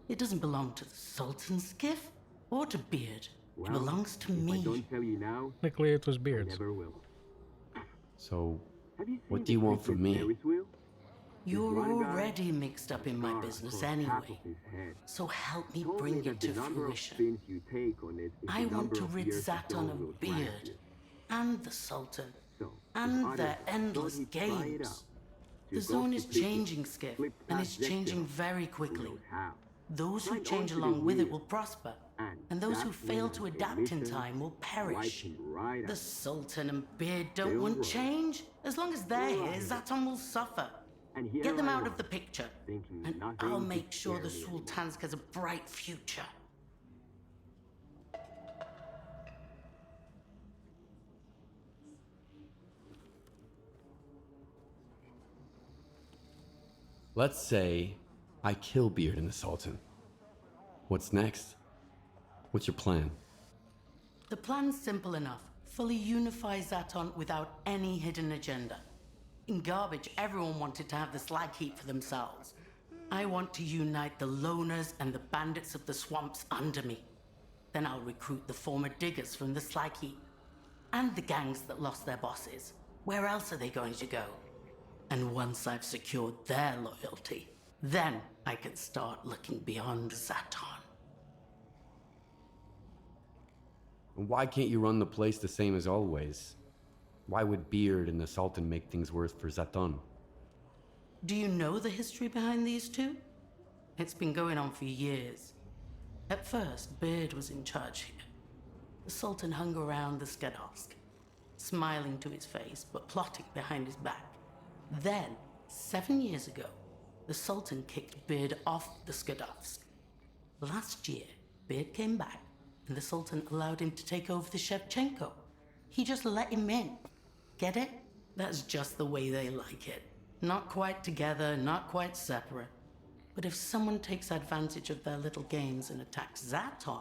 it doesn't belong to the Sultan, Skiff, or to Beard. It belongs to me. If I don't tell you now, Luckily it was Beard. I never will. So, Have you what seen do you the want from picture of me? Ferris wheel? You're There's one guy, already mixed up in my scar business across half anyway. of his head. So help me Told bring me it that to the number of fruition. spins you take on it is I the want number to of rid years the Zaton stone will of Beard, last you. and the Sultan, So, and if their others endless thought he'd try it games. out, The to zone go is to people, changing, Skiff, flip and it's past changing Vector, very who quickly. knows how. Those who Climb change onto the along with it wheel, will prosper, and and those who that's fail when to an adapt in emission time will perish. wipes him right The out. Sultan and Beard don't They'll want run. change. As long as they're They'll here, run. Zaton will suffer. And here Get them I out am, of the picture, thinking and nothing I'll could make sure the scare me anymore. Sultansk has a bright future. Let's say I kill Beard and the Sultan. What's next? What's your plan? The plan's simple enough. Fully unify Zaton without any hidden agenda. In Garbage, everyone wanted to have the slag heap for themselves. I want to unite the loners and the bandits of the swamps under me. Then I'll recruit the former diggers from the slag heap. And the gangs that lost their bosses. Where else are they going to go? And once I've secured their loyalty, then I can start looking beyond Zaton. Why can't you run the place the same as always? Why would Beard and the Sultan make things worse for Zaton? Do you know the history behind these two? It's been going on for years. At first, Beard was in charge here. The Sultan hung around the Skadovsk, smiling to his face, but plotting behind his back. Then, 7 years ago, the Sultan kicked Beard off the Skadovsk. Last year, Beard came back, and the Sultan allowed him to take over the Shevchenko. He just let him in. Get it? That's just the way they like it. Not quite together, not quite separate. But if someone takes advantage of their little games and attacks Zaton,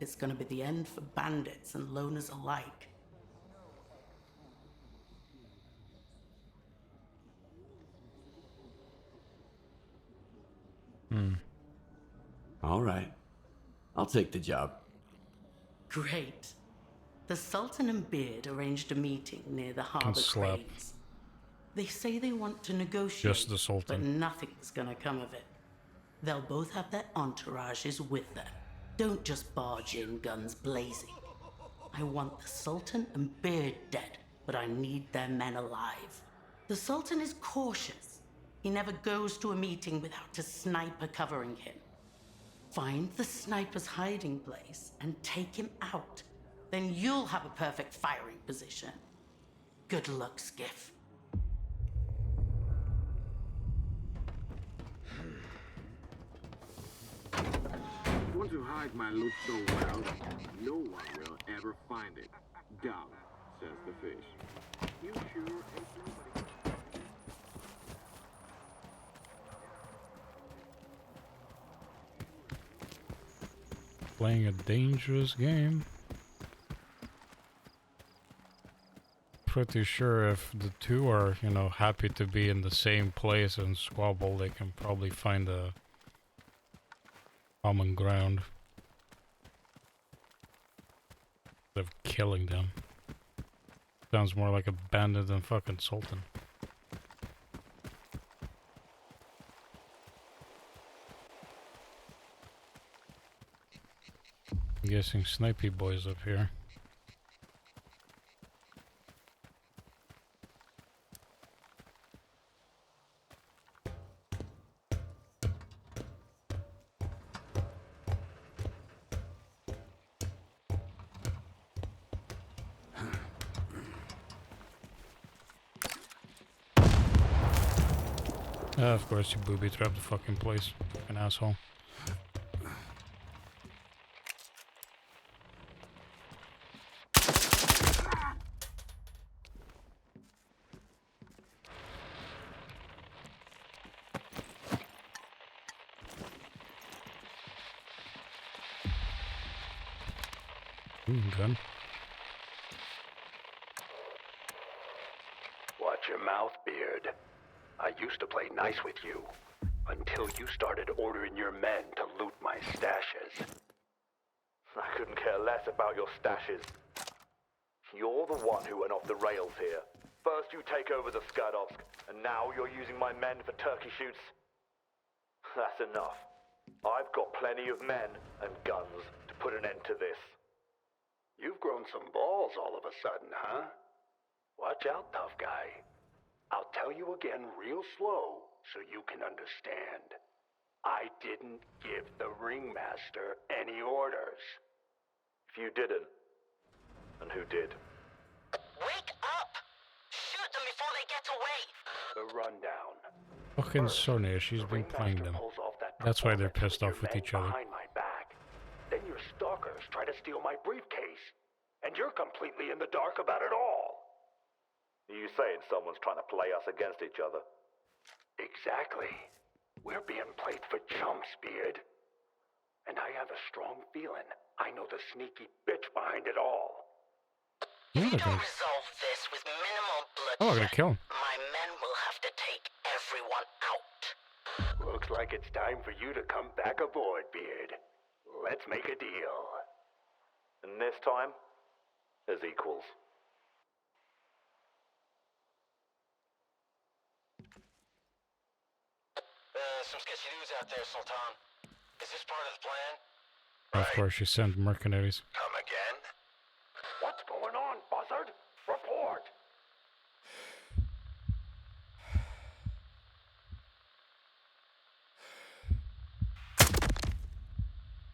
it's gonna be the end for bandits and loners alike. All right. I'll take the job. Great. The Sultan and Beard arranged a meeting near the harbor slap. cranes. They say they want to negotiate, Just the Sultan. but nothing's gonna come of it. They'll both have their entourages with them. Don't just barge in, guns blazing. I want the Sultan and Beard dead, but I need their men alive. The Sultan is cautious. He never goes to a meeting without a sniper covering him. Find the sniper's hiding place and take him out. Then you'll have a perfect firing position. Good luck, Skiff. Want to hide my loot so well, no one will ever find it. Dog, says the fish. You sure ain't nobody... Playing a dangerous game. pretty sure if the two are, you know, happy to be in the same place and squabble, they can probably find a common ground. Instead of killing them. Sounds more like a bandit than fucking Sultan. I'm guessing Snipey Boy's up here. Of course you booby-trapped the fucking place. Fucking asshole. Gun. Watch your mouth, Beard. I used to play nice with you, until you started ordering your men to loot my stashes. I couldn't care less about your stashes. You're the one who went off the rails here. First you take over the Skadovsk, and now you're using my men for turkey shoots. That's enough. I've got plenty of men and guns to put an end to this. You've grown some balls all of a sudden, huh? Watch out, tough guy. I'll tell you again real slow so you can understand. I didn't give the ringmaster any orders. If you didn't, and who did? Wake up! Shoot them before they get away! The rundown. Fucking Sonia, she's been playing them. That's why they're pissed off with each other. Behind my back. Then your stalkers try to steal my briefcase, and you're completely in the dark about it all. Are you saying someone's trying to play us against each other? Exactly. We're being played for chumps, Beard. And I have a strong feeling I know the sneaky bitch behind it all. Yeah, If we don't resolve this with minimal bloodshed, I'm gonna kill him. my men will have to take everyone out. Looks like it's time for you to come back aboard, Beard. Let's make a deal. And this time, as equals. Some sketchy dudes out there, Sultan. Is this part of the plan? Of course, she sent mercenaries. Come again? What's going on, Buzzard? Report!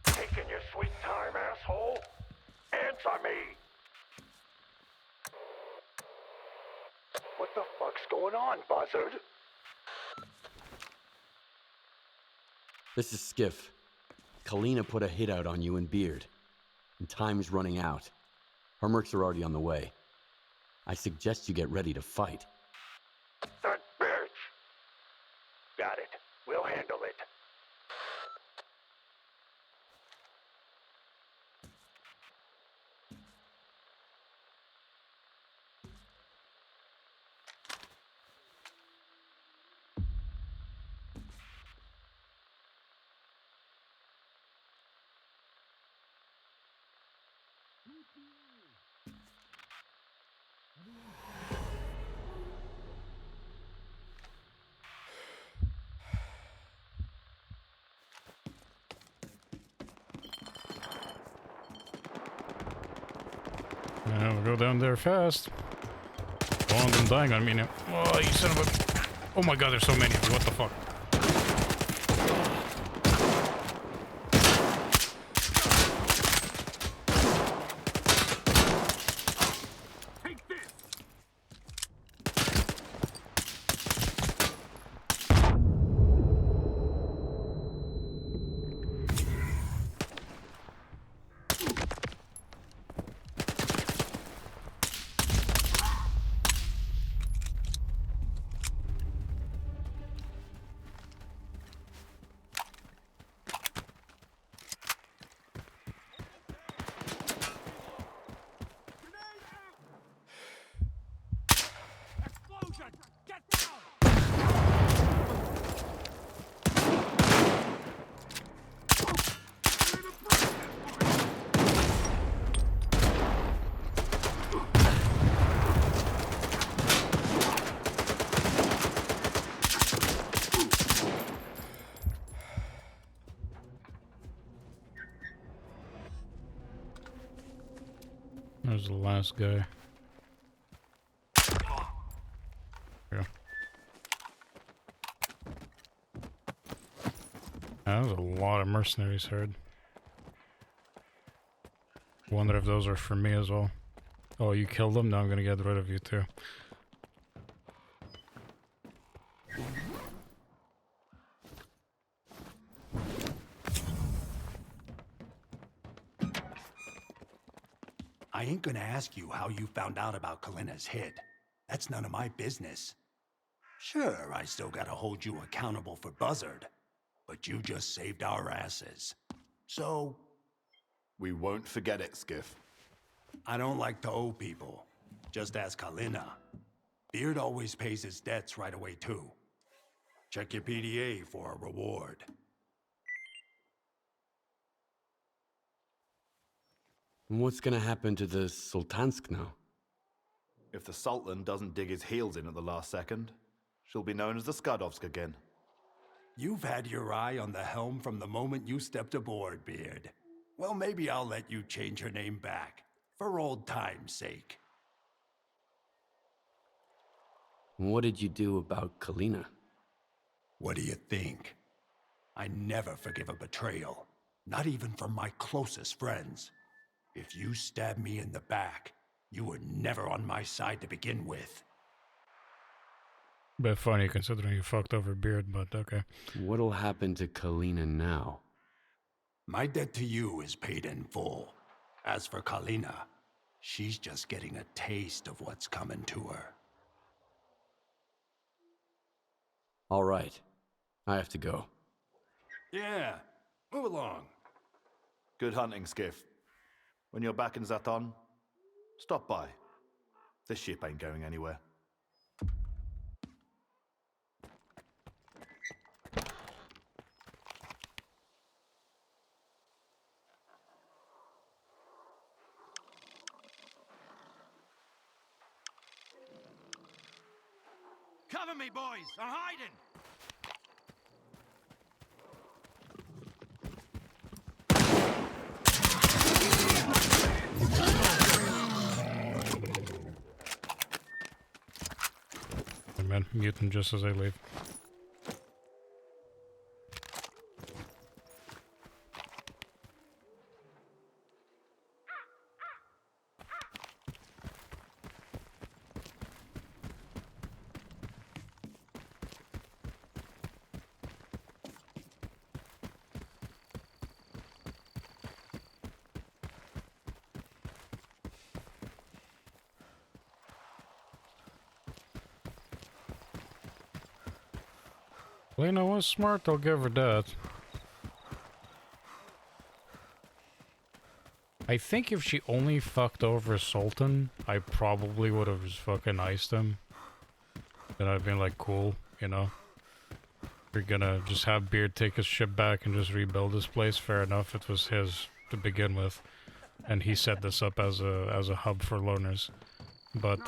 Taking your sweet time, asshole. Answer me! What the fuck's going on, Buzzard? This is Skiff. Kalina put a hit out on you and Beard. And time is running out. Her mercs are already on the way. I suggest you get ready to fight. That bitch! Got it. We'll handle it. Yeah, we'll go down there fast. One of them dying on me now. Oh, you son of a... Oh my god, there's so many of you. What the fuck? There's the last guy. Yeah. That was a lot of mercenaries heard. Wonder if those are for me as well. Oh, you killed them? Now I'm gonna get rid of you too. I ain't gonna ask you how you found out about Kalina's hit. That's none of my business. Sure, I still gotta hold you accountable for Buzzard, but you just saved our asses. So... We won't forget it, Skiff. I don't like to owe people. Just ask Kalina. Beard always pays his debts right away too. Check your PDA for a reward. What's gonna happen to the Sultansk now? If the Sultan doesn't dig his heels in at the last second, she'll be known as the Skadovsk again. You've had your eye on the helm from the moment you stepped aboard, Beard. Well, maybe I'll let you change her name back, for old time's sake. What did you do about Kalina? What do you think? I never forgive a betrayal, not even from my closest friends. If you stab me in the back, you were never on my side to begin with. Bit funny considering you fucked over Beard, but okay. What'll happen to Kalina now? My debt to you is paid in full. As for Kalina, she's just getting a taste of what's coming to her. All right. I have to go. Yeah, move along. Good hunting, Skiff. When you're back in Zaton, stop by. This ship ain't going anywhere. Cover me, boys! I'm hiding! Hey man, mute them just as I leave. Lena was smart, I'll give her that. I think if she only fucked over Sultan, I probably would have just fucking iced him. Then I'd been like, cool, you know? We're gonna just have Beard take his ship back and just rebuild this place, fair enough, it was his to begin with. And he set this up as a hub for loners. But,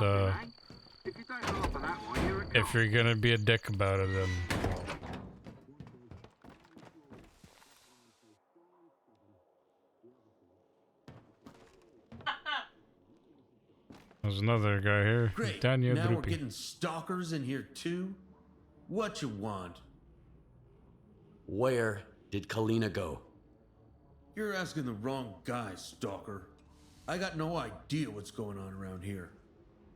if you're gonna be a dick about it, then... There's another guy here. Great. Daniel Now we're Drupi. getting stalkers in here too? What you want? Where did Kalina go? You're asking the wrong guy, stalker. I got no idea what's going on around here.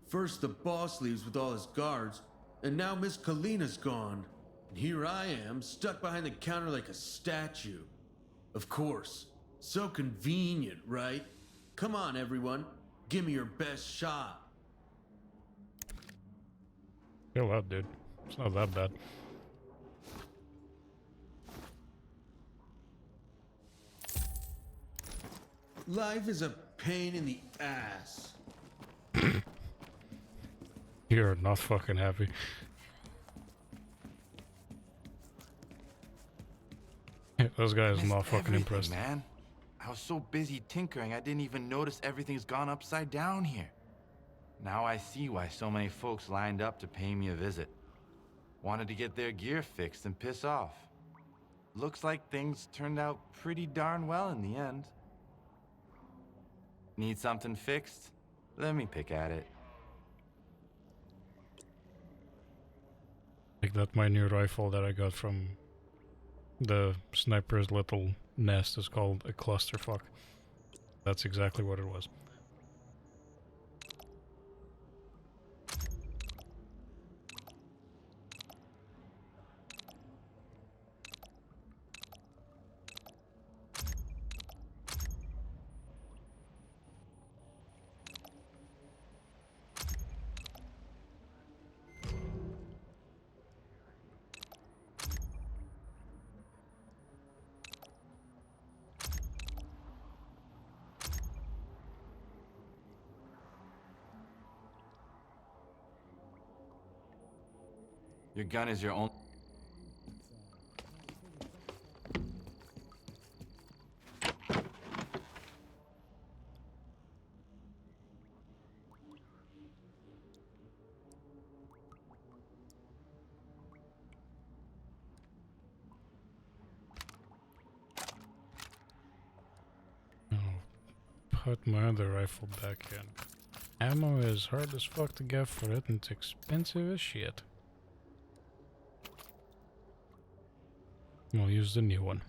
First the boss leaves with all his guards, and now Miss Kalina's gone. And here I am, stuck behind the counter like a statue. Of course. So convenient, right? Come on, everyone. Give me your best shot. Chill out, dude. It's not that bad. Life is a pain in the ass. You're not fucking happy. Those guys not fucking impressed. Man, I was so busy tinkering I didn't even notice everything's gone upside down here. Now I see why so many folks lined up to pay me a visit. Wanted to get their gear fixed and piss off. Looks like things turned out pretty darn well in the end. Need something fixed? Let me pick at it. Like that my new rifle that I got from the sniper's little nest is called a clusterfuck. That's exactly what it was. Your gun is your own. Put my other rifle back in. Ammo is hard as fuck to get for it, and it's expensive as shit. I'll use the new one.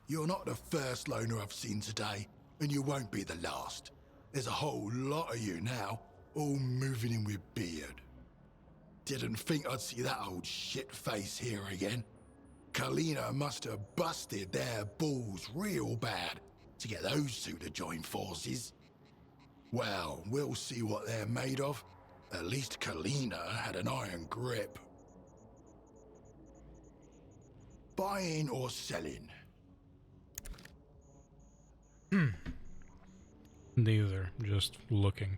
You're not the first loner I've seen today, and you won't be the last. There's a whole lot of you now, all moving in with beard. Didn't think I'd see that old shit face here again. Kalina must have busted their balls real bad to get those two to join forces. Well, we'll see what they're made of. At least Kalina had an iron grip. Buying or selling? Neither, just looking.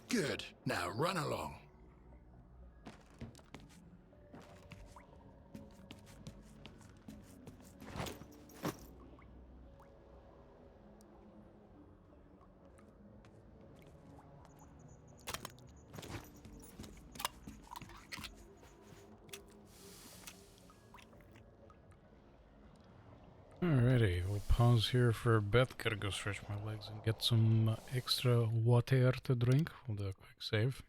Good. Now run along. Alrighty, we'll pause here for a bit. Gotta go stretch my legs and get some extra water to drink. We'll do a quick save.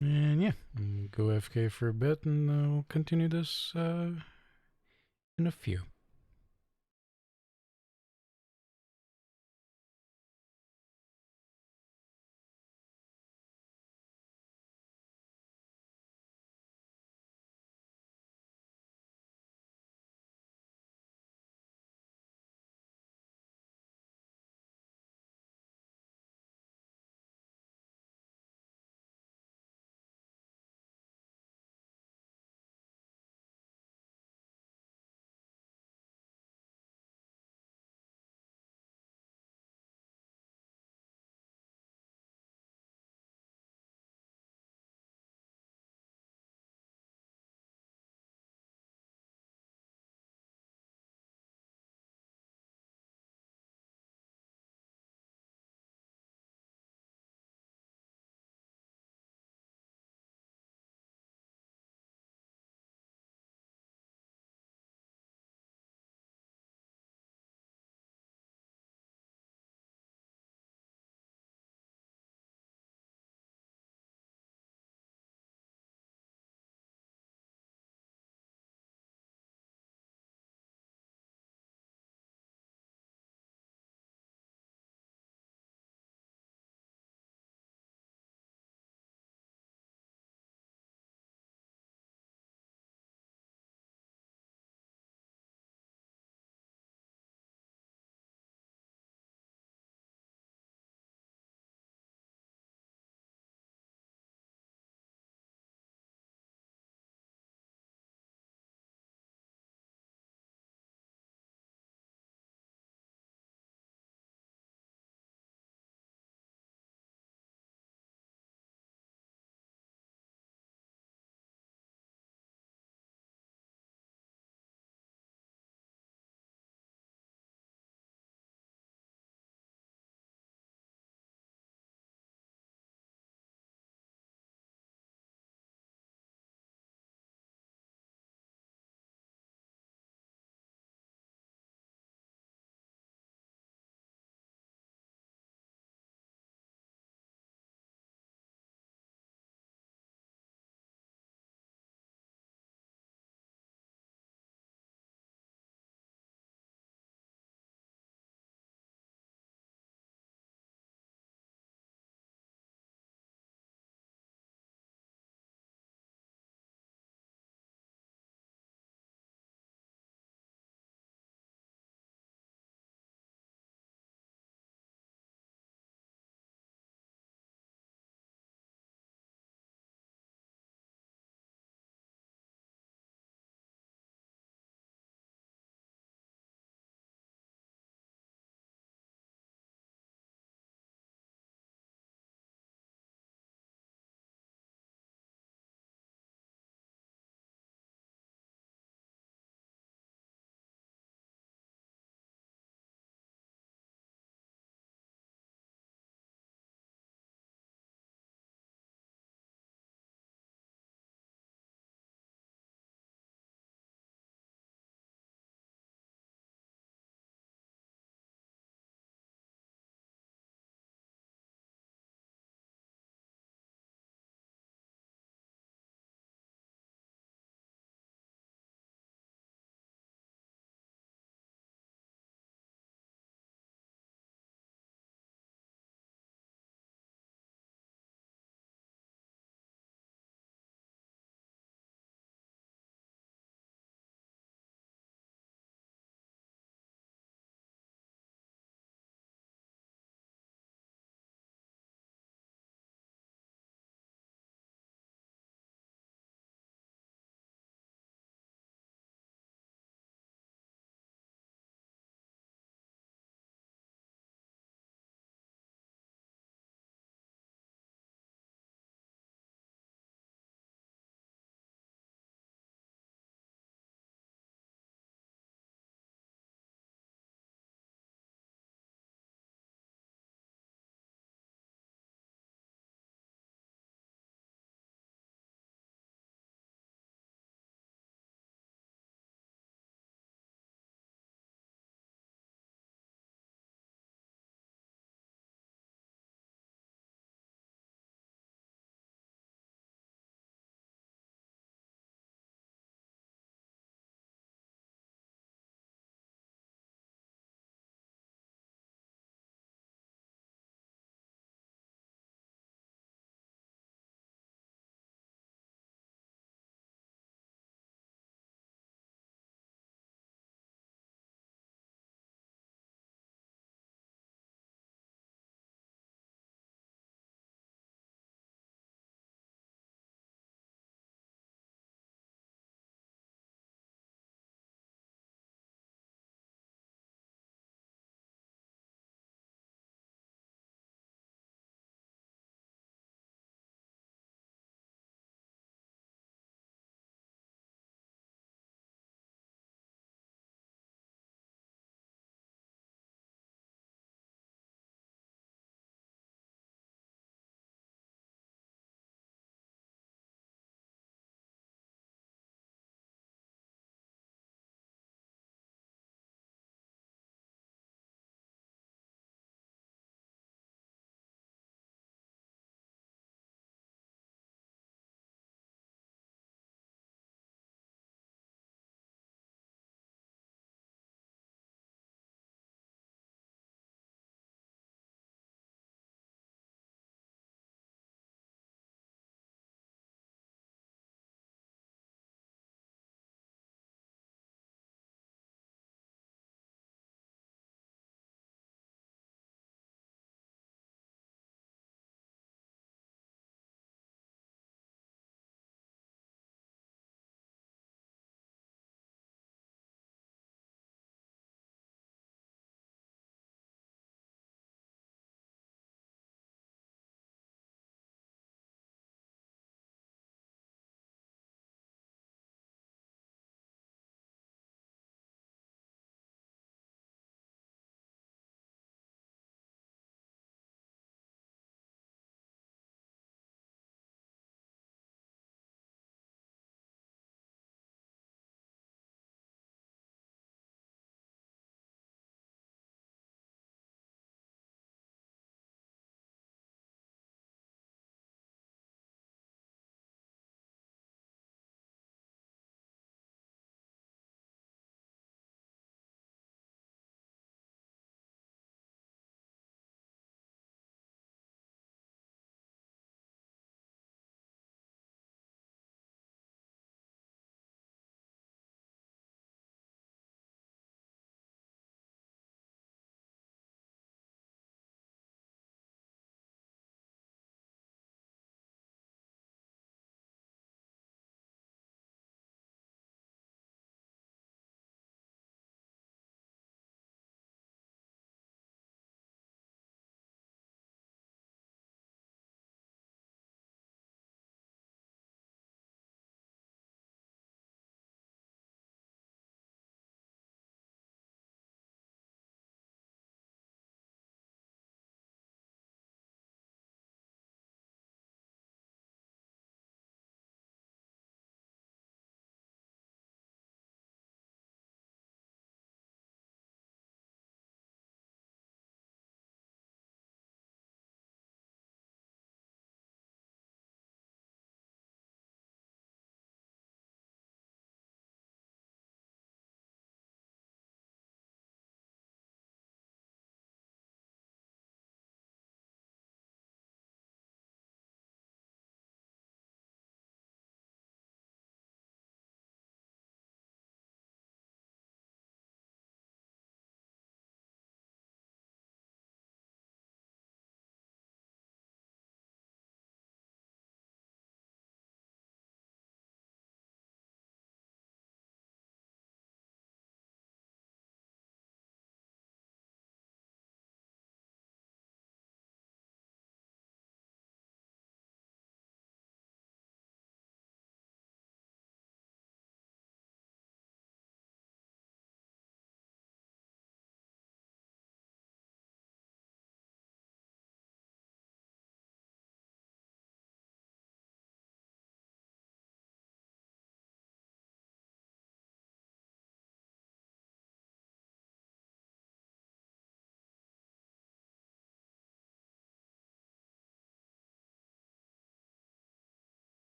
And yeah, we'll go AFK for a bit and we'll continue this in a few.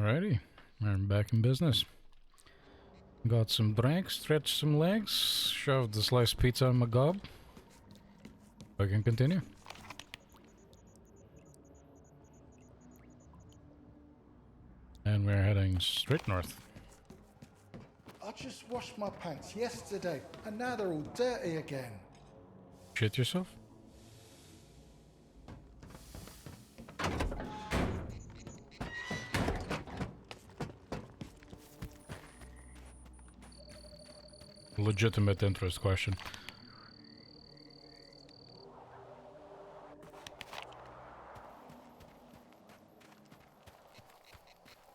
Alrighty, we're back in business. Got some drinks, stretched some legs, shoved the sliced pizza in my gob. I can continue. And we're heading straight north. I just washed my pants yesterday, and now they're all dirty again. Shit yourself? Legitimate interest question.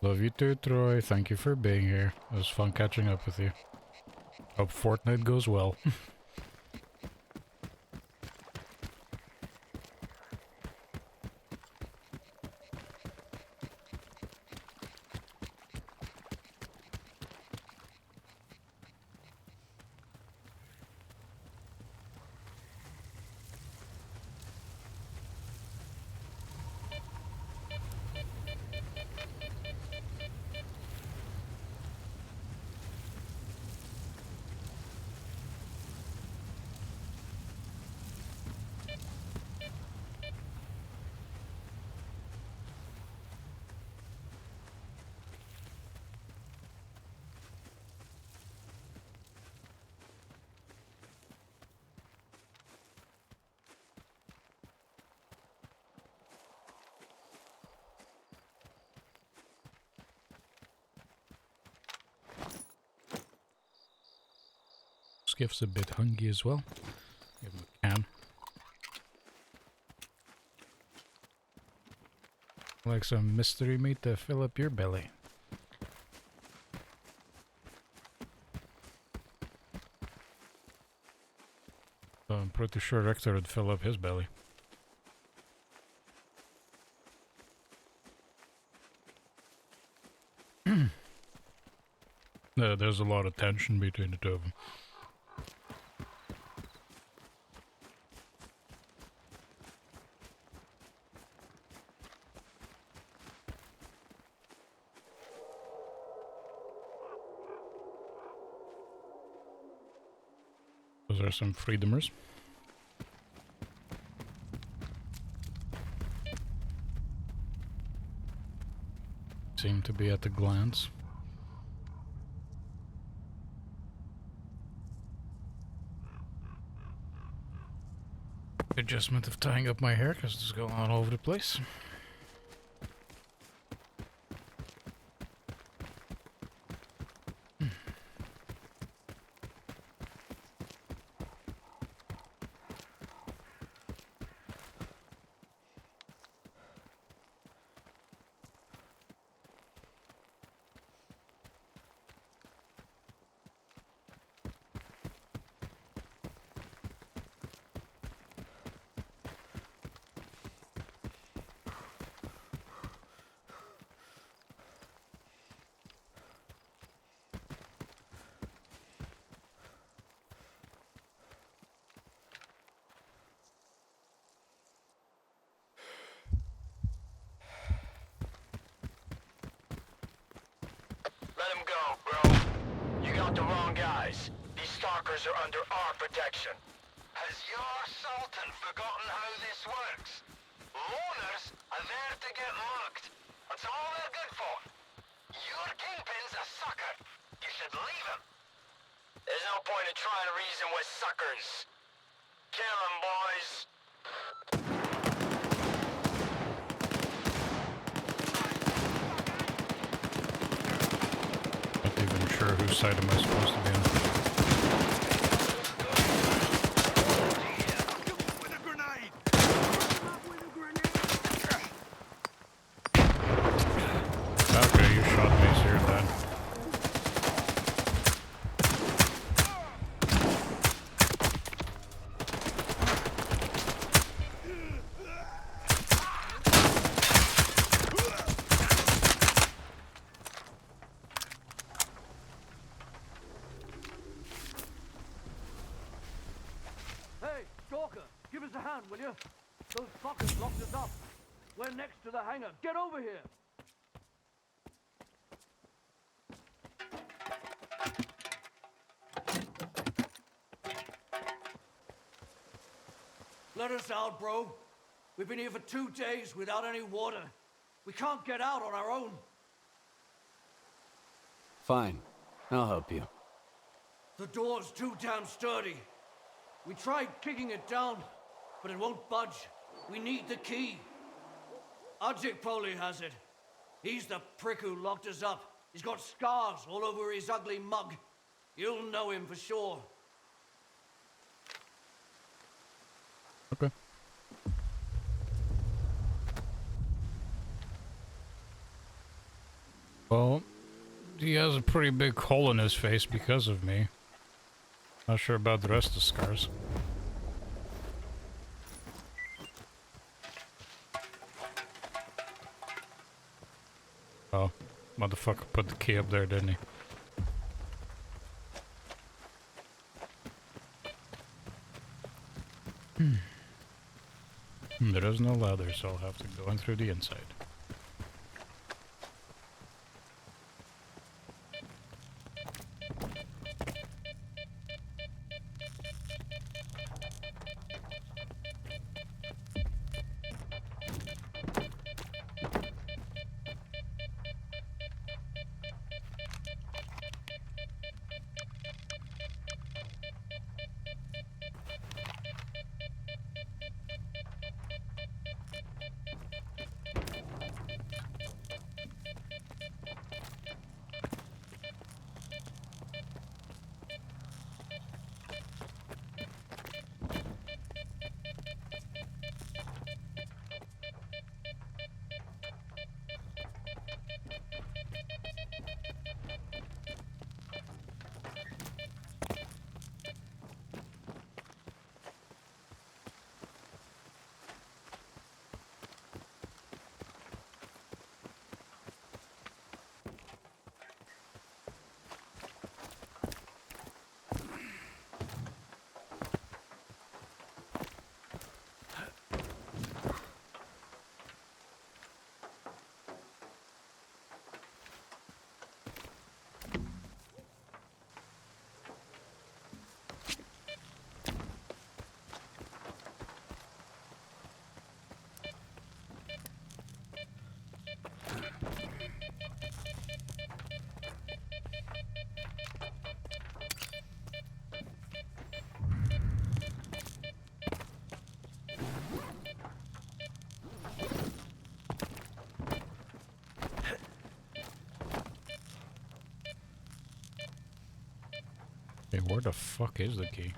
Love you too, Troy. Thank you for being here. It was fun catching up with you. Hope Fortnite goes well. Skiff's a bit hungry as well. Give him a can. Like some mystery meat to fill up your belly. So I'm pretty sure Rector would fill up his belly. There's a lot of tension between the two of them. Those are some freedomers. Seem to be at a glance. Adjustment of tying up my hair because it's going all over the place. Let him go, bro. You got the wrong guys. These stalkers are under our protection. Has your Sultan forgotten how this works? Loners are there to get mugged. That's all they're good for. Your kingpin's a sucker. You should leave him. There's no point in trying to reason with suckers. Kill them, boys. Not even sure whose side am I supposed to be on. Okay, you shot me, so you're dead. Hey, Stalker, give us a hand, will you? Those fuckers locked us up. We're next to the hangar. Get over here. Let us out, bro. We've been here for 2 days without any water. We can't get out on our own. Fine. I'll help you. The door's too damn sturdy. We tried kicking it down, but it won't budge. We need the key. Ajik Poli has it. He's the prick who locked us up. He's got scars all over his ugly mug. You'll know him for sure. Okay. Well, he has a pretty big hole in his face because of me. Not sure about the rest of the scars. Oh, motherfucker put the key up there, didn't he? There is no ladder, so I'll have to go in through the inside. Hey, where the fuck is the key?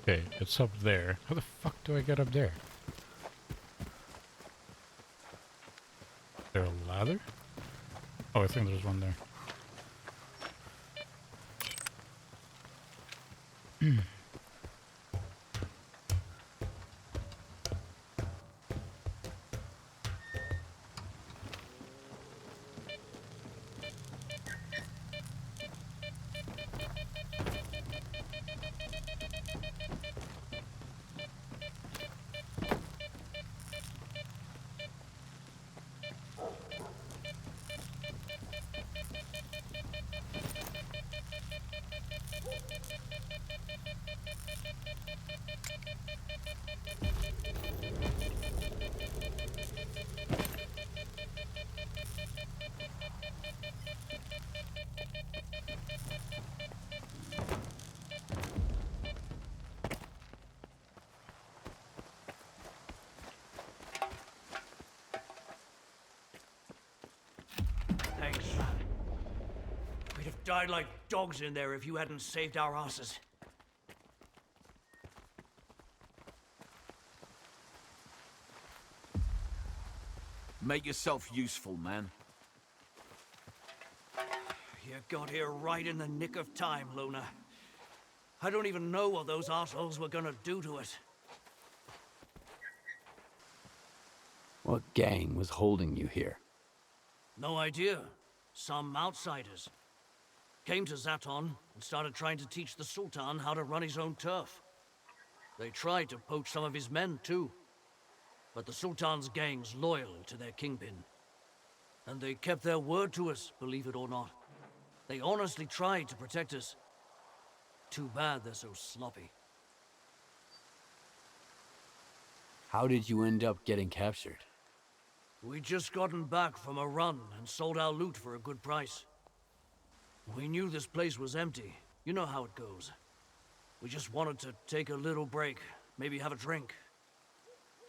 Okay, it's up there. How the fuck do I get up there? Is there a ladder? Oh, I think there's one there. Thanks. We'd have died like dogs in there if you hadn't saved our asses. Make yourself useful, man. You got here right in the nick of time, Luna. I don't even know what those assholes were gonna do to it. What gang was holding you here? No idea. Some outsiders. Came to Zaton and started trying to teach the Sultan how to run his own turf. They tried to poach some of his men, too. But the Sultan's gang's loyal to their kingpin. And they kept their word to us, believe it or not. They honestly tried to protect us. Too bad they're so sloppy. How did you end up getting captured? We'd just gotten back from a run and sold our loot for a good price. We knew this place was empty. You know how it goes. We just wanted to take a little break, maybe have a drink.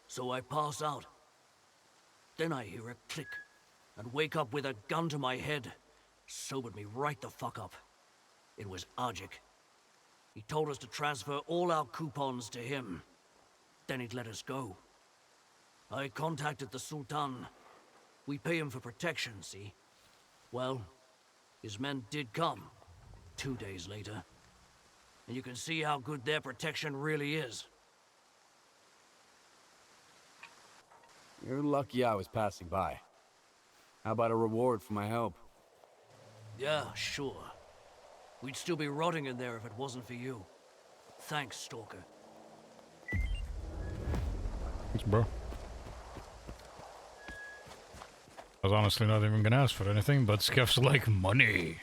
So I pass out. Then I hear a click, and wake up with a gun to my head. Sobered me right the fuck up. It was Ajik. He told us to transfer all our coupons to him. Then he'd let us go. I contacted the Sultan. We pay him for protection, see? Well, his men did come, 2 days later. And you can see how good their protection really is. You're lucky I was passing by. How about a reward for my help? Yeah, sure. We'd still be rotting in there if it wasn't for you. Thanks, Stalker. Thanks, bro. I was honestly not even gonna ask for anything, but Skeff's like, money.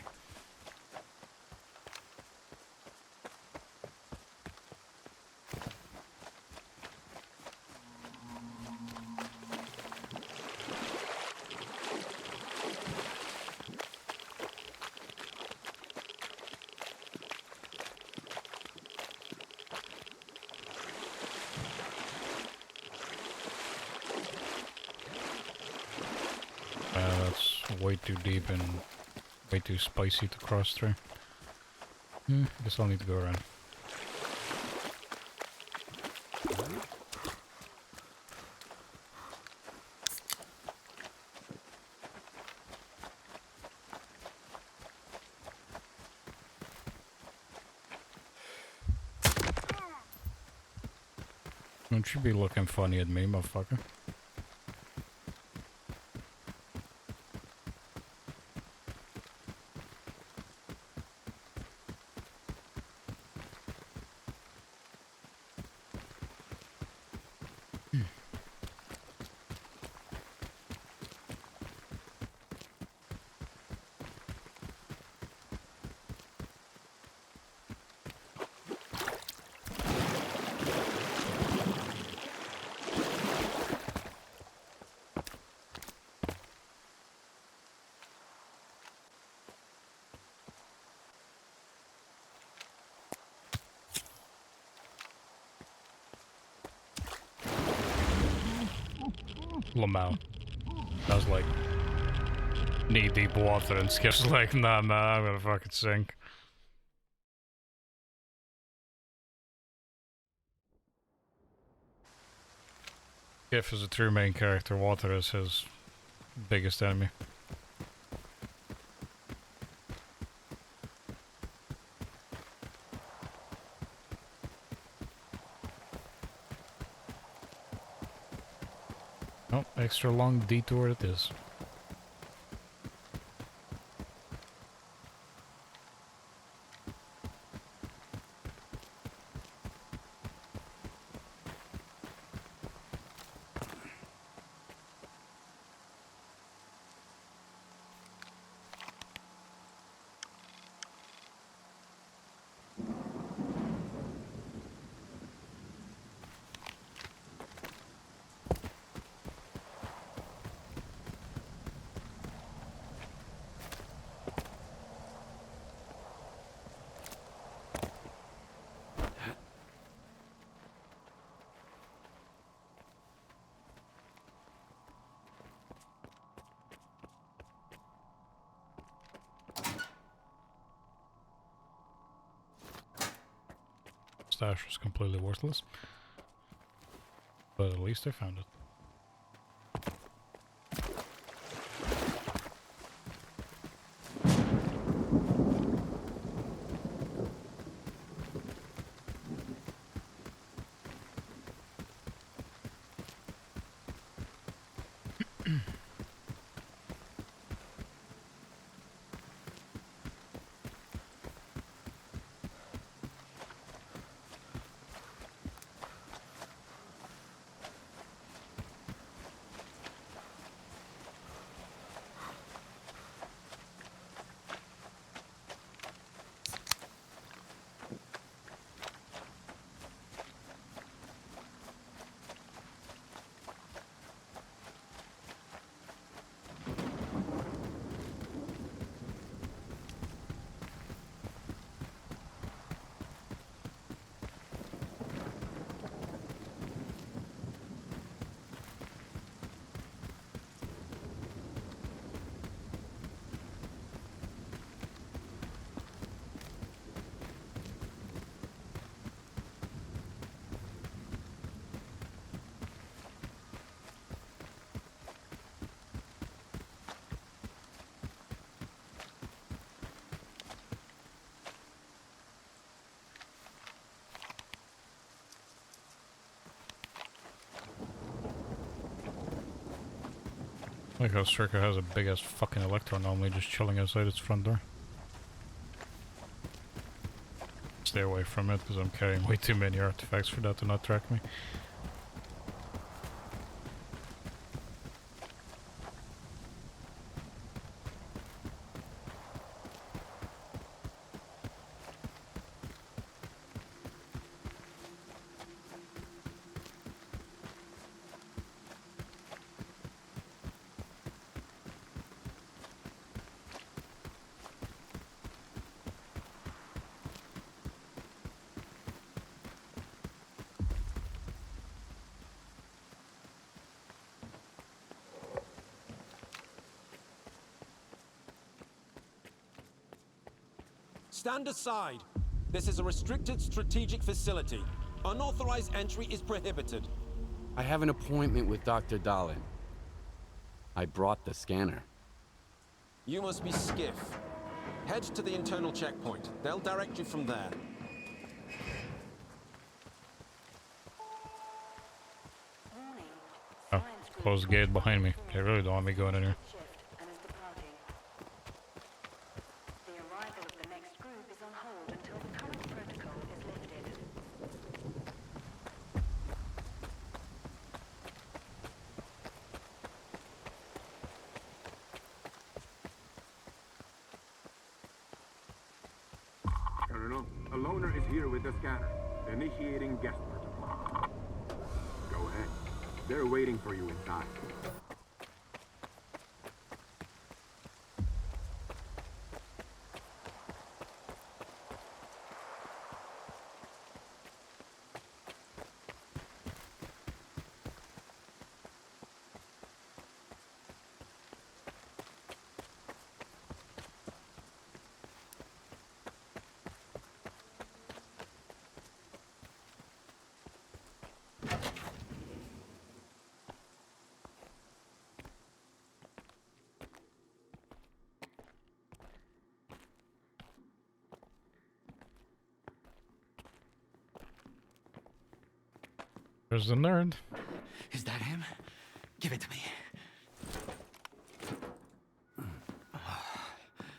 That's way too deep and way too spicy to cross through. I guess I'll need to go around. Don't you be looking funny at me, motherfucker. Lamau. I was like knee deep water and Skip's like, nah man, I'm gonna fucking sink. Skip is a true main character, water is his biggest enemy. Oh, extra long detour it is. Stash was completely worthless, but at least I found it. Like how Circa has a big ass fucking Electro normally just chilling outside its front door. Stay away from it because I'm carrying way too many artifacts for that to not track me. Stand aside. This is a restricted strategic facility. Unauthorized entry is prohibited. I have an appointment with Dr. Dahlin. I brought the scanner. You must be Skiff. Head to the internal checkpoint. They'll direct you from there. Oh, close the gate behind me. They really don't want me going in here. Colonel, a loner is here with the scanner. Initiating guest protocol. Go ahead. They're waiting for you inside. There's the nerd. Is that him? Give it to me.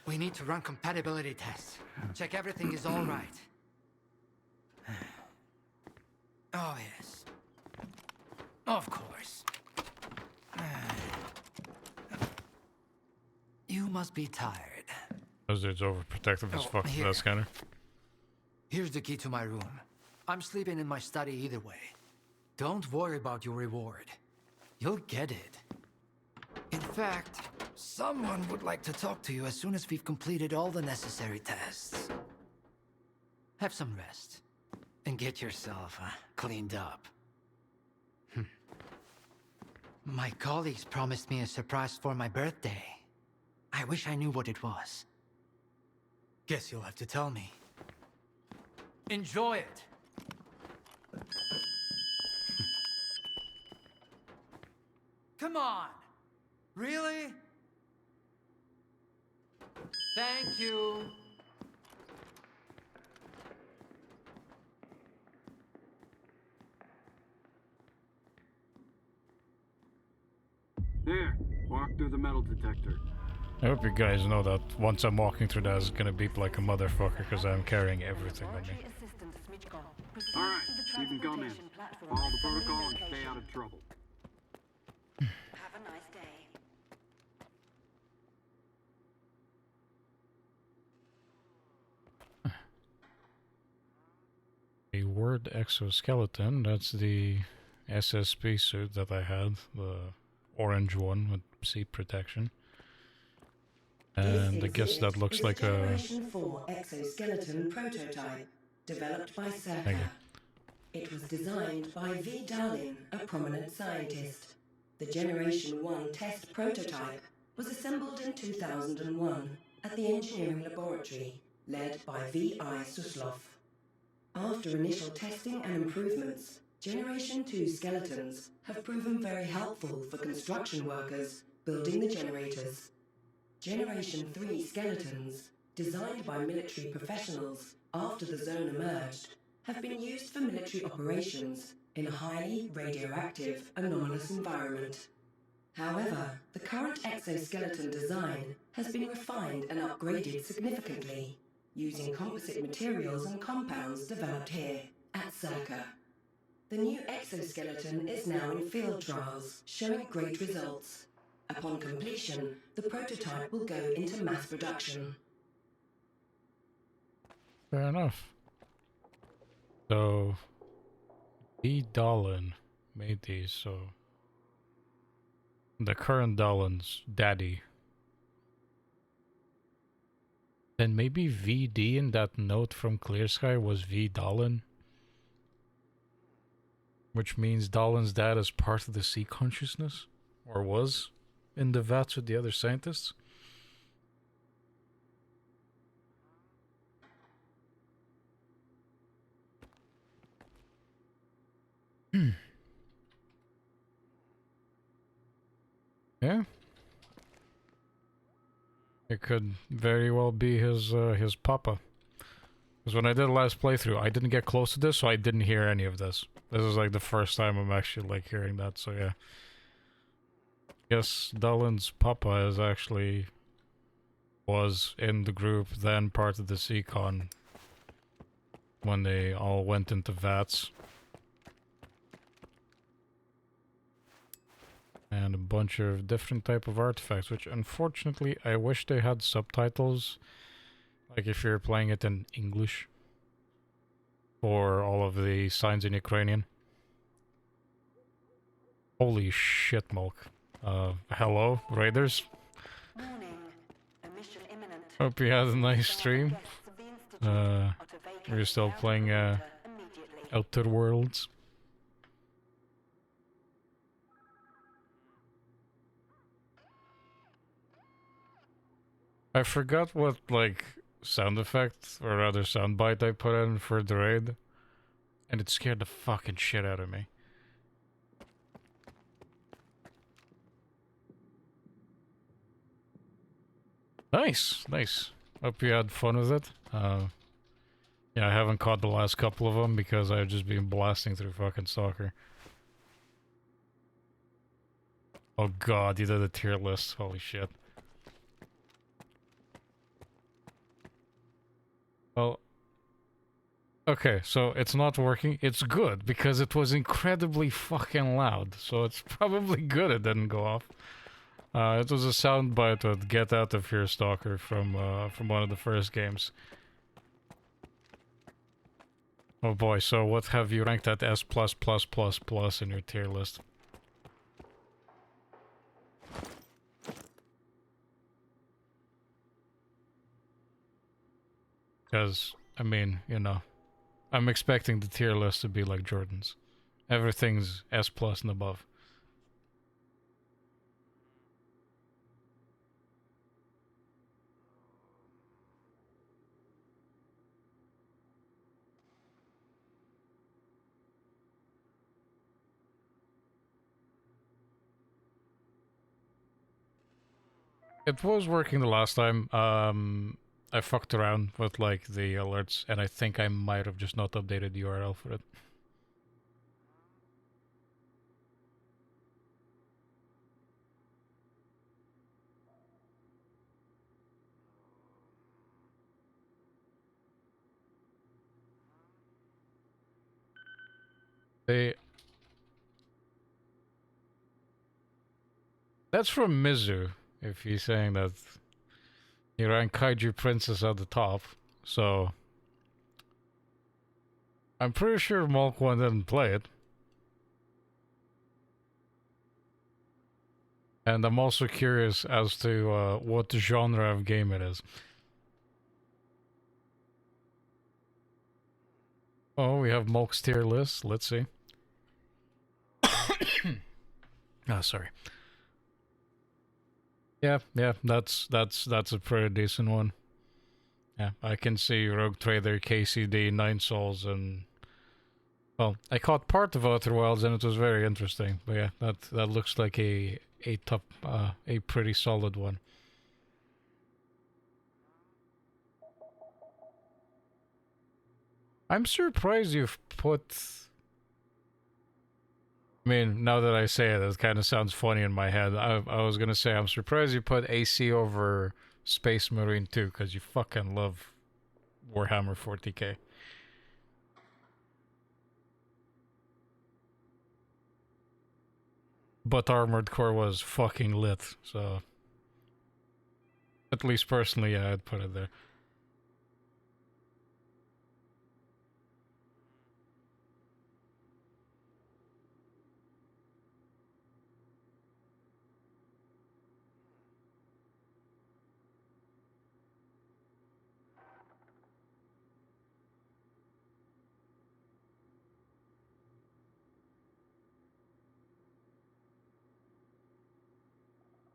We need to run compatibility tests. Check everything is all right. Oh, yes. Of course. You must be tired. Those dude's overprotective as fuck for that scanner. Here's the key to my room. I'm sleeping in my study either way. Don't worry about your reward. You'll get it. In fact, someone would like to talk to you as soon as we've completed all the necessary tests. Have some rest. And get yourself cleaned up. My colleagues promised me a surprise for my birthday. I wish I knew what it was. Guess you'll have to tell me. Enjoy it! Come on! Really? Thank you. There, walk through the metal detector. I hope you guys know that once I'm walking through that, it's gonna beep like a motherfucker because I'm carrying everything on me. Alright, you can come in. Follow the protocol and stay out of trouble. Have a nice day. A word exoskeleton, that's the SSP suit that I had, the orange one with seat protection. And I guess that looks like a... Generation 4 exoskeleton prototype, developed by S.T.A.L.K.E.R. It was designed by V. Darlin, a prominent scientist. The Generation 1 test prototype was assembled in 2001 at the engineering laboratory, led by V.I. Suslov. After initial testing and improvements, Generation 2 skeletons have proven very helpful for construction workers building the generators. Generation 3 skeletons, designed by military professionals after the zone emerged, have been used for military operations in a highly radioactive, anomalous environment. However, the current exoskeleton design has been refined and upgraded significantly, using composite materials and compounds developed here at S.T.A.L.K.E.R. The new exoskeleton is now in field trials, showing great results. Upon completion, the prototype will go into mass production. Fair enough. So, V. Darlin made these, so... The current Darlin's daddy. Then maybe VD in that note from Clear Sky was V. Darlin? Which means Darlin's dad is part of the sea consciousness? Or was? In the vats with the other scientists? Yeah. It could very well be his papa. Because when I did the last playthrough, I didn't get close to this, so I didn't hear any of this. This is like the first time I'm actually like hearing that, so yeah. Yes, Darlin's papa is actually was in the group, then part of the Seacon when they all went into VATS. And a bunch of different type of artifacts, which unfortunately I wish they had subtitles. Like if you're playing it in English. For all of the signs in Ukrainian. Holy shit, Milk. Hello, Raiders. Hope you had a nice stream. We're still playing Outer Worlds. I forgot what, like, sound effect, or rather soundbite I put in for the raid. And it scared the fucking shit out of me. Nice, nice. Hope you had fun with it. Yeah, I haven't caught the last couple of them because I've just been blasting through fucking soccer. Oh god, you did a tier list. Holy shit. Well, okay, so it's not working. It's good because it was incredibly fucking loud. So it's probably good it didn't go off. It was a soundbite with "Get Out of Here, Stalker" from one of the first games. Oh boy, so what have you ranked at S++++ in your tier list? Because, I mean, you know, I'm expecting the tier list to be like Jordan's. Everything's S+ and above. It was working the last time. I fucked around with like the alerts, and I think I might have just not updated the URL for it. That's from Mizu, if he's saying that he ran Kaiju Princess at the top, so I'm pretty sure Mulk 1 didn't play it. And I'm also curious as to what genre of game it is. Oh, we have Mulk's tier list. Let's see. Oh, sorry. Yeah, that's a pretty decent one. Yeah, I can see Rogue Trader, KCD, 9 Souls, and well, I caught part of Outer Wilds and it was very interesting. But yeah, that looks like a pretty solid one. I'm surprised you've put. I mean, now that I say it, it kind of sounds funny in my head. I was gonna say I'm surprised you put AC over Space Marine 2 because you fucking love Warhammer 40k. But Armored Core was fucking lit, so at least personally, yeah, I'd put it there.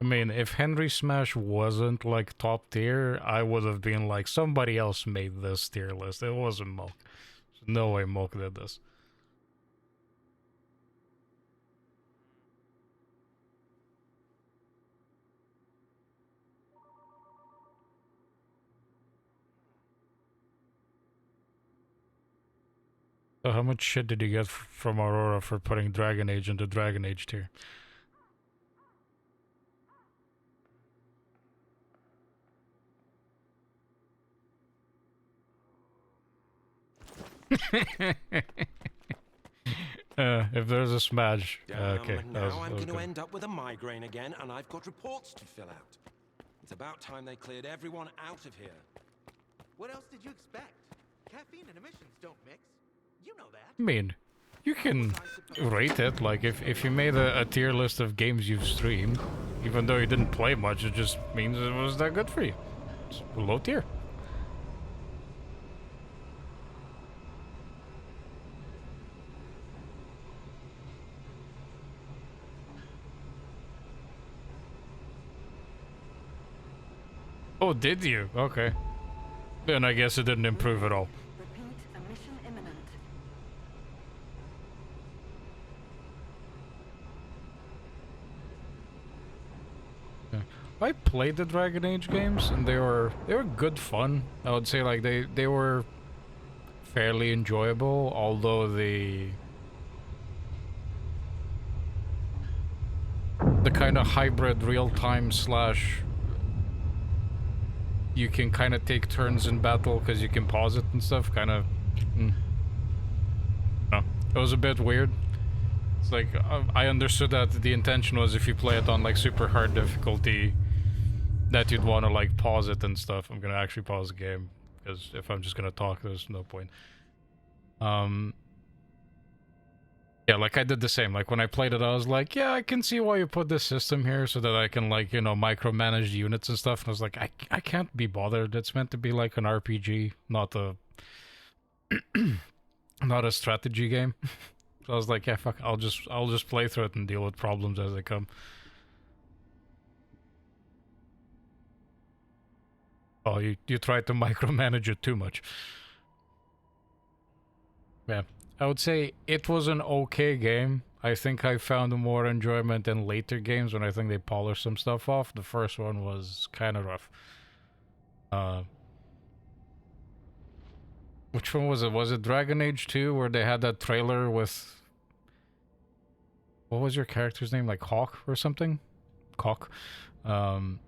I mean, if Henry Smash wasn't like top tier, I would have been like, somebody else made this tier list. It wasn't Mulk. There's no way Mulk did this. So how much shit did you get from Aurora for putting Dragon Age into Dragon Age tier? If there's a smash, okay. Now I'm going to end up with a migraine again, and I've got reports to fill out. It's about time they cleared everyone out of here. What else did you expect? Caffeine and emissions don't mix. You know that. I mean, you can rate it, like if you made a tier list of games you've streamed, even though you didn't play much, it just means it was that good for you. It's low tier. Oh, did you? Okay. Then I guess it didn't improve at all. Yeah. I played the Dragon Age games and they were good fun. I would say like they were fairly enjoyable, although the kind of hybrid real-time slash you can kind of take turns in battle because you can pause it and stuff, kind of no, it was a bit weird. It's like I understood that the intention was if you play it on like super hard difficulty that you'd want to like pause it and stuff. I'm gonna actually pause the game because if I'm just gonna talk there's no point. Yeah, like I did the same. Like when I played it, I was like, yeah, I can see why you put this system here so that I can like, you know, micromanage the units and stuff. And I was like, I can't be bothered. It's meant to be like an RPG, not a not a strategy game. So I was like, yeah, fuck, I'll just play through it and deal with problems as they come. Oh, you tried to micromanage it too much. Yeah. I would say it was an okay game. I think I found more enjoyment in later games when I think they polished some stuff off. The first one was kind of rough. Which one was it? Was it Dragon Age 2 where they had that trailer with... What was your character's name? Like Hawk or something? Cock. And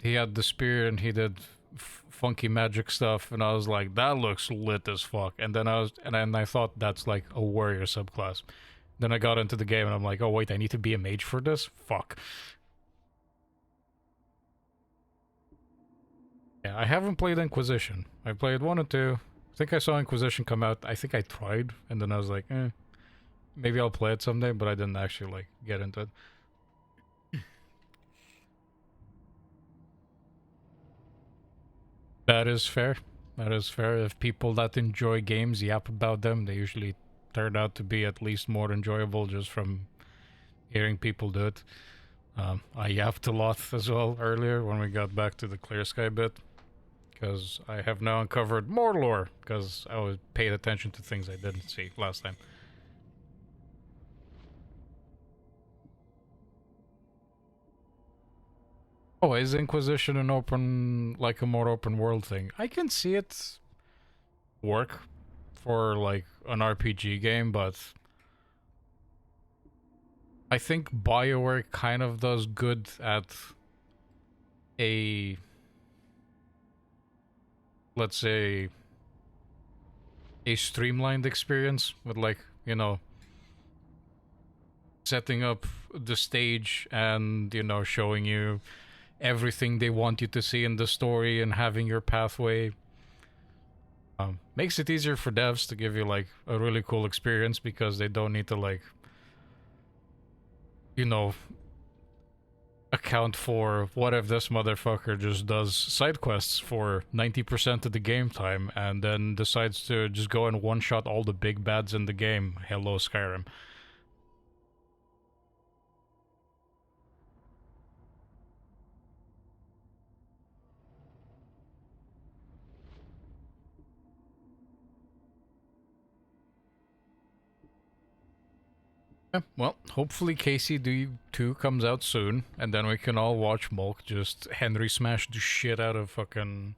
he had the spear and he did funky magic stuff, and I was like, that looks lit as fuck. And then I thought that's like a warrior subclass. Then I got into the game and I'm like, oh wait, I need to be a mage for this? Fuck. Yeah, I haven't played Inquisition. I played 1 and 2. I think I saw Inquisition come out. I think I tried, and then I was like, maybe I'll play it someday, but I didn't actually like get into it. That is fair. That is fair. If people that enjoy games yap about them, they usually turn out to be at least more enjoyable just from hearing people do it. I yapped a lot as well earlier when we got back to the Clear Sky bit, because I have now uncovered more lore, because I was paid attention to things I didn't see last time. Oh, is Inquisition an open, like a more open world thing? I can see it work for like an RPG game, but I think BioWare kind of does good at a, let's say, a streamlined experience with, like, you know, setting up the stage and, you know, showing you everything they want you to see in the story and having your pathway. Makes it easier for devs to give you like a really cool experience, because they don't need to, like, you know, account for what if this motherfucker just does side quests for 90% of the game time and then decides to just go and one-shot all the big bads in the game. Hello, Skyrim. Yeah, well, hopefully KC2 comes out soon, and then we can all watch Mulk just Henry smash the shit out of fucking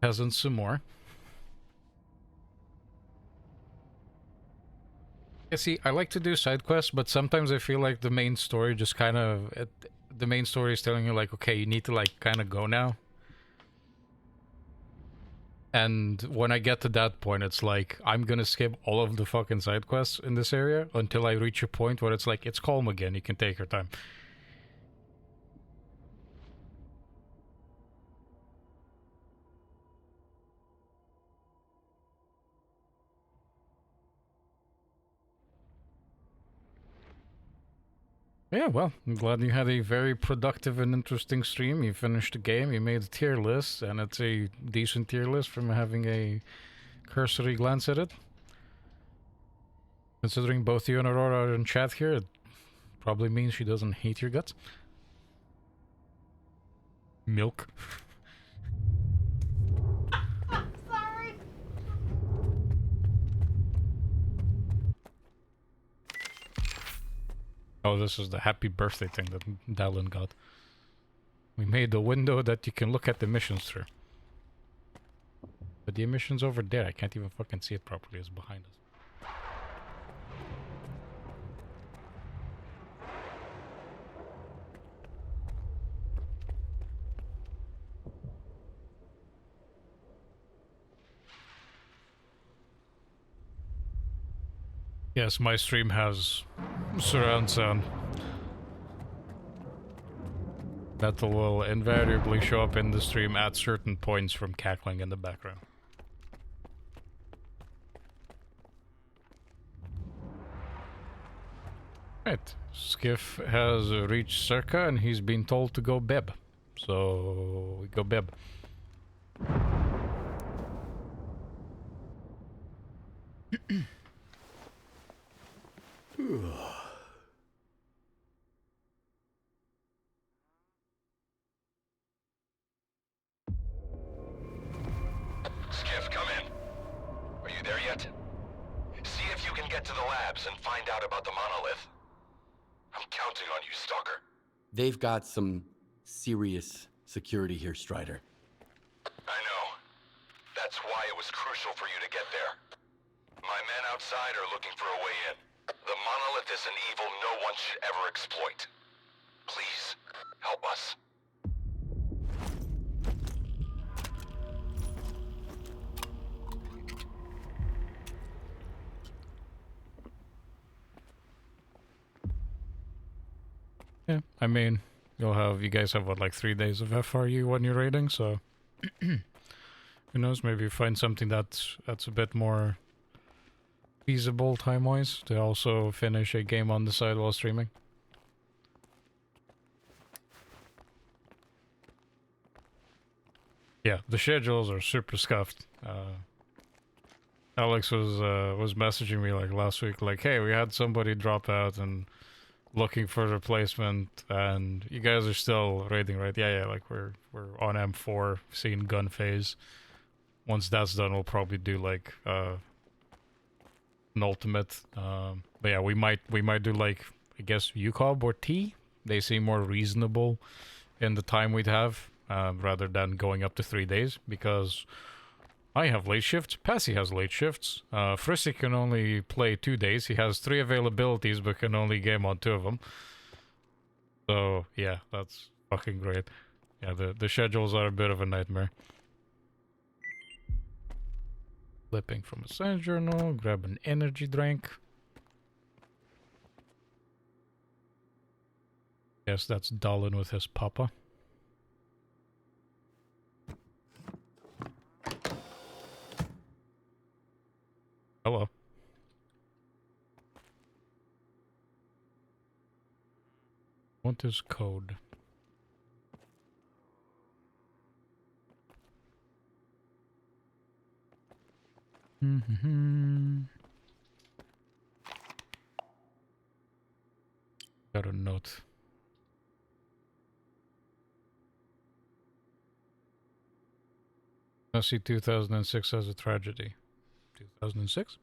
peasants some more. Yeah, see, I like to do side quests, but sometimes I feel like the main story just kind of... the main story is telling you, like, okay, you need to, like, kind of go now. And when I get to that point, it's like, I'm gonna skip all of the fucking side quests in this area until I reach a point where it's like, it's calm again, you can take your time. Yeah, well, I'm glad you had a very productive and interesting stream. You finished the game, you made a tier list, and it's a decent tier list from having a cursory glance at it. Considering both you and Aurora are in chat here, it probably means she doesn't hate your guts. Milk. Sorry. Oh, this is the happy birthday thing that Dallin got. We made a window that you can look at the missions through. But the emission's over there. I can't even fucking see it properly. It's behind us. Yes, my stream has surround sound. That will invariably show up in the stream at certain points from cackling in the background. Right, Skiff has reached Circa and he's been told to go beb. So we go beb. Skiff, come in. Are you there yet? See if you can get to the labs and find out about the monolith. I'm counting on you, Stalker. They've got some serious security here, Strider. I know. That's why it was crucial for you to get there. My men outside are looking for a way in. The monolith is an evil no one should ever exploit. Please, help us. Yeah, I mean, you guys have what, like 3 days of FRU when you're raiding, so who knows, maybe you find something that's a bit more feasible time-wise to also finish a game on the side while streaming. Yeah, the schedules are super scuffed. Alex was messaging me like last week, like, hey, we had somebody drop out and looking for a replacement, and you guys are still raiding, right? Yeah, like we're on M4, seeing gun phase. Once that's done, we'll probably do like an ultimate. But yeah, we might do like, I guess, UCOB or T. They seem more reasonable in the time we'd have, rather than going up to 3 days, because I have late shifts, Passy has late shifts, Frisky can only play 2 days, he has 3 availabilities but can only game on 2 of them. So yeah, that's fucking great. Yeah, the schedules are a bit of a nightmare. Flipping from a science journal, grab an energy drink. Guess that's Dalin with his papa. Hello. What is code? Got a note. I see 2006 as a tragedy. 2006?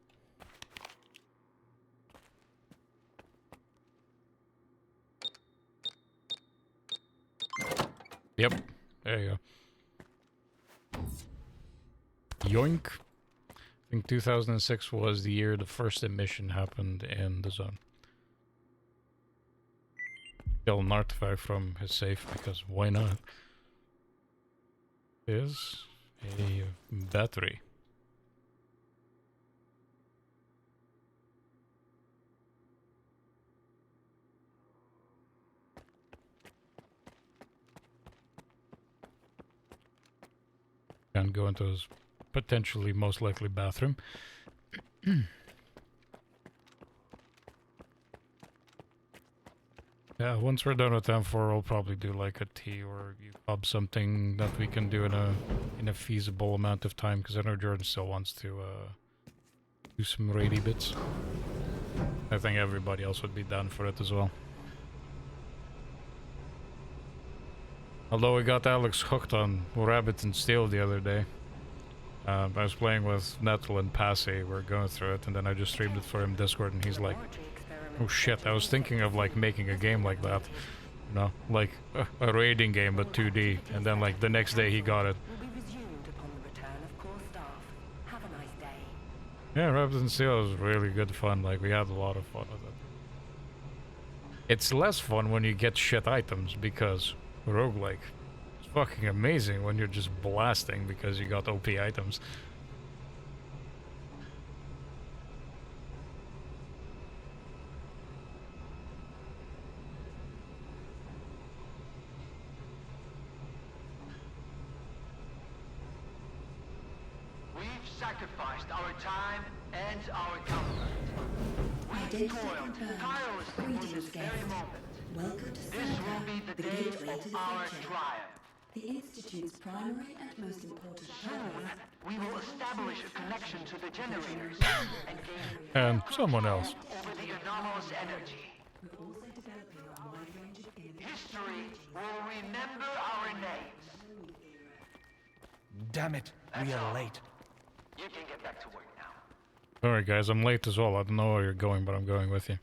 Yep. There you go. Yoink. I think 2006 was the year the first emission happened in the zone. Kill an artifact from his safe, because why not? Is a battery. Can't go into his potentially most likely bathroom. Yeah, once we're done with M4, we'll probably do like a T or UCOB, something that we can do in a feasible amount of time, because I know Jordan still wants to do some raidy bits. I think everybody else would be down for it as well. Although we got Alex hooked on Rabbit and Steel the other day. I was playing with Nettle and Passy, we're going through it, and then I just streamed it for him Discord, and he's like, oh shit, I was thinking of like making a game like that. You know, like a raiding game but 2D, and then like the next day he got it. Yeah, Rabbit and Steel was really good fun, like we had a lot of fun with it. It's less fun when you get shit items, because roguelike is fucking amazing when you're just blasting because you got OP items. We've sacrificed our time and our comfort. We toiled tirelessly for this very moment. Welcome to This will be the day of our triumph. the Institute's primary and most important Soon, we will establish a connection to the generators and gain And someone else. over the anomalous energy. History will remember our names. Damn it, we are late. You can get back to work now. Alright guys, I'm late as well. I don't know where you're going, but I'm going with you.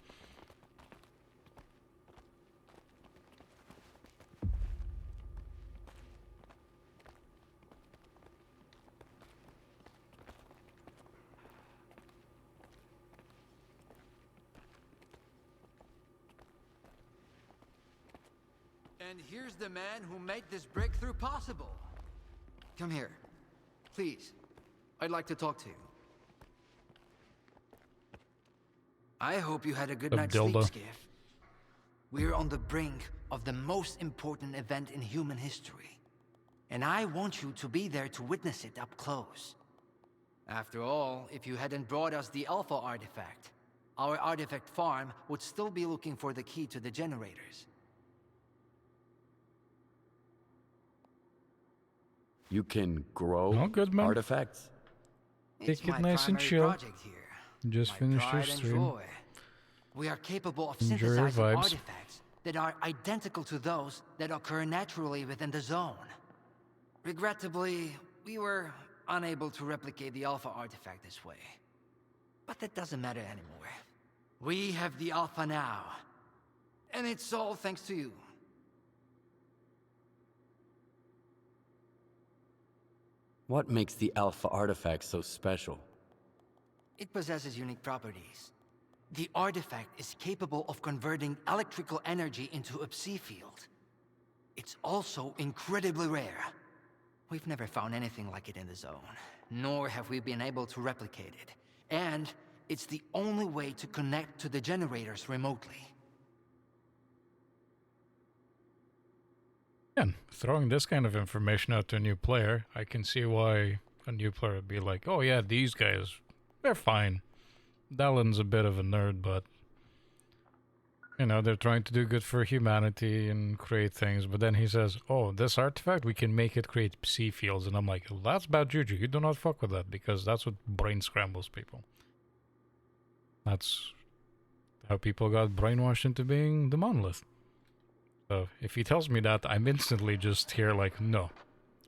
And here's the man who made this breakthrough possible. Come here. Please. I'd like to talk to you. I hope you had a good night's sleep, Skiff. We're on the brink of the most important event in human history. And I want you to be there to witness it up close. After all, if you hadn't brought us the Alpha artifact, our artifact farm would still be looking for the key to the generators. You can grow artifacts? Take it nice and chill. Just finish your stream. We are capable of Enjoy your synthesizing vibes. artifacts that are identical to those that occur naturally within the zone. Regrettably, we were unable to replicate the Alpha artifact this way. But that doesn't matter anymore. We have the Alpha now. And it's all thanks to you. What makes the Alpha artifact so special? It possesses unique properties. The artifact is capable of converting electrical energy into a psi field. It's also incredibly rare. We've never found anything like it in the zone, nor have we been able to replicate it. And it's the only way to connect to the generators remotely. And throwing this kind of information out to a new player, I can see why a new player would be like, oh yeah, these guys, they're fine. Dallin's a bit of a nerd, but you know, they're trying to do good for humanity and create things. But then he says, oh, this artifact, we can make it create psi fields. And I'm like, well, that's bad juju. You do not fuck with that, because that's what brain scrambles people. That's how people got brainwashed into being the monolith. So if he tells me that, I'm instantly just here like, no,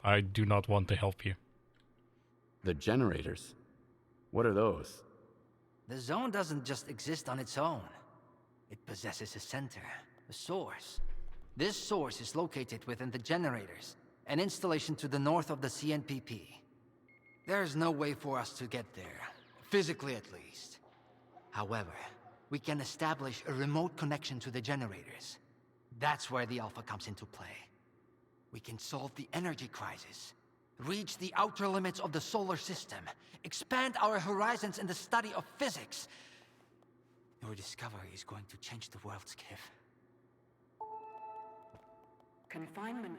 I do not want to help you. The generators? What are those? The zone doesn't just exist on its own. It possesses a center, a source. This source is located within the generators, an installation to the north of the CNPP. There's no way for us to get there, physically at least. However, we can establish a remote connection to the generators. That's where the Alpha comes into play. We can solve the energy crisis, reach the outer limits of the solar system, expand our horizons in the study of physics. Your discovery is going to change the world, Skiff.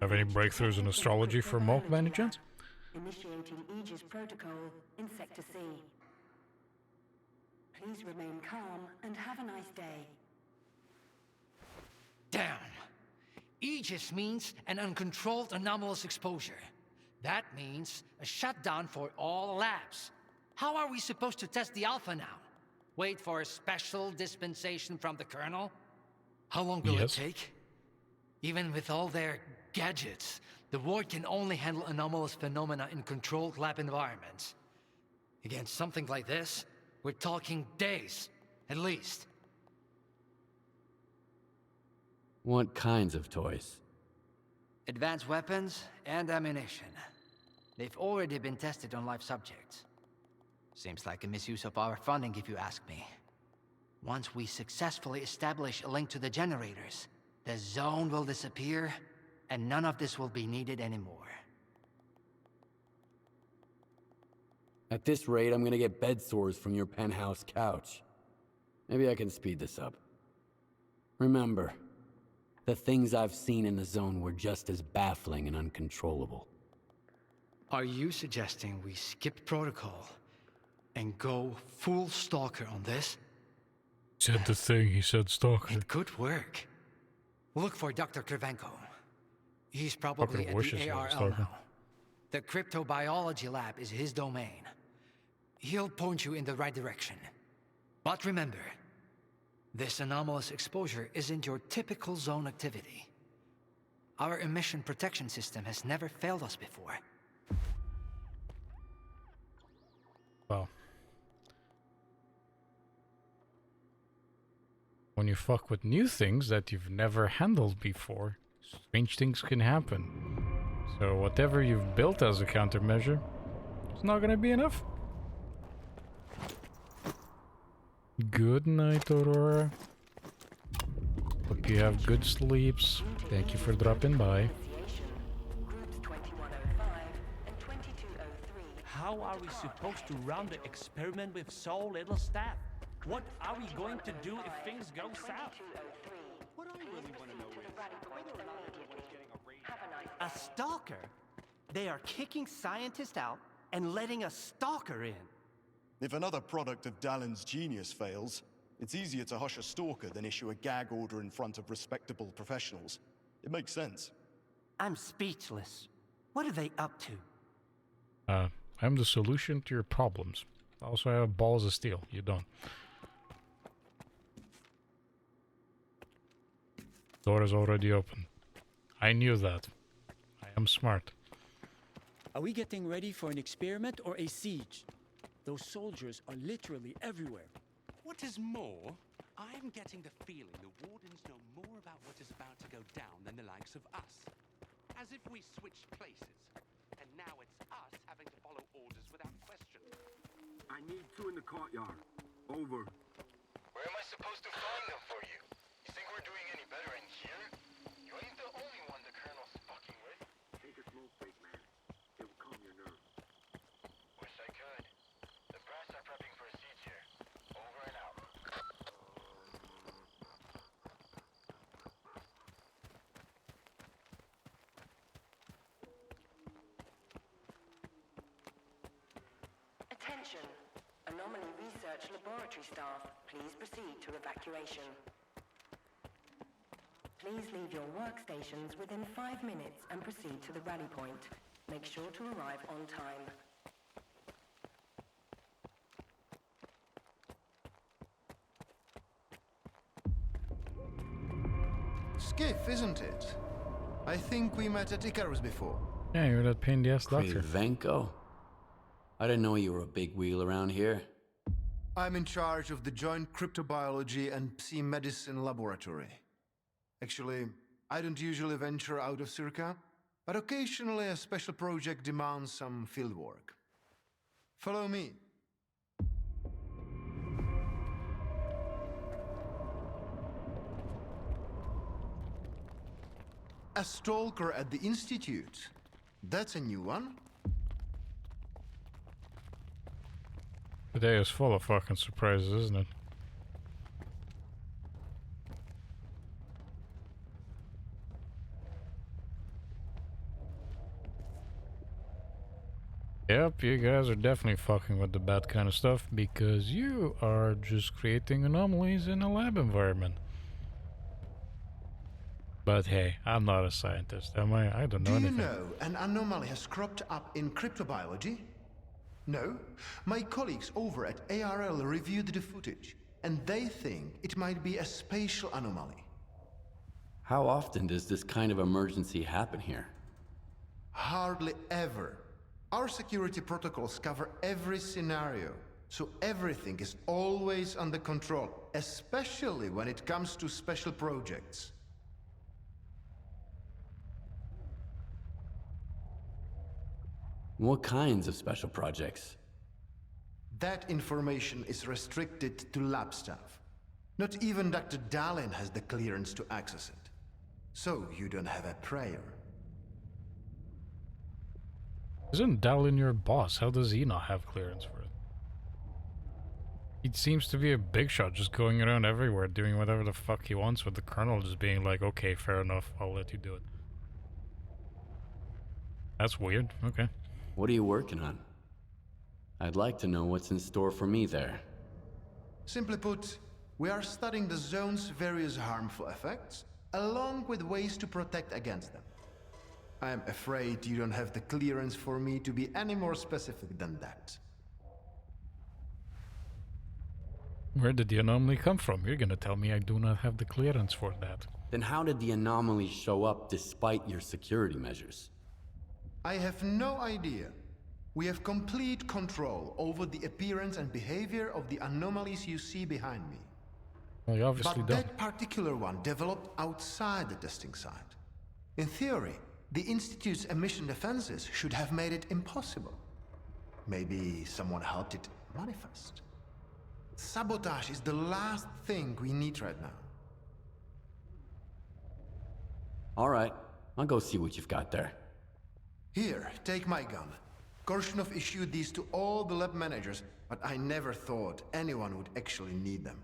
Have any breakthroughs in astrology for Mo, by any chance? Initiating Aegis protocol in Sector C. Please remain calm and have a nice day. Damn! Aegis means an uncontrolled anomalous exposure. That means a shutdown for all labs. How are we supposed to test the Alpha now? Wait for a special dispensation from the Colonel? How long will it take? Even with all their gadgets, the Ward can only handle anomalous phenomena in controlled lab environments. Against something like this, we're talking days, at least. What kinds of toys? Advanced weapons and ammunition. They've already been tested on live subjects. Seems like a misuse of our funding, if you ask me. Once we successfully establish a link to the generators, the zone will disappear, and none of this will be needed anymore. At this rate, I'm gonna get bed sores from your penthouse couch. Maybe I can speed this up. Remember, the things I've seen in the zone were just as baffling and uncontrollable. Are you suggesting we skip protocol and go full stalker on this? Said the thing, he said stalker. It could work. Look for Dr. Krivenko. He's probably at the ARL now. The cryptobiology lab is his domain. He'll point you in the right direction. But remember, this anomalous exposure isn't your typical zone activity. Our emission protection system has never failed us before. Wow. When you fuck with new things that you've never handled before, strange things can happen. So whatever you've built as a countermeasure, it's not gonna be enough. Good night, Aurora. Hope you have good sleeps. Thank you for dropping by. How are we supposed to run the experiment with so little staff? What are we going to do if things go south? What I really want to know is whether or not everyone's getting a raise. A stalker? They are kicking scientists out and letting a stalker in. If another product of Dallin's genius fails, it's easier to hush a stalker than issue a gag order in front of respectable professionals. It makes sense. I'm speechless. What are they up to? I'm the solution to your problems. Also, I have balls of steel. You don't. Door is already open. I knew that. I am smart. Are we getting ready for an experiment or a siege? Those soldiers are literally everywhere. What is more, I'm getting the feeling the Wardens know more about what is about to go down than the likes of us. As if we switched places, and now it's us having to follow orders without question. I need 2 in the courtyard. Over. Where am I supposed to find them for you? You think we're doing any better in here? You ain't the only one the Colonel's fucking with. Take a smoke break, man. It will calm your nerves. Wish I could. The brass are prepping for a siege here. Over and out. Attention. Anomaly Research Laboratory staff, please proceed to evacuation. Please leave your workstations within 5 minutes and proceed to the rally point. Make sure to arrive on time. Skiff, isn't it? I think we met at Icarus before. Yeah, you're that pain in the ass doctor. Cravenko? I didn't know you were a big wheel around here. I'm in charge of the Joint Cryptobiology and Psi Medicine Laboratory. Actually, I don't usually venture out of Circa, but occasionally a special project demands some fieldwork. Follow me. A stalker at the Institute. That's a new one. Today is full of fucking surprises, isn't it? Yep, you guys are definitely fucking with the bad kind of stuff because you are just creating anomalies in a lab environment. But hey, I'm not a scientist, am I? I don't know anything. Do you know an anomaly has cropped up in cryptobiology? No? My colleagues over at ARL reviewed the footage, and they think it might be a spatial anomaly. How often does this kind of emergency happen here? Hardly ever. Our security protocols cover every scenario, so everything is always under control, especially when it comes to special projects. What kinds of special projects? That information is restricted to lab staff. Not even Dr. Dallin has the clearance to access it. So you don't have a prayer. Isn't Dallin your boss? How does he not have clearance for it? He seems to be a big shot, just going around everywhere, doing whatever the fuck he wants, with the Colonel just being like, okay, fair enough, I'll let you do it. That's weird, okay. What are you working on? I'd like to know what's in store for me there. Simply put, we are studying the zone's various harmful effects, along with ways to protect against them. I'm afraid you don't have the clearance for me to be any more specific than that. Where did the anomaly come from? You're gonna tell me I do not have the clearance for that. Then how did the anomaly show up despite your security measures? I have no idea. We have complete control over the appearance and behavior of the anomalies you see behind me. Well, you obviously but don't. That particular one developed outside the testing site. In theory, the Institute's emission defenses should have made it impossible. Maybe someone helped it manifest. Sabotage is the last thing we need right now. All right, I'll go see what you've got there. Here, take my gun. Korshinov issued these to all the lab managers, but I never thought anyone would actually need them.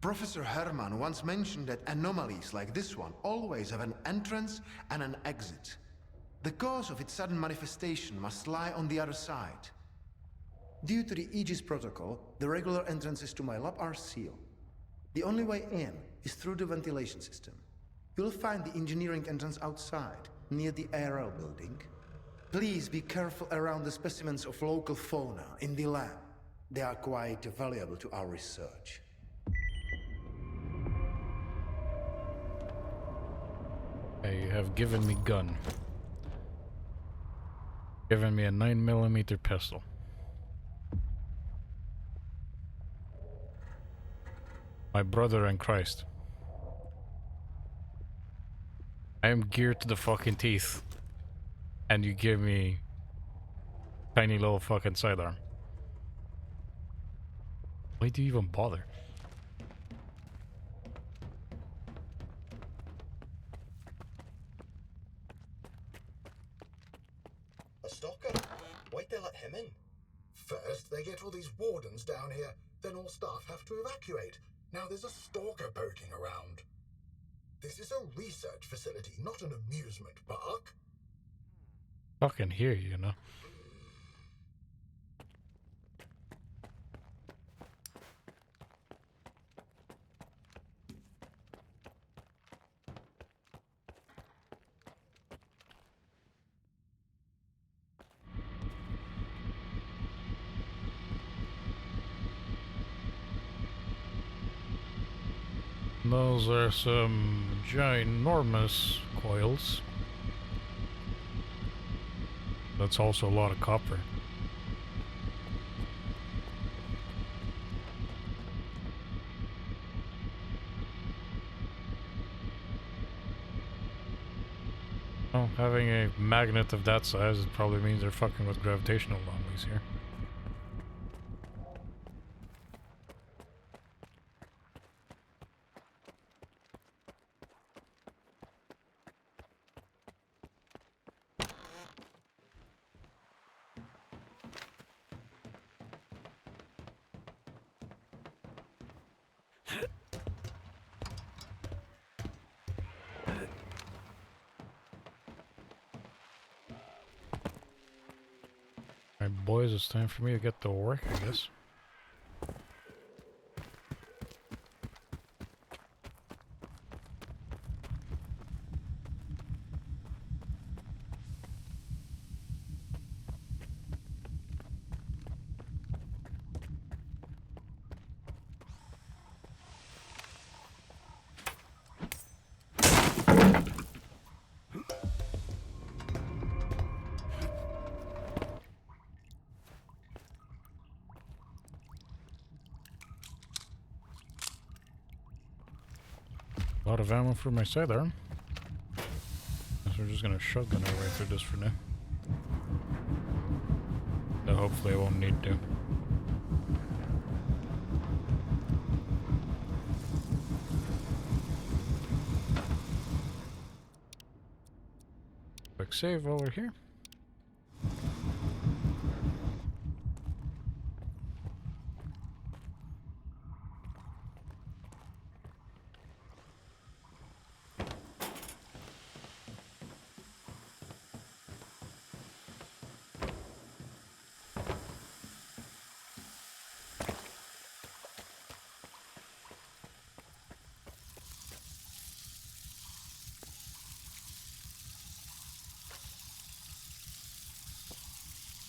Professor Herman once mentioned that anomalies like this one always have an entrance and an exit. The cause of its sudden manifestation must lie on the other side. Due to the Aegis protocol, the regular entrances to my lab are sealed. The only way in is through the ventilation system. You'll find the engineering entrance outside, near the ARL building. Please be careful around the specimens of local fauna in the lab. They are quite valuable to our research. You have given me gun. Given me a 9mm pistol. My brother in Christ. I am geared to the fucking teeth. And you give me tiny little fucking sidearm. Why do you even bother? A stalker? Why'd they let him in? First, they get all these wardens down here, then all staff have to evacuate. Now there's a stalker poking around. This is a research facility, not an amusement park. Fucking hear you, you know. Those are some ginormous coils. That's also a lot of copper. Well, having a magnet of that size probably means they're fucking with gravitational anomalies here. Alright boys, it's time for me to get to work, I guess. A lot of ammo for my sidearm. Guess we're just gonna shotgun our way through this for now. Though hopefully I won't need to. Quick save while we're here.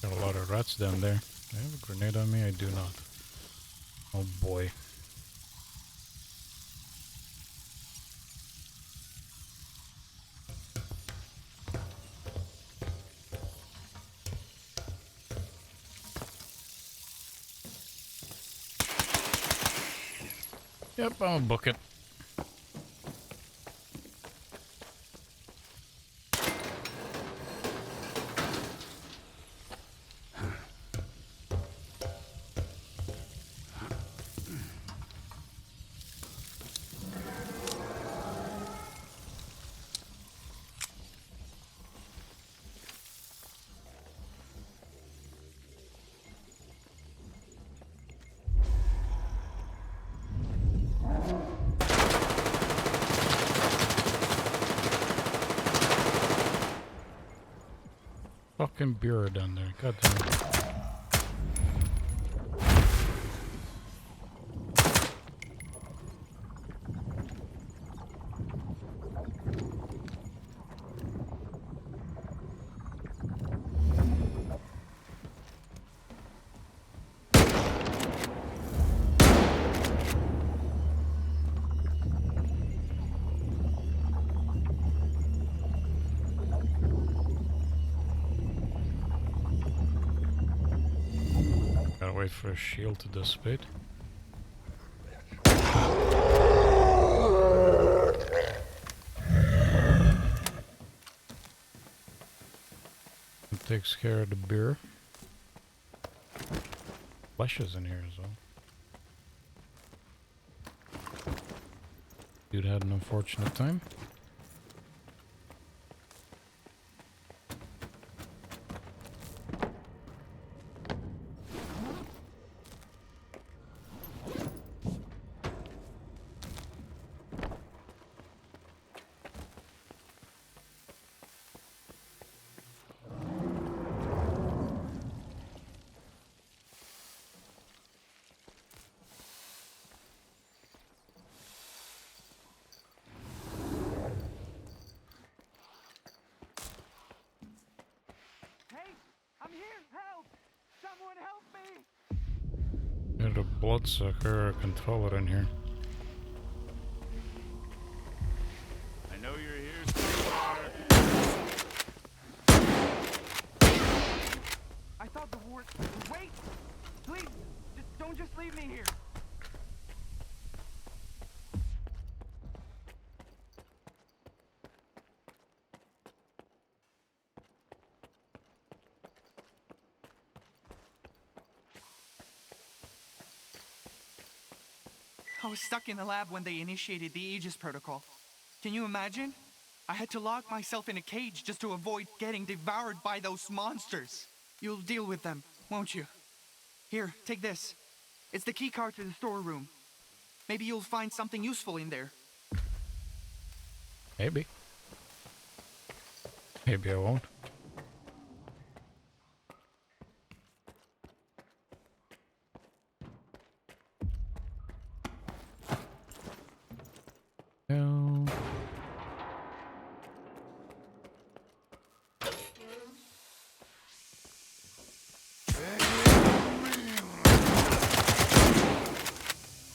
Got a lot of rats down there. Do I have a grenade on me? I do not. Oh boy. Yep, I'll book it. fucking beer down there. God damn it. Wait for a shield to dissipate. It takes care of the beer. Flesh is in here as well. Dude had an unfortunate time. There's a bloodsucker controller in here. I know you're here somewhere. I thought the war... Wait! Please! Don't just leave me here! I was stuck in the lab when they initiated the Aegis protocol. Can you imagine? I had to lock myself in a cage just to avoid getting devoured by those monsters. You'll deal with them, won't you? Here, take this. It's the key card to the storeroom. Maybe you'll find something useful in there. Maybe. Maybe I won't. No.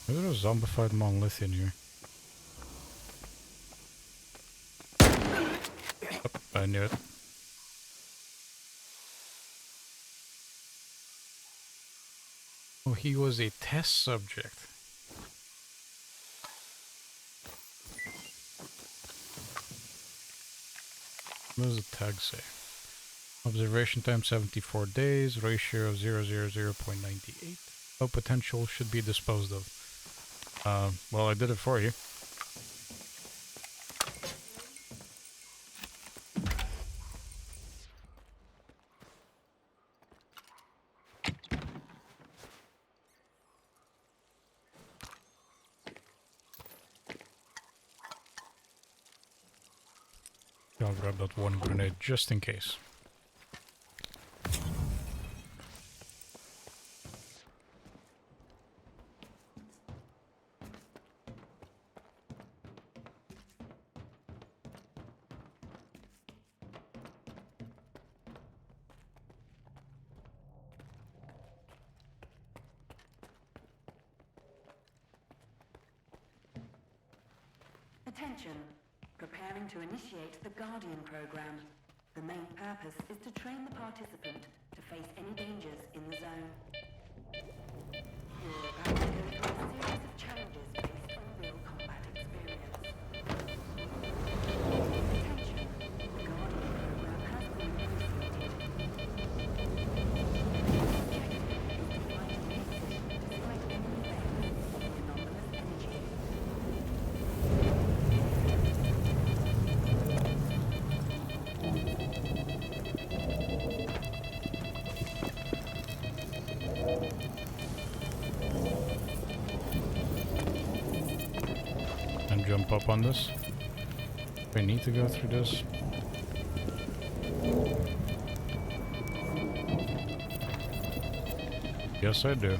There's a zombified monolith in here. Oh, I knew it. Oh, he was a test subject. What does the tag say? Observation time 74 days, ratio of 0.98. No potential should be disposed of. Well, I did it for you. I'll grab that one grenade just in case. Attention. Preparing to initiate the Guardian program. The main purpose is to train the participant to face any dangers in the zone. You're about to go through a series of challenges based on real combat experience. Attention. The Guardian program has been initiated. Jump up on this. We need to go through this. Yes, I do.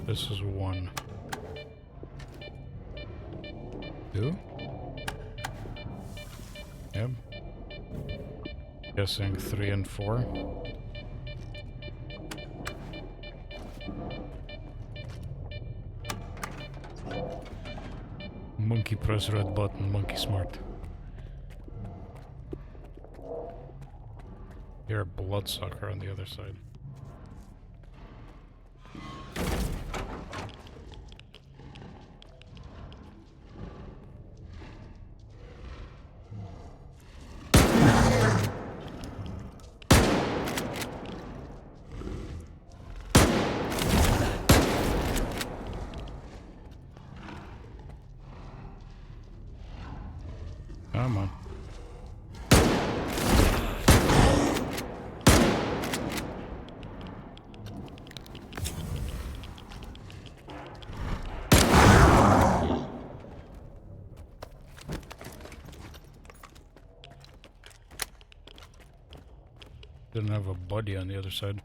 This is 1. 2? Yep. Guessing 3 and 4. Monkey press red button, monkey smart. You're a bloodsucker on the other side. Come on. Didn't have a body on the other side.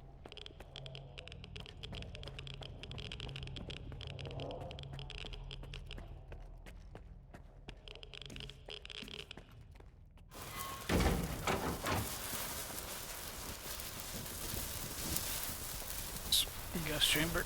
Gas chamber.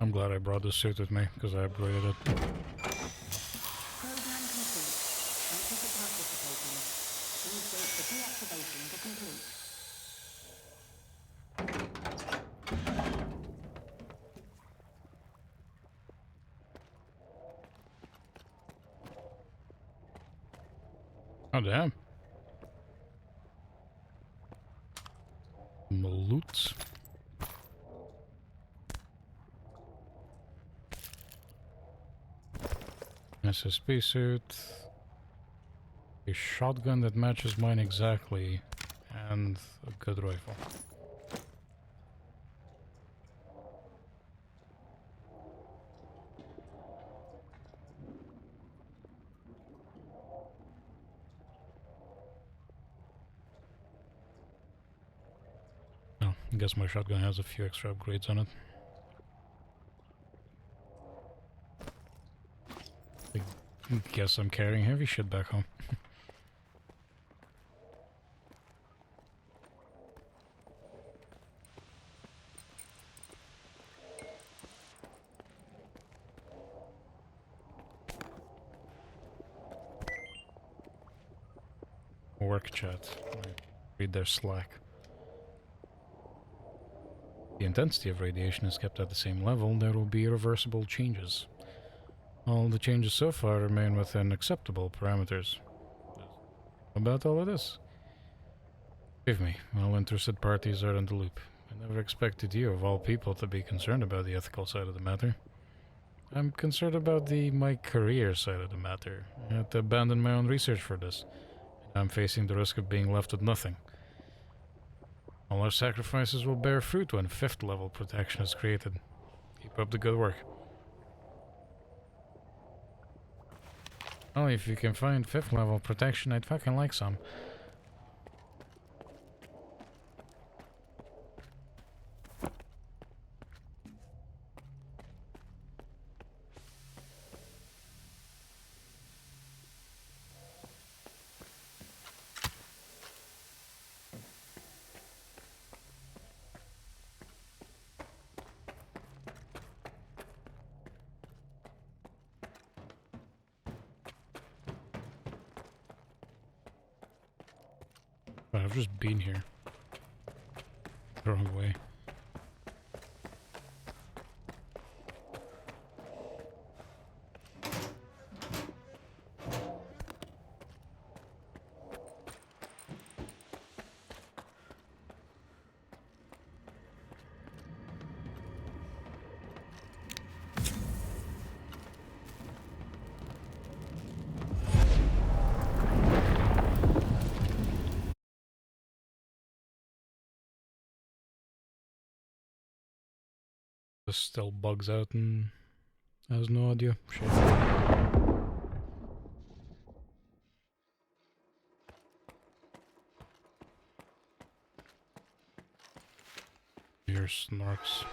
I'm glad I brought this suit with me, because I upgraded it. Program complete. Thank you for participating. Please wait for deactivation to complete. Oh, damn. Maloots. SSP suit. A shotgun that matches mine exactly. And a good rifle. Oh, I guess my shotgun has a few extra upgrades on it. I guess I'm carrying heavy shit back home. Work chat. Read their Slack. The intensity of radiation is kept at the same level. There will be irreversible changes. All the changes so far remain within acceptable parameters. About all of this? Believe me, all interested parties are in the loop. I never expected you, of all people, to be concerned about the ethical side of the matter. I'm concerned about my career side of the matter. I had to abandon my own research for this. I'm facing the risk of being left with nothing. All our sacrifices will bear fruit when 5th level protection is created. Keep up the good work. Oh, if you can find 5th level protection, I'd fucking like some. I've just been here. The wrong way. This still bugs out and has no audio. Shit. Here snorks.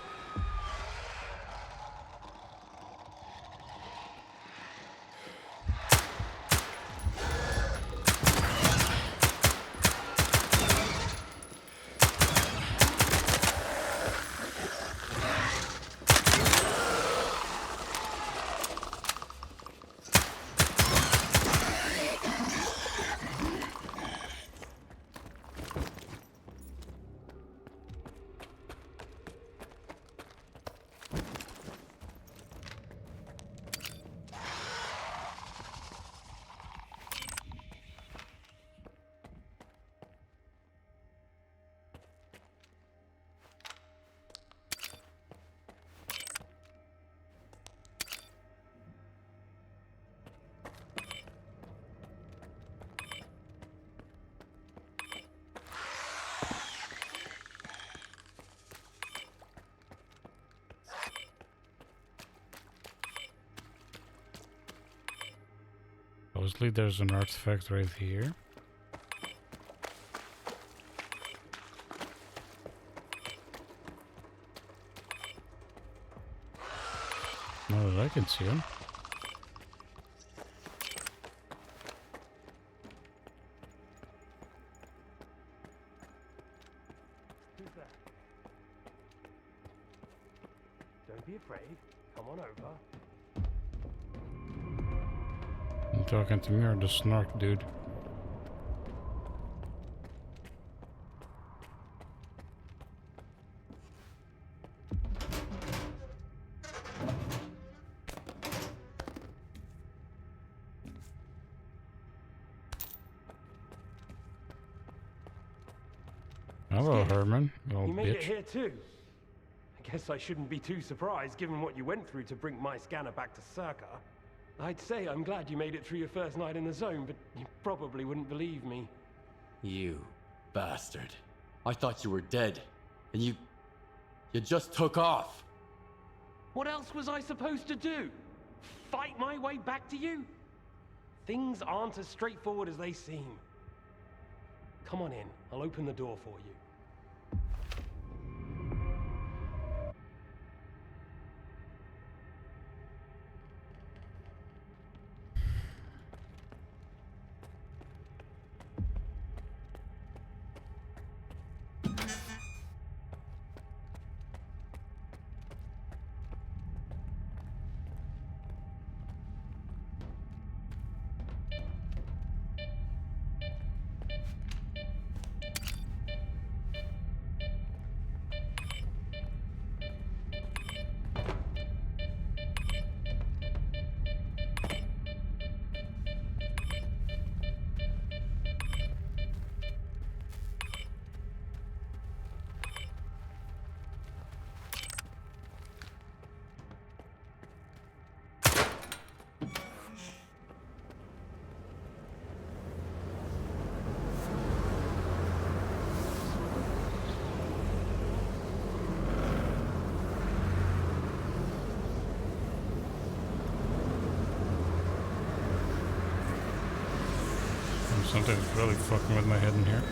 Supposedly there's an artifact right here. Not that I can see him. Who's there? Don't be afraid. Come on over. You talking to me or the snark dude? Hello, Herman, you old You made it bitch. here too. I guess I shouldn't be too surprised given what you went through to bring my scanner back to S.T.A.L.K.E.R. I'd say I'm glad you made it through your first night in the zone, but you probably wouldn't believe me. You bastard. I thought you were dead. And you just took off. What else was I supposed to do? Fight my way back to you? Things aren't as straightforward as they seem. Come on in. I'll open the door for you. Something's really fucking with my head in here.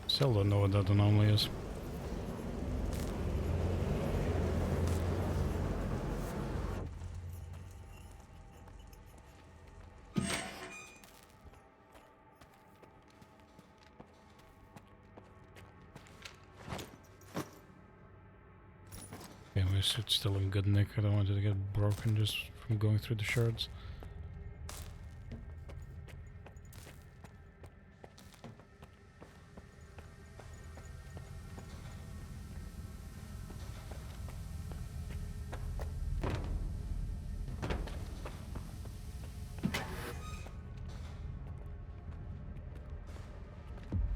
Still don't know what that anomaly is. Yeah, my suit's still in good nick. I don't want it to get broken just from going through the shards.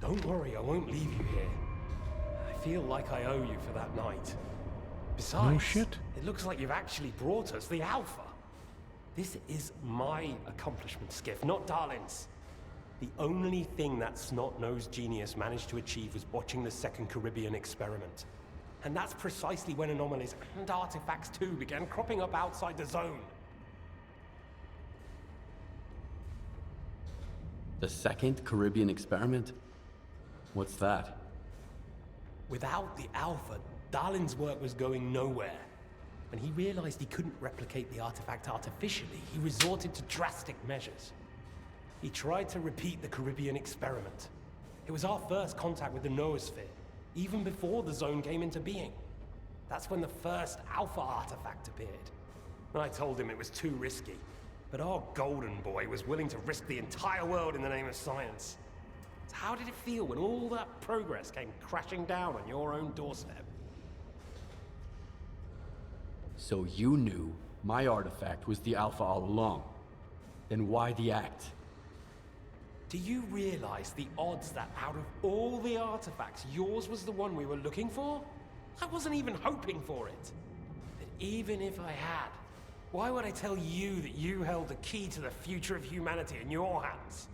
Don't worry, I won't leave you here. I feel like I owe you for that night. Besides, no shit. It looks like you've actually brought us the Alpha. This is my accomplishment, Skiff, not Darlin's. The only thing that snot-nosed genius managed to achieve was watching the second Caribbean experiment. And that's precisely when anomalies and artifacts too began cropping up outside the zone. The second Caribbean experiment? What's that? Without the Alpha, Darlin's work was going nowhere. When he realized he couldn't replicate the artifact artificially, he resorted to drastic measures. He tried to repeat the Caribbean experiment. It was our first contact with the noosphere, even before the zone came into being. That's when the first Alpha artifact appeared. I told him it was too risky, but our golden boy was willing to risk the entire world in the name of science. So how did it feel when all that progress came crashing down on your own doorstep? So you knew my artifact was the Alpha all along. Then why the act? Do you realize the odds that out of all the artifacts, yours was the one we were looking for? I wasn't even hoping for it. But even if I had, why would I tell you that you held the key to the future of humanity in your hands?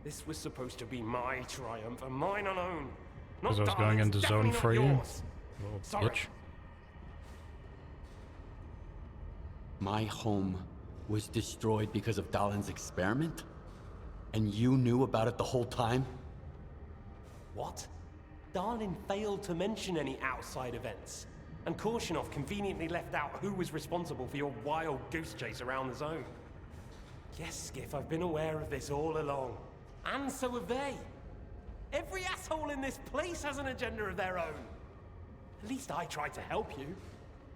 This was supposed to be my triumph and mine alone. Because I was going into zone for you, little Sorry. bitch. My home was destroyed because of Dalin's experiment? And you knew about it the whole time? What? Darlin failed to mention any outside events. And Korshinov conveniently left out who was responsible for your wild goose chase around the zone. Yes, Skiff, I've been aware of this all along. And so have they. Every asshole in this place has an agenda of their own. At least I tried to help you.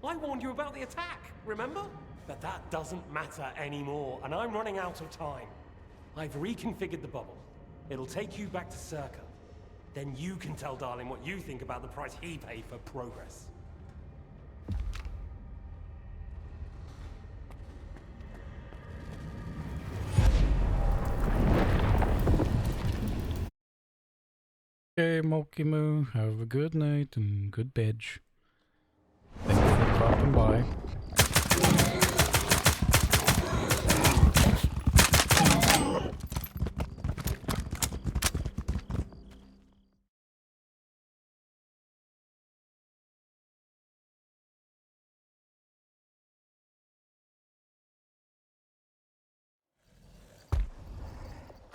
I warned you about the attack, remember? But that doesn't matter anymore, and I'm running out of time. I've reconfigured the bubble. It'll take you back to Circa. Then you can tell Darlin what you think about the price he paid for progress. Okay, Moki Moo, have a good night and good bed. Thank you for dropping by.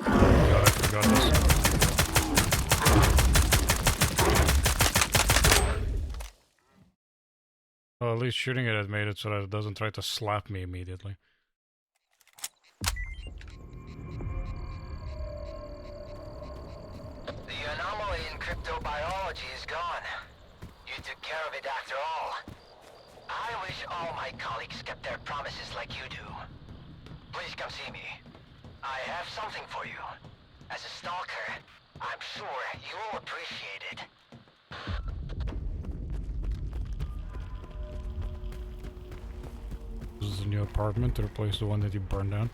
God, I forgot this. Well, at least shooting it had made it so that it doesn't try to slap me immediately. The anomaly in cryptobiology is gone. You took care of it after all. I wish all my colleagues kept their promises like you do. Please come see me. I have something for you. As a stalker, I'm sure you'll appreciate it. This is a new apartment to replace the one that you burned down.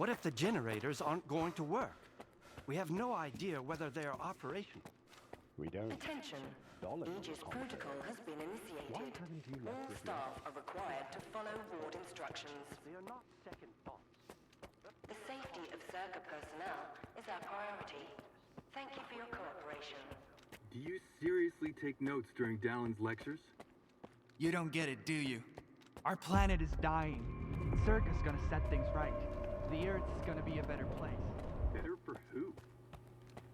What if the generators aren't going to work? We have no idea whether they are operational. We don't. Attention. Aegis protocol has been initiated. All staff are required to follow ward instructions. They are not second thoughts. The safety of S.T.A.L.K.E.R personnel is our priority. Thank you for your cooperation. Do you seriously take notes during Dallin's lectures? You don't get it, do you? Our planet is dying. S.T.A.L.K.E.R is gonna set things right. The Earth is gonna be a better place. Better for who?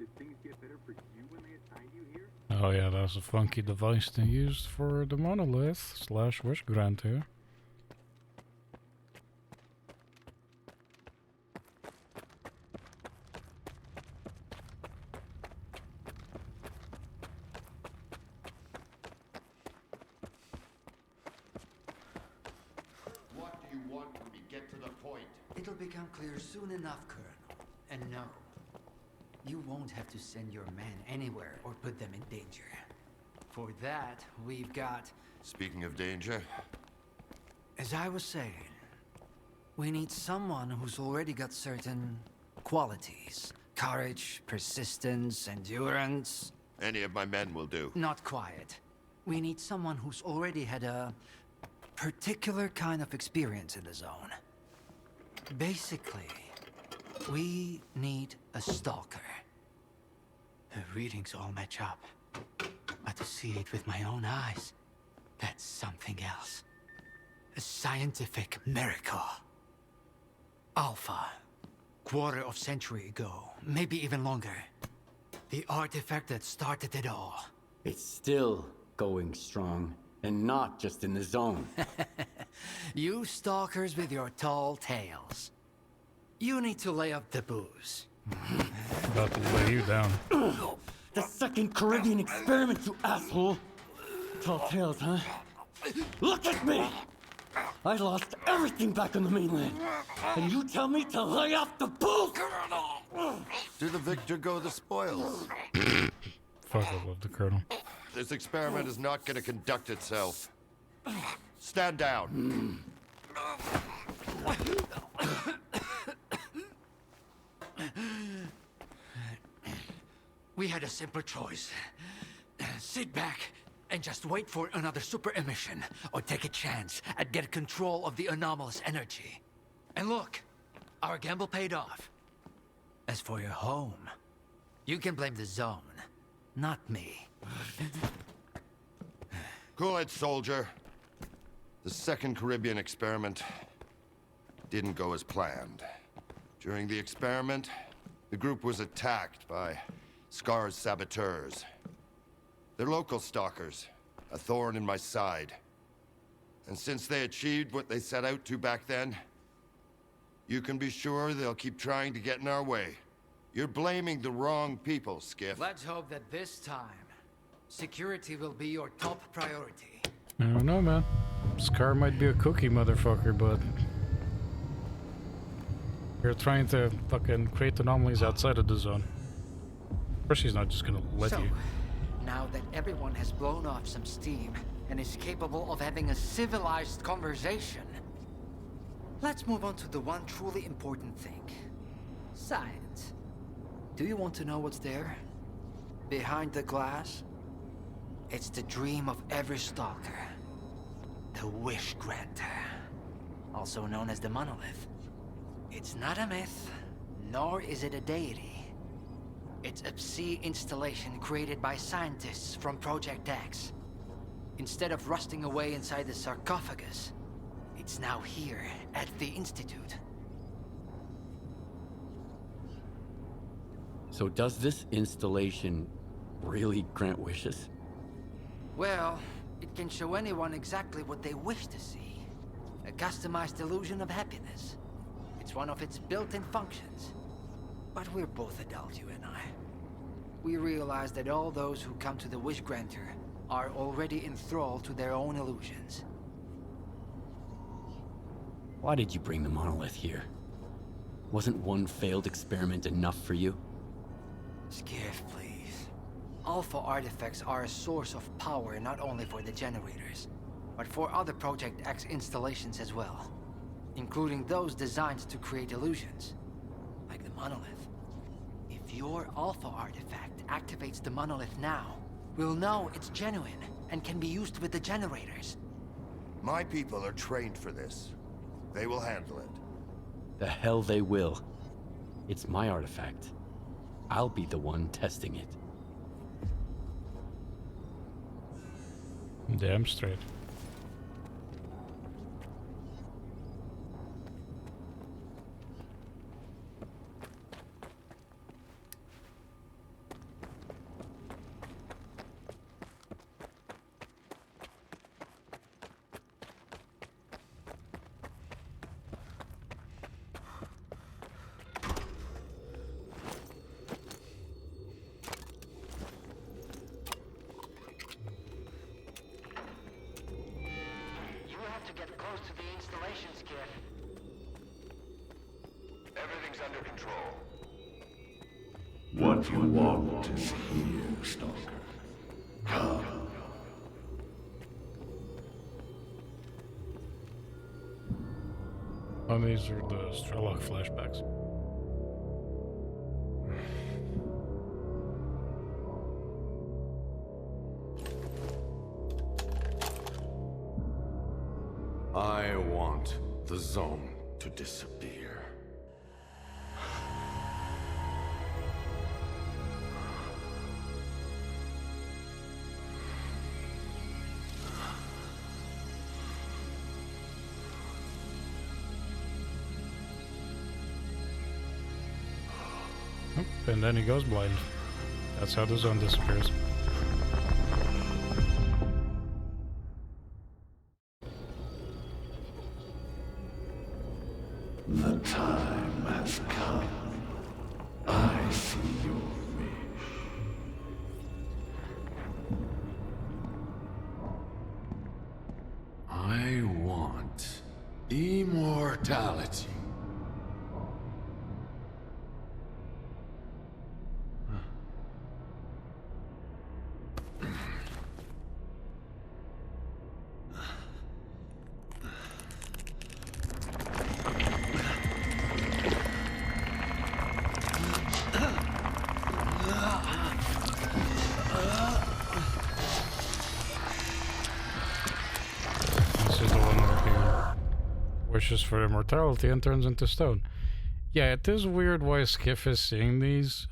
Did things get better for you when they assigned you here? Oh yeah, that's a funky device they used for the monolith / wish granter. What do you want when we get to the point? It'll become clear soon enough, Colonel. And no, you won't have to send your men anywhere or put them in danger. For that, we've got... Speaking of danger... As I was saying, we need someone who's already got certain qualities. Courage, persistence, endurance. Any of my men will do. Not quiet. We need someone who's already had a particular kind of experience in the zone. Basically, we need a stalker. The readings all match up. But to see it with my own eyes, that's something else. A scientific miracle. Alpha. Quarter of century ago, maybe even longer. The artifact that started it all. It's still going strong, and not just in the zone. You stalkers with your tall tales. You need to lay up the booze. About to lay you down. The second Caribbean experiment, you asshole! Tall tales, huh? Look at me! I lost everything back on the mainland. And you tell me to lay off the booze? To the victor go the spoils. Fuck, I love the Colonel. This experiment is not going to conduct itself. Stand down. We had a simple choice. Sit back and just wait for another super emission, or take a chance at getting control of the anomalous energy. And look, our gamble paid off. As for your home, you can blame the zone, not me. Cool it, soldier. The second Caribbean experiment didn't go as planned. During the experiment, the group was attacked by S.T.A.L.K.E.R's saboteurs. They're local stalkers, a thorn in my side. And since they achieved what they set out to back then, you can be sure they'll keep trying to get in our way. You're blaming the wrong people, Skiff. Let's hope that this time, security will be your top priority. I don't know, man. S.T.A.L.K.E.R might be a cookie motherfucker, but... You're trying to fucking create anomalies outside of the zone. Of course she's not just gonna let you. Now that everyone has blown off some steam and is capable of having a civilized conversation, let's move on to the one truly important thing. Science. Do you want to know what's there? Behind the glass? It's the dream of every stalker. The wish granter. Also known as the monolith. It's not a myth, nor is it a deity. It's a sea installation created by scientists from Project X. Instead of rusting away inside the sarcophagus, it's now here at the Institute. So does this installation really grant wishes? Well, it can show anyone exactly what they wish to see. A customized illusion of happiness. It's one of its built-in functions. But we're both adults, you and I. We realize that all those who come to the Wish Granter are already enthralled to their own illusions. Why did you bring the monolith here? Wasn't one failed experiment enough for you? Skiff, please. Alpha artifacts are a source of power not only for the generators, but for other Project X installations as well. including those designed to create illusions, like the monolith. If your Alpha artifact activates the monolith now, we'll know it's genuine and can be used with the generators. My people are trained for this. They will handle it. The hell they will. It's my artifact. I'll be the one testing it. Damn straight. What you want is here, Stalker. Come. Oh, these are the S.T.A.L.K.E.R flashbacks. I want the zone to disappear. And then he goes blind. That's how the zone disappears. The time has come. I see your wish. I want immortality. Wishes for immortality and turns into stone. Yeah, it is weird why Skiff is seeing these.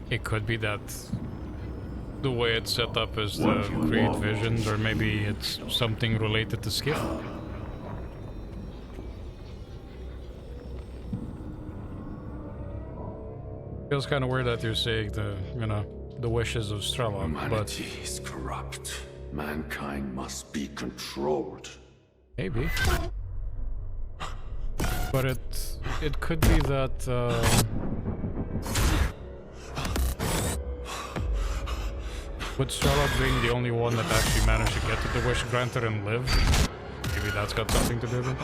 It could be that the way it's set up is to create visions, or maybe it's something related to Skiff. Feels kind of weird that you're saying the, you know, the wishes of S.T.A.L.K.E.R, Humanity is corrupt. Mankind must be controlled. Maybe. But it could be that with S.T.A.L.K.E.R being the only one that actually managed to get to the wish granted and live, maybe that's got something to do with it.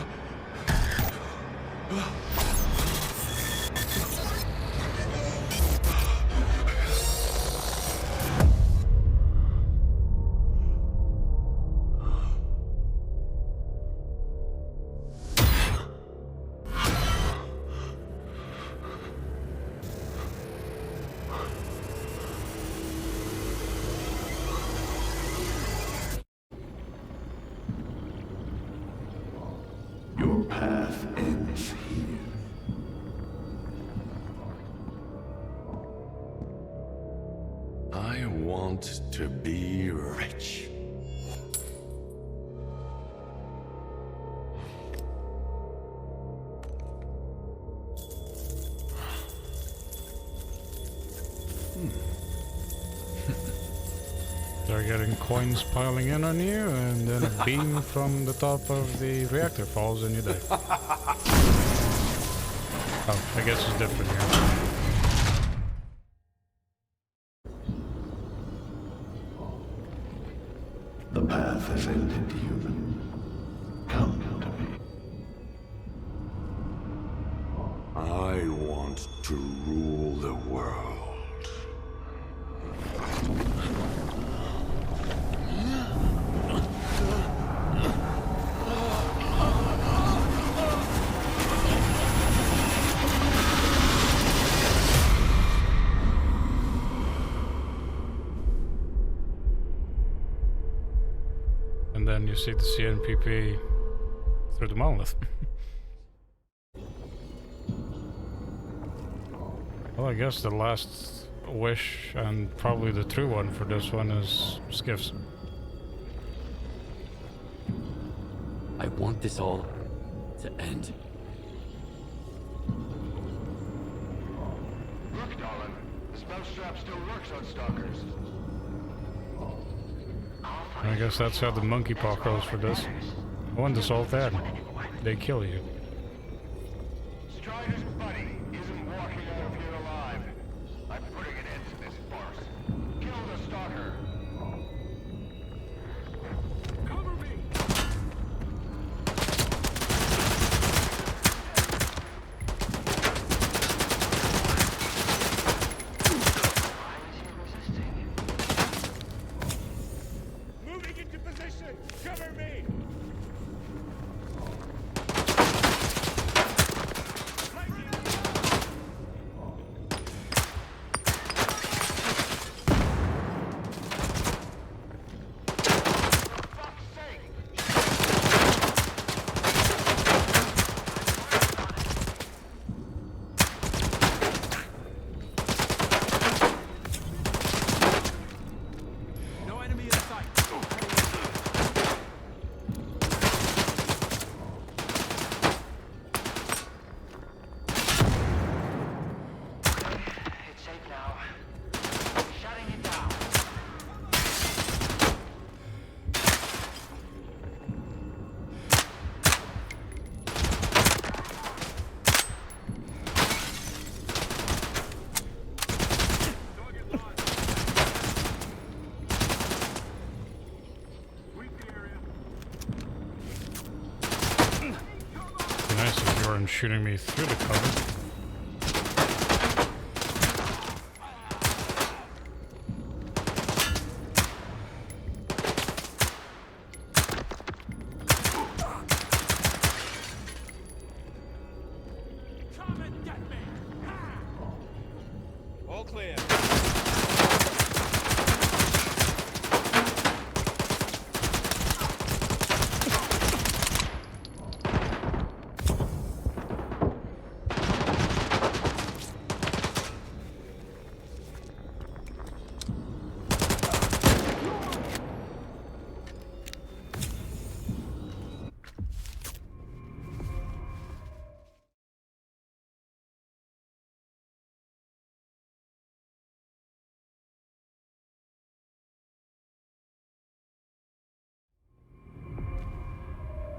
Your path ends here. I want to be rich. They're getting coins piling in on you, and then a beam from the top of the reactor falls and you die. Oh, I guess it's different here. The path has ended, human. Come to me. I want to rule the world. then you see the CNPP through the monolith. Well, I guess the last wish, and probably the true one for this one, is Skiff's. I want this all to end. Look, darling. The spell strap still works on stalkers. I guess that's how the monkeypaw goes for this. One assault that, they kill you. Strider's buddy isn't walking out of here alive. I'm putting an end to this farce. Kill the stalker. Cover me! Moving into position! Cover me! No enemy in sight! It's safe now. Shutting it down. Be nice if you weren't shooting me through the cover. Come and get me! All clear.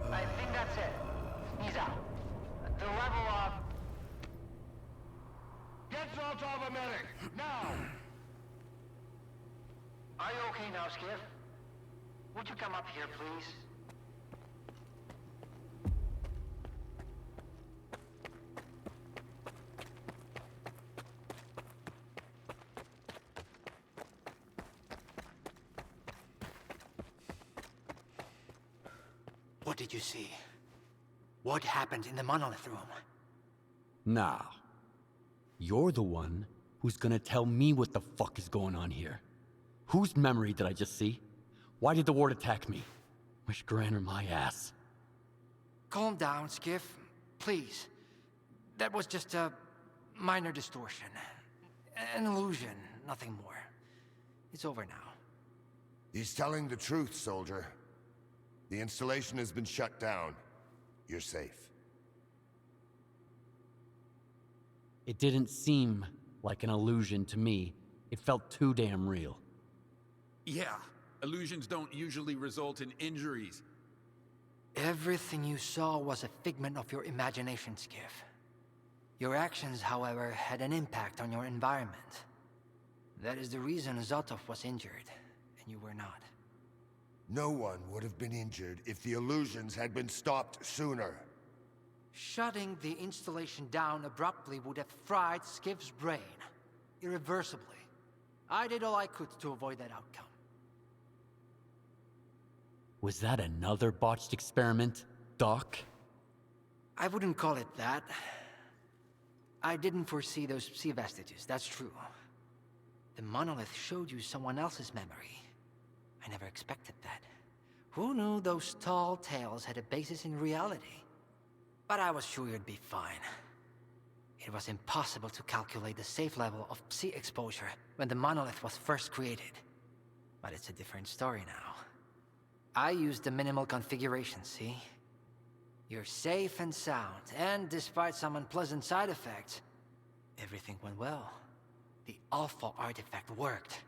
I think that's it. He's out. The level of... Get Zoltov a medic! Now! Are you okay now, Skiff? Would you come up here, please? What did you see? What happened in the monolith room? Now, you're the one who's gonna tell me what the fuck is going on here. Whose memory did I just see? Why did the ward attack me? Wish Granner my ass. Calm down, Skiff. Please. That was just a minor distortion. An illusion, nothing more. It's over now. He's telling the truth, soldier. The installation has been shut down. You're safe. It didn't seem like an illusion to me. It felt too damn real. Yeah, illusions don't usually result in injuries. Everything you saw was a figment of your imagination, Skiff. Your actions, however, had an impact on your environment. That is the reason Zotov was injured, and you were not. No one would have been injured if the illusions had been stopped sooner. Shutting the installation down abruptly would have fried Skiff's brain. Irreversibly. I did all I could to avoid that outcome. Was that another botched experiment, Doc? I wouldn't call it that. I didn't foresee those sea vestiges, that's true. The monolith showed you someone else's memory. I never expected that. Who knew those tall tales had a basis in reality? But I was sure you'd be fine. It was impossible to calculate the safe level of psi exposure when the monolith was first created. But it's a different story now. I used the minimal configuration, see? You're safe and sound, and despite some unpleasant side effects, everything went well. The Alpha artifact worked.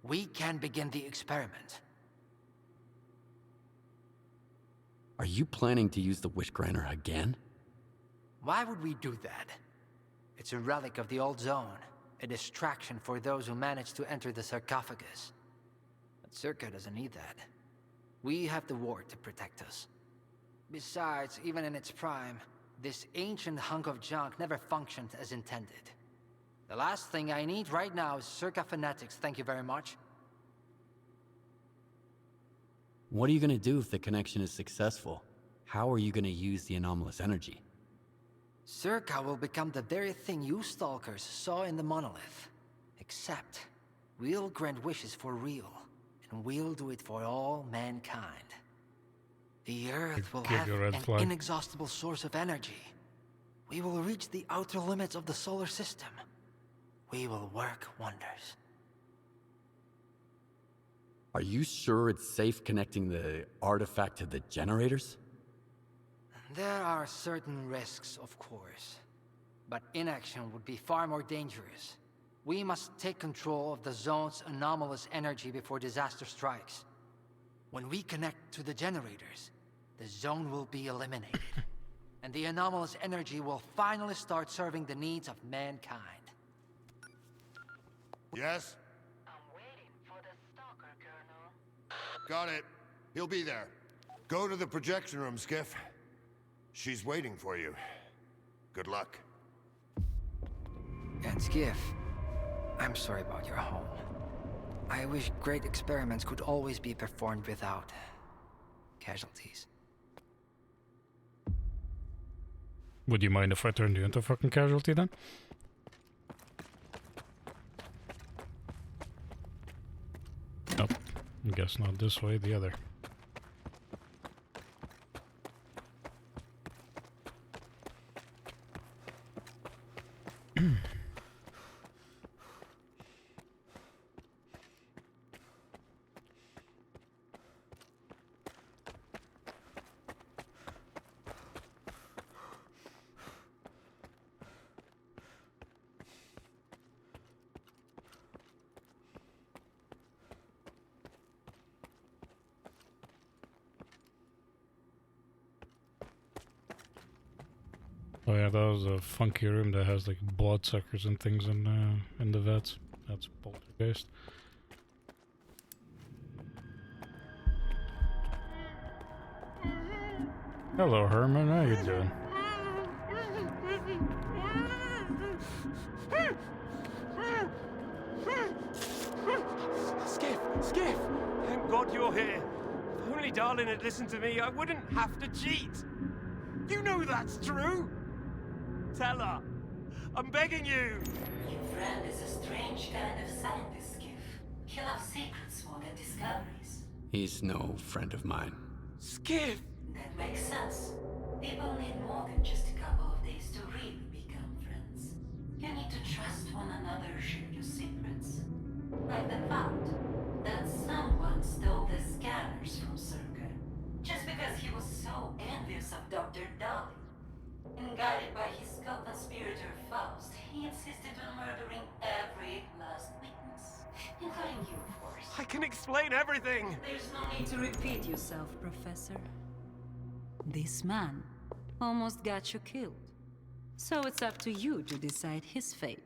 We can begin the experiment. Are you planning to use the Wish Granter again? Why would we do that? It's a relic of the old zone, a distraction for those who manage to enter the sarcophagus. But S.T.A.L.K.E.R doesn't need that. We have the ward to protect us. Besides, even in its prime, this ancient hunk of junk never functioned as intended. The last thing I need right now is S.T.A.L.K.E.R fanatics, thank you very much. What are you gonna do if the connection is successful? How are you gonna use the anomalous energy? S.T.A.L.K.E.R will become the very thing you stalkers saw in the monolith. Except, we'll grant wishes for real, and we'll do it for all mankind. The Earth will have an inexhaustible source of energy. We will reach the outer limits of the solar system. We will work wonders. Are you sure it's safe connecting the artifact to the generators? There are certain risks, of course. But inaction would be far more dangerous. We must take control of the zone's anomalous energy before disaster strikes. When we connect to the generators, the zone will be eliminated. And the anomalous energy will finally start serving the needs of mankind. Yes? I'm waiting for the stalker, Colonel. Got it. He'll be there. Go to the projection room, Skiff. She's waiting for you. Good luck. And Skiff, I'm sorry about your home. I wish great experiments could always be performed without casualties. Would you mind if I turned you into a fucking casualty then? Nope. Guess not this way, the other. Oh yeah, that was a funky room that has like bloodsuckers and things in the vets. That's poltergeist. Hello, Herman. How you doing? Skiff! Thank God you're here. If only Darlin had listened to me, I wouldn't have to cheat. You know that's true. Tell her. I'm begging you. Your friend is a strange kind of scientist, Skiff. He loves secrets more than discoveries. He's no friend of mine. Skiff! That makes sense. People need more than just a couple of days to really become friends. You need to trust one another, share your secrets. Like the fact that someone stole the scanners from S.T.A.L.K.E.R. just because he was so envious of Dr. Dolly. And guided by his co-conspirator Faust, he insisted on murdering every last witness, including you, of course. I can explain everything! There's no need To repeat yourself, Professor. This man almost got you killed. So it's up to you to decide his fate.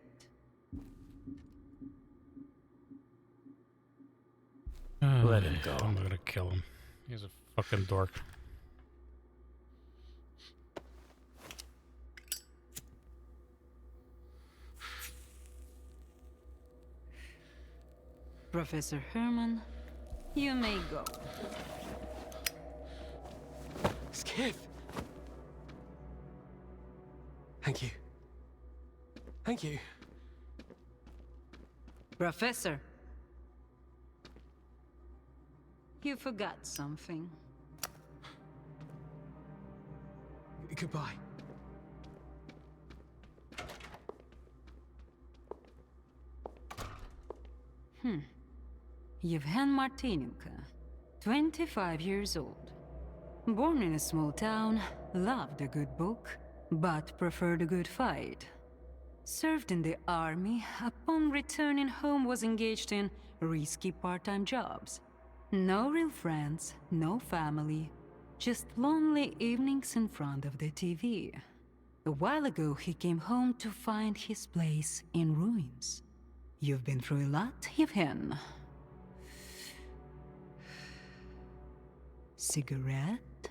Let him go. I'm gonna kill him. He's a fucking dork. Professor Herman, you may go. Skiff! Thank you. Thank you. Professor. you forgot something. Goodbye. Yevhen Martinenko, 25 years old. Born in a small town, loved a good book, but preferred a good fight. Served in the army, upon returning home was engaged in risky part-time jobs. No real friends, no family, just lonely evenings in front of the TV. A while ago he came home to find his place in ruins. You've been through a lot, Yevhen. Cigarette?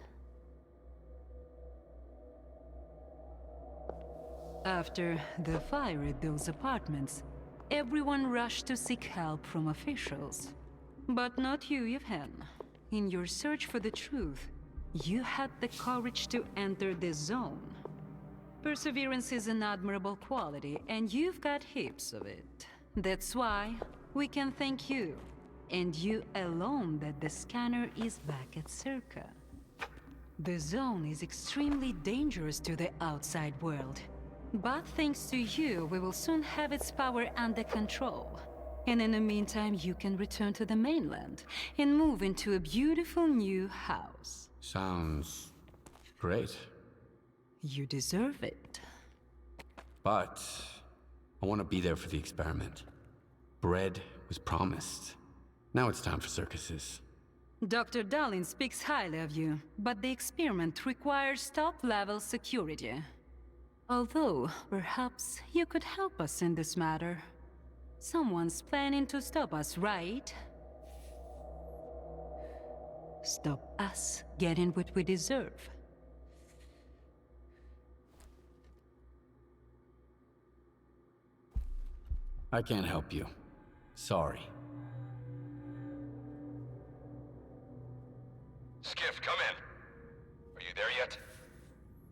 After the fire at those apartments, everyone rushed to seek help from officials. But not you, Yevhen. In your search for the truth, you had the courage to enter the zone. Perseverance is an admirable quality, and you've got heaps of it. That's why we can thank you, and you alone, that the scanner is back at S.T.A.L.K.E.R. The zone is extremely dangerous to the outside world. But thanks to you, we will soon have its power under control. And in the meantime, you can return to the mainland and move into a beautiful new house. Sounds great. You deserve it. But I want to be there for the experiment. Bread was promised. Now it's time for circuses. Dr. Dallin speaks highly of you, but the experiment requires top-level security. Although, perhaps you could help us in this matter. Someone's planning to stop us, right? Stop us getting what we deserve. I can't help you. Sorry. Skiff, come in. Are you there yet?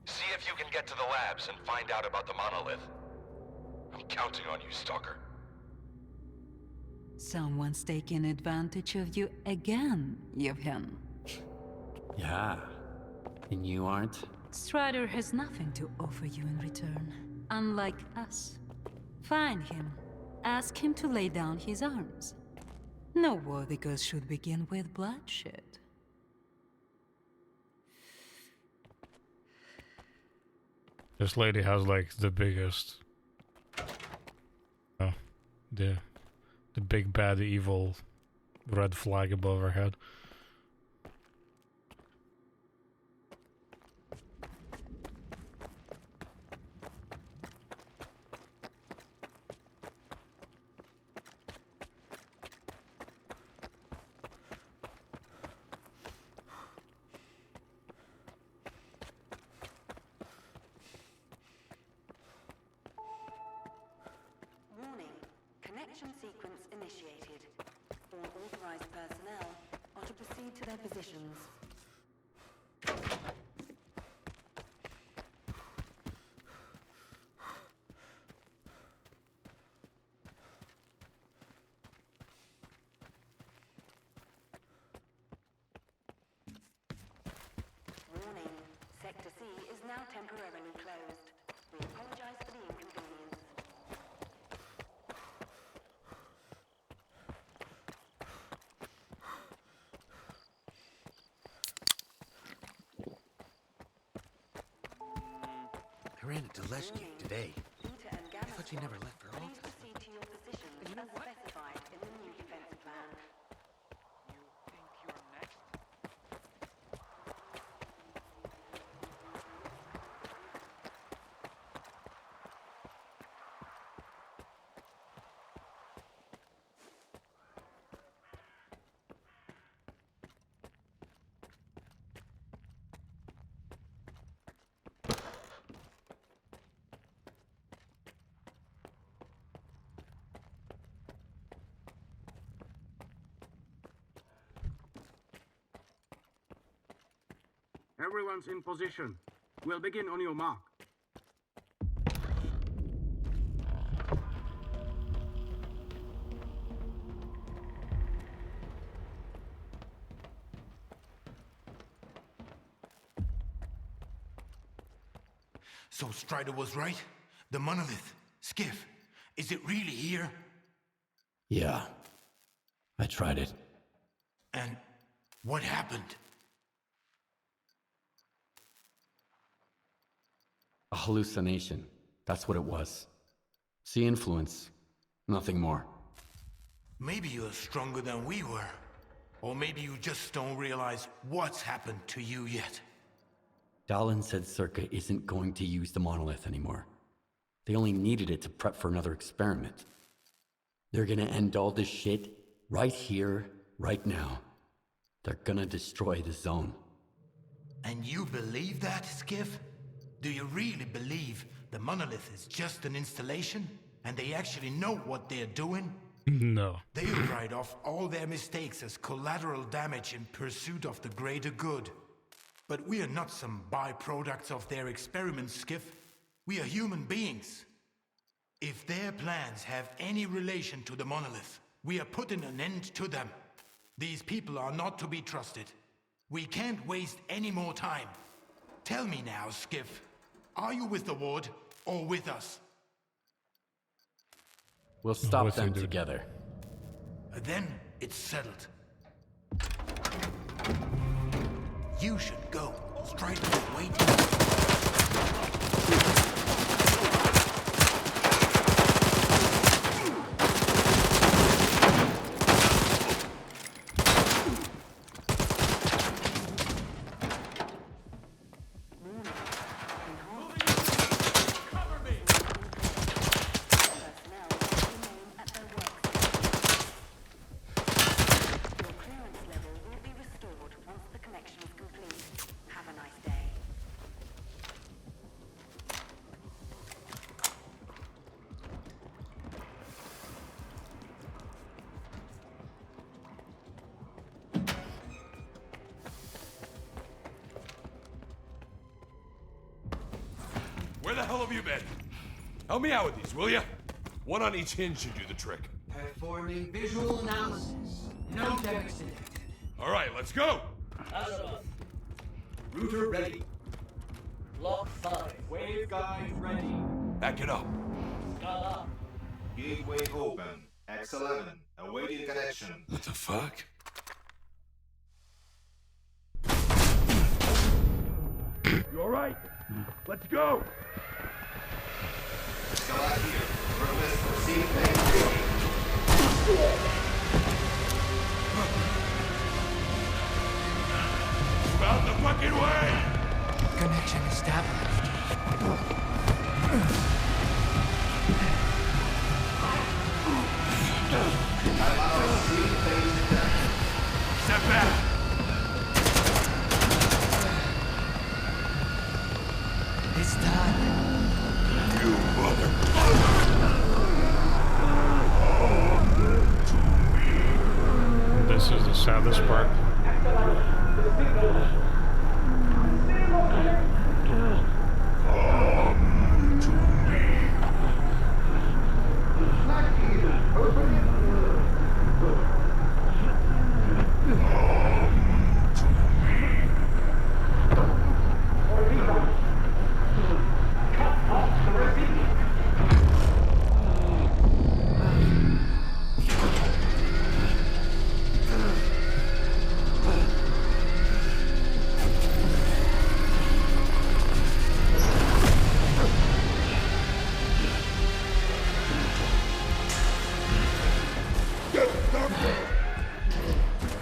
See if you can get to the labs and find out about the monolith. I'm counting on you, Stalker. Someone's taking advantage of you again, Yevhen. Yeah. And you aren't? Strider has nothing to offer you in return, unlike us. Find him. Ask him to lay down his arms. No worthy cause should begin with bloodshed. This lady has like the biggest, the big bad evil red flag above her head. Connection sequence initiated. All authorized personnel are to proceed to their positions. Warning. Sector C is now temporarily closed. We apologize for the inconvenience. I ran into Leshki today. I thought she never left her office. Proceed to your positions as specified in the new defense plan. You think you're next? Everyone's in position. We'll begin on your mark. So Strider was right? The monolith, Skiff, is it really here? Yeah. I tried it. And what happened? A hallucination. That's what it was. Sea influence. Nothing more. Maybe you're stronger than we were. Or maybe you just don't realize what's happened to you yet. Dallin said Circa isn't going to use the monolith anymore. They only needed it to prep for another experiment. They're gonna end all this shit right here, right now. They're gonna destroy the zone. And you believe that, Skiff? Do you really believe the monolith is just an installation? And they actually know what they're doing? No. They'll write off all their mistakes as collateral damage in pursuit of the greater good. But we are not some byproducts of their experiments, Skiff. We are human beings. If their plans have any relation to the monolith, we are putting an end to them. These people are not to be trusted. We can't waste any more time. Tell me now, Skiff. Are you with the Ward or with us? We'll stop them together. Then it's settled. You should go. Strider is waiting. Where the hell have you been? Help me out with these, will ya? One on each hinge should do the trick. Performing visual analysis. No damage detected. All right, let's go! ASRock. Router ready. Block 5. Waveguide ready. Back it up. Scala. Gateway open. X11. Awaiting connection. What the fuck? You all right? Let's go! Scala here. Request for seat bank. Out the fucking way! Connection established. Step back! It's done. You mother... This is the saddest part.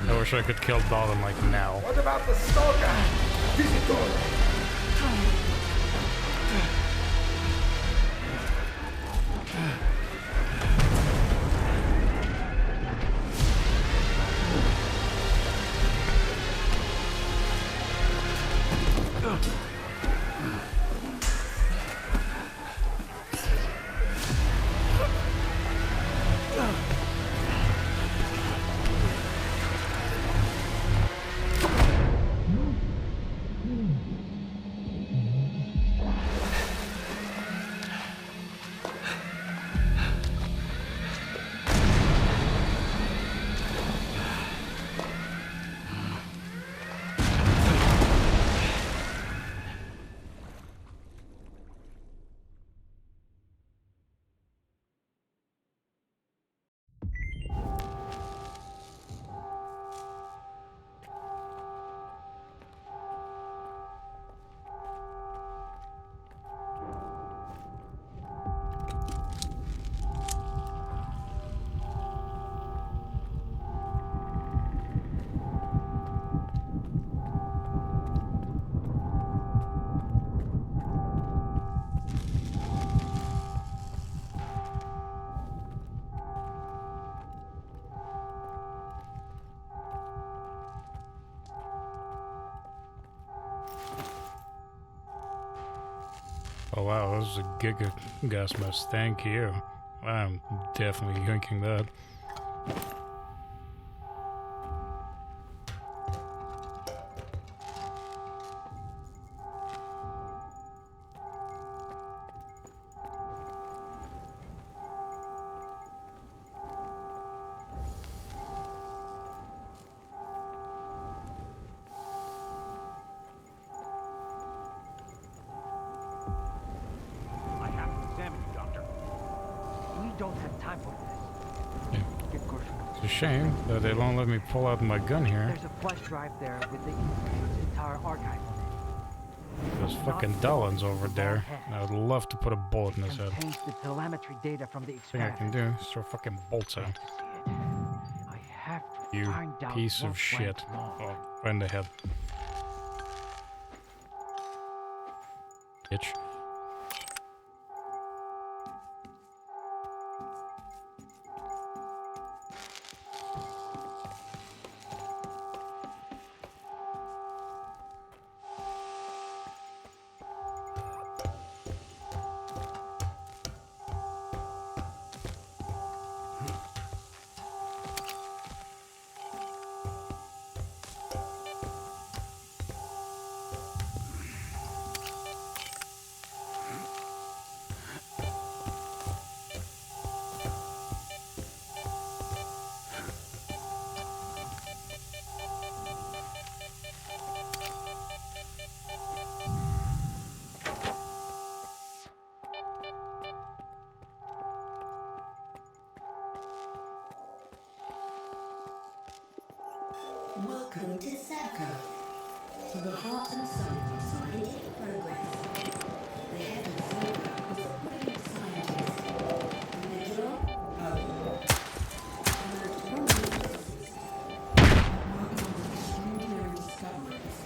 I wish I could kill Dalton like now. What about the stalker? Visitor! Oh wow, this is a Giga gas mask. Thank you. I'm definitely yanking that. I have to examine you, Doctor. We don't have time for this. Get closer. It's a shame that they don't let me pull out my gun here. There's a flash drive there with the Institute's entire archive on it. There's fucking Dallin's over there. I would love to put a bullet in his head. Contains the telemetry data from the Thing I can do is throw fucking bolts out. I have to You find out piece what of shit. went wrong. Oh, right in the head. Bitch. Welcome to S.T.A.L.K.E.R, to the heart and soul of scientific progress. The head of S.T.A.L.K.E.R is a brilliant scientist. Individual, and prominent physicist. Working on extraordinary discoveries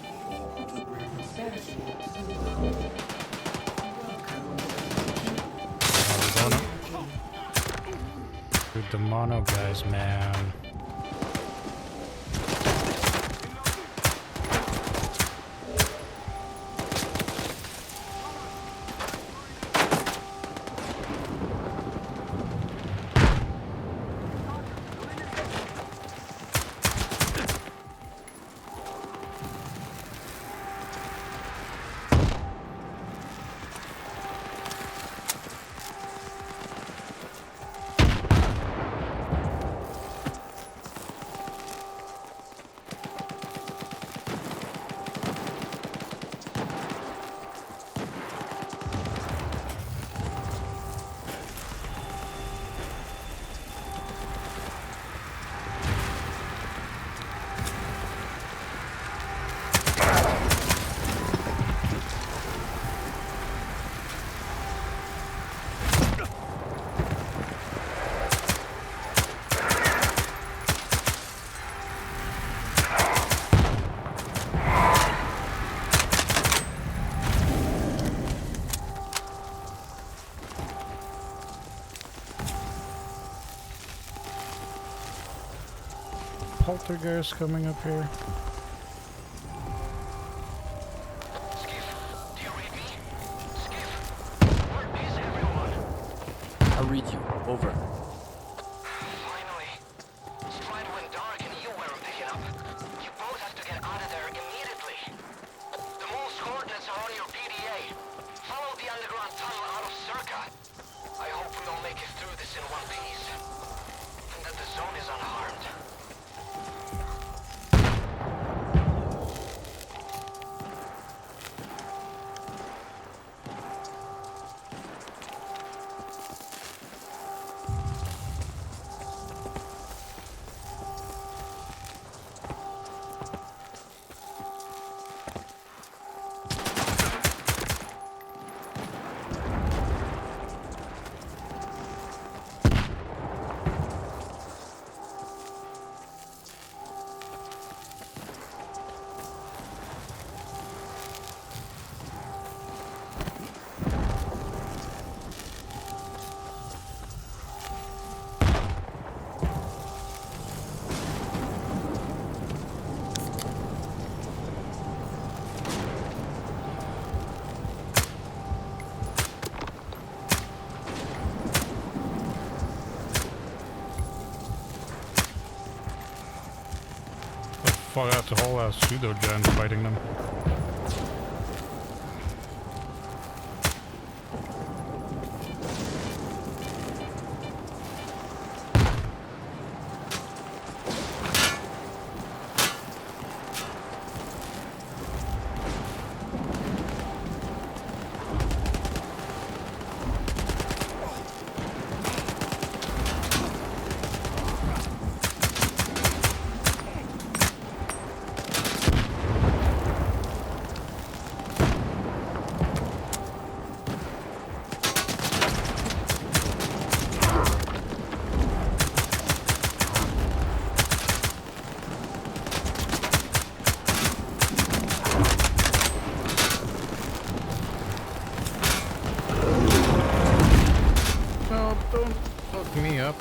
that will bring prosperity to the world. Dude, the mono guys, man. Poltergeist coming up here. I read you. Over. Finally. Stride went dark and you weren't picking up. You both have to get out of there immediately. The mole's coordinates are on your PDA. Follow the underground tunnel out of Circa. I hope we all make it through this in one piece. And that the zone is unharmed. fuck, that's a whole ass pseudo giant fighting them. Me up.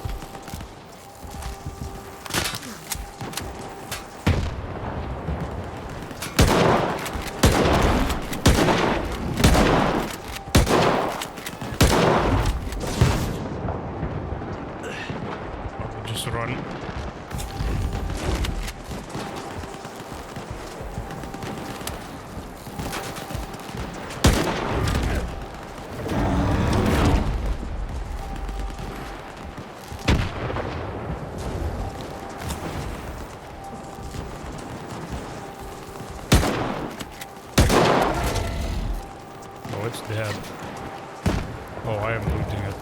Just run. It's dead. Oh, I am looting it.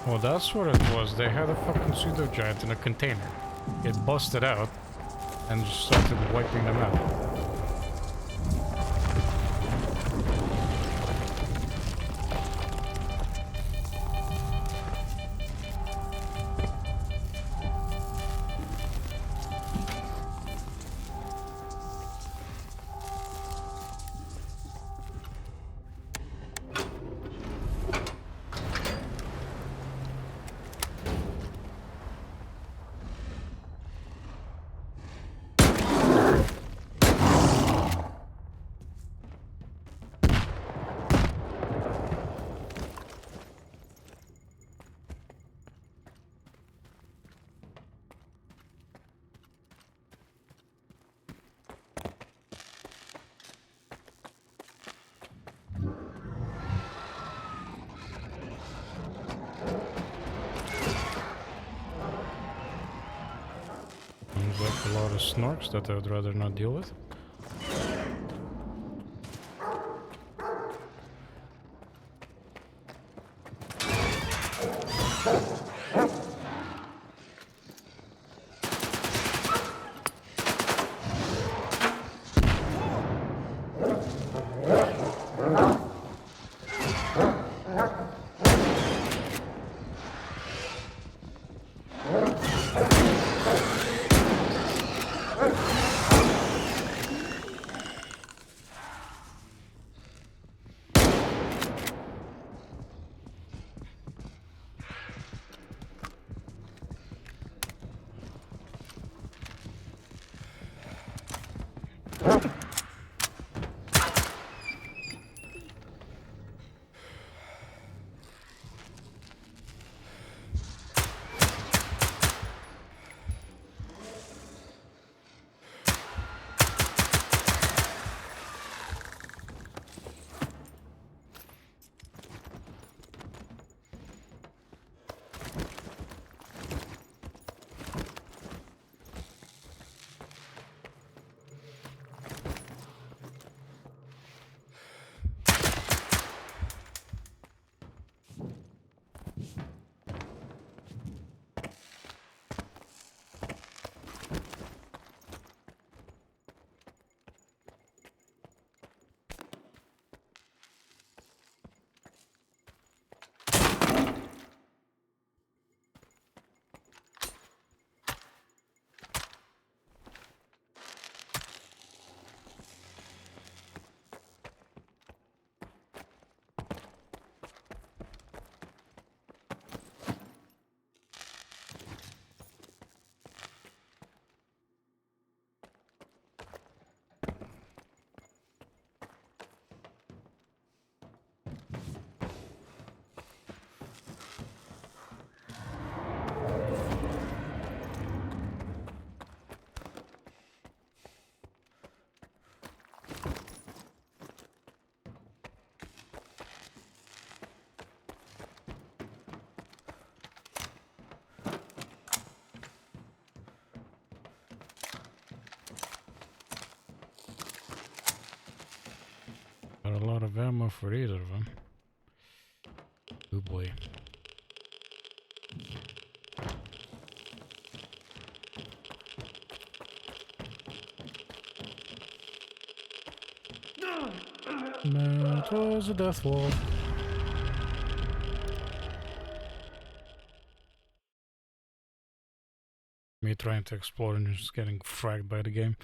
Well, that's what it was. They had a fucking pseudo giant in a container. It busted out and just started wiping them out. Like a lot of snorks that I would rather not deal with. have ammo for either of them. Oh boy. No, it was a death wall. Me trying to explore and just getting fragged by the game.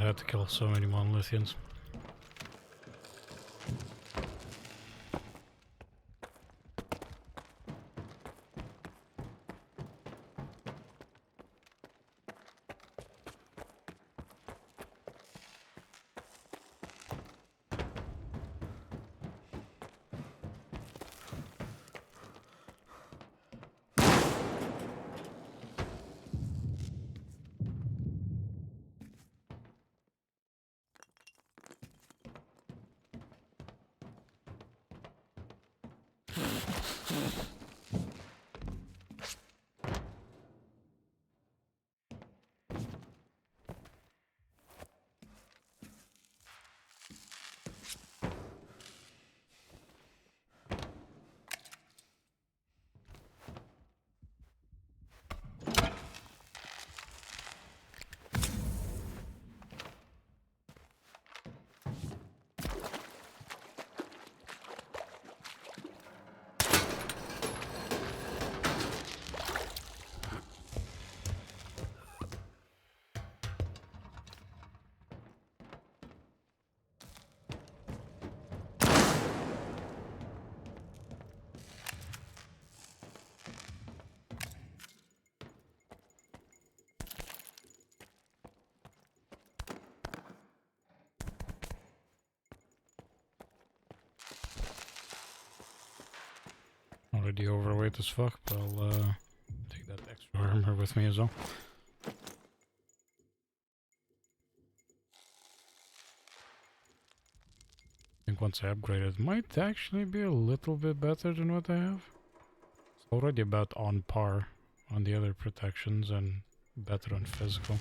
had to kill so many monolithians. Already overweight as fuck, but I'll take that extra armor with me as well. I think once I upgrade it, might actually be a little bit better than what I have. It's already about on par on the other protections and better on physical.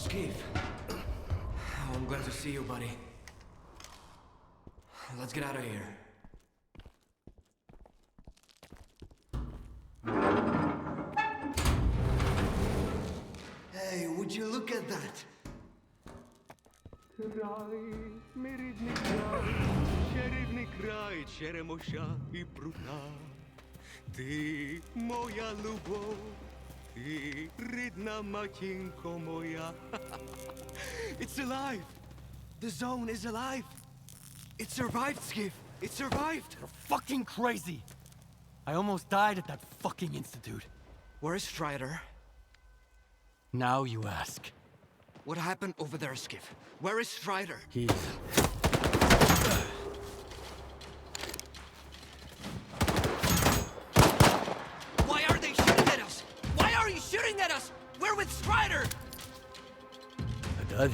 Keith. Oh, I'm glad to see you, buddy. Let's get out of here. Hey, would you look at that? Ти моя любов, ти рідна матінко моя. It's alive! The zone is alive! It survived, Skiff! It survived! You're fucking crazy! I almost died at that fucking institute. Where is Strider? Now you ask. What happened over there, Skiff? Where is Strider? He's... Why are they shooting at us? Why are you shooting at us? We're with Strider! A dud?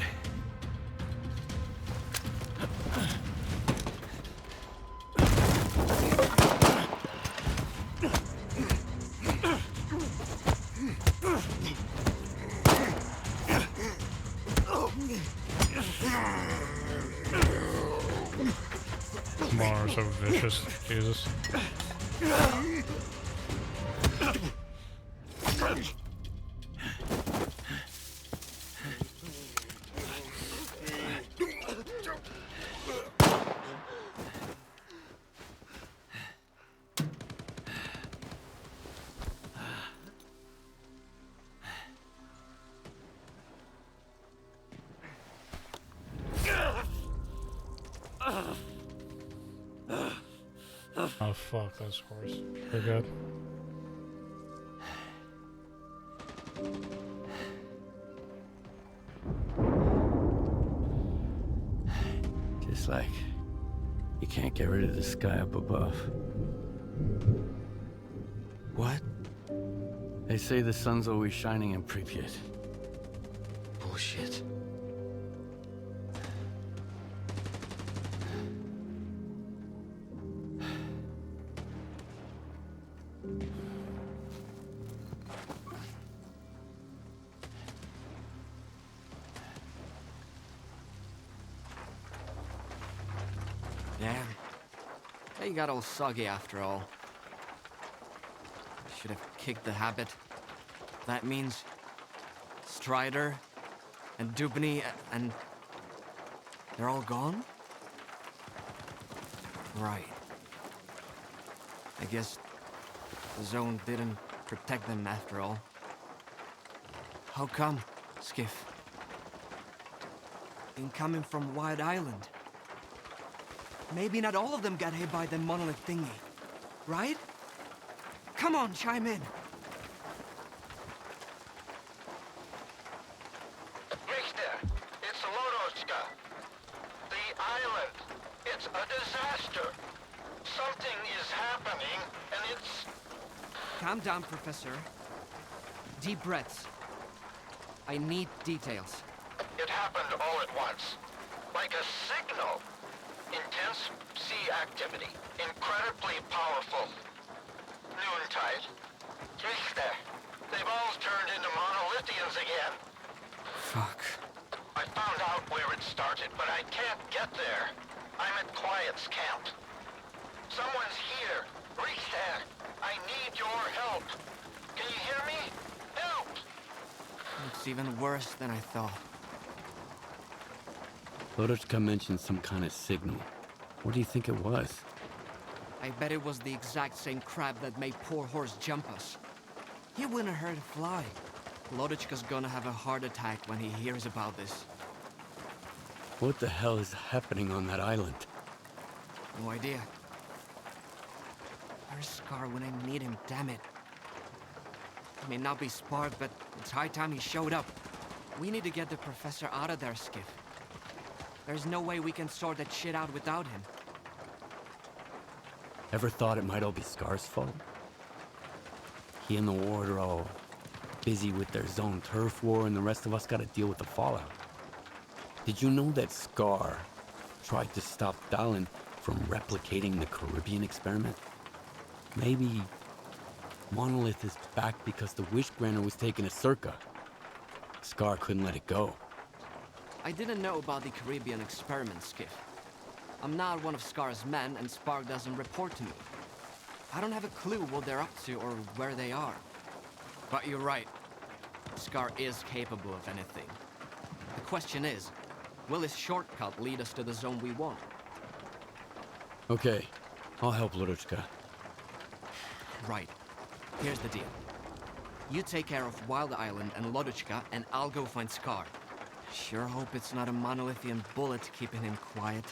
Mars are vicious, Jesus. Oh fuck, that's horse. We're good. Just like you can't get rid of the sky up above. What? They say the sun's always shining in Pripyat. Bullshit. Damn. They got all soggy after all. Should have kicked the habit. That means Strider and Dubny and they're all gone? Right. I guess the zone didn't protect them after all. How come, Skiff? In coming from White Island. Maybe not all of them got hit by the monolith thingy, right? Come on, chime in. Richter, it's Lodotska. The island. It's a disaster. Something is happening, and it's... Calm down, Professor. Deep breaths. I need details. It happened all at once. Like a signal. Intense sea activity. Incredibly powerful. Noontide. Richter. They've all turned into monolithians again. Fuck. I found out where it started, but I can't get there. I'm at Quiet's camp. Someone's here. Richter. I need your help. Can you hear me? Help! It's even worse than I thought. Lodochka mentioned some kind of signal. What do you think it was? I bet it was the exact same crab that made poor horse jump us. He wouldn't hurt a fly. Lodochka's gonna have a heart attack when he hears about this. What the hell is happening on that island? No idea. Where's Scar when I need him, damn it? He may not be smart, but it's high time he showed up. We need to get the professor out of there, Skiff. There's no way we can sort that shit out without him. Ever thought it might all be Scar's fault? He and the ward are all busy with their zone turf war, and the rest of us gotta deal with the fallout. Did you know that Scar tried to stop Dallin from replicating the Caribbean experiment? Maybe Monolith is back because the Wish Granter was taken to Circa. Scar couldn't let it go. I didn't know about the Caribbean experiment, Skiff. I'm not one of Scar's men, and Spark doesn't report to me. I don't have a clue what they're up to or where they are. But you're right. S.T.A.L.K.E.R is capable of anything. The question is, will his shortcut lead us to the zone we want? Okay, I'll help Ludochka. Right. Here's the deal. You take care of Wild Island and Lodochka, and I'll go find S.T.A.L.K.E.R. Sure hope it's not a monolithian bullet keeping him quiet.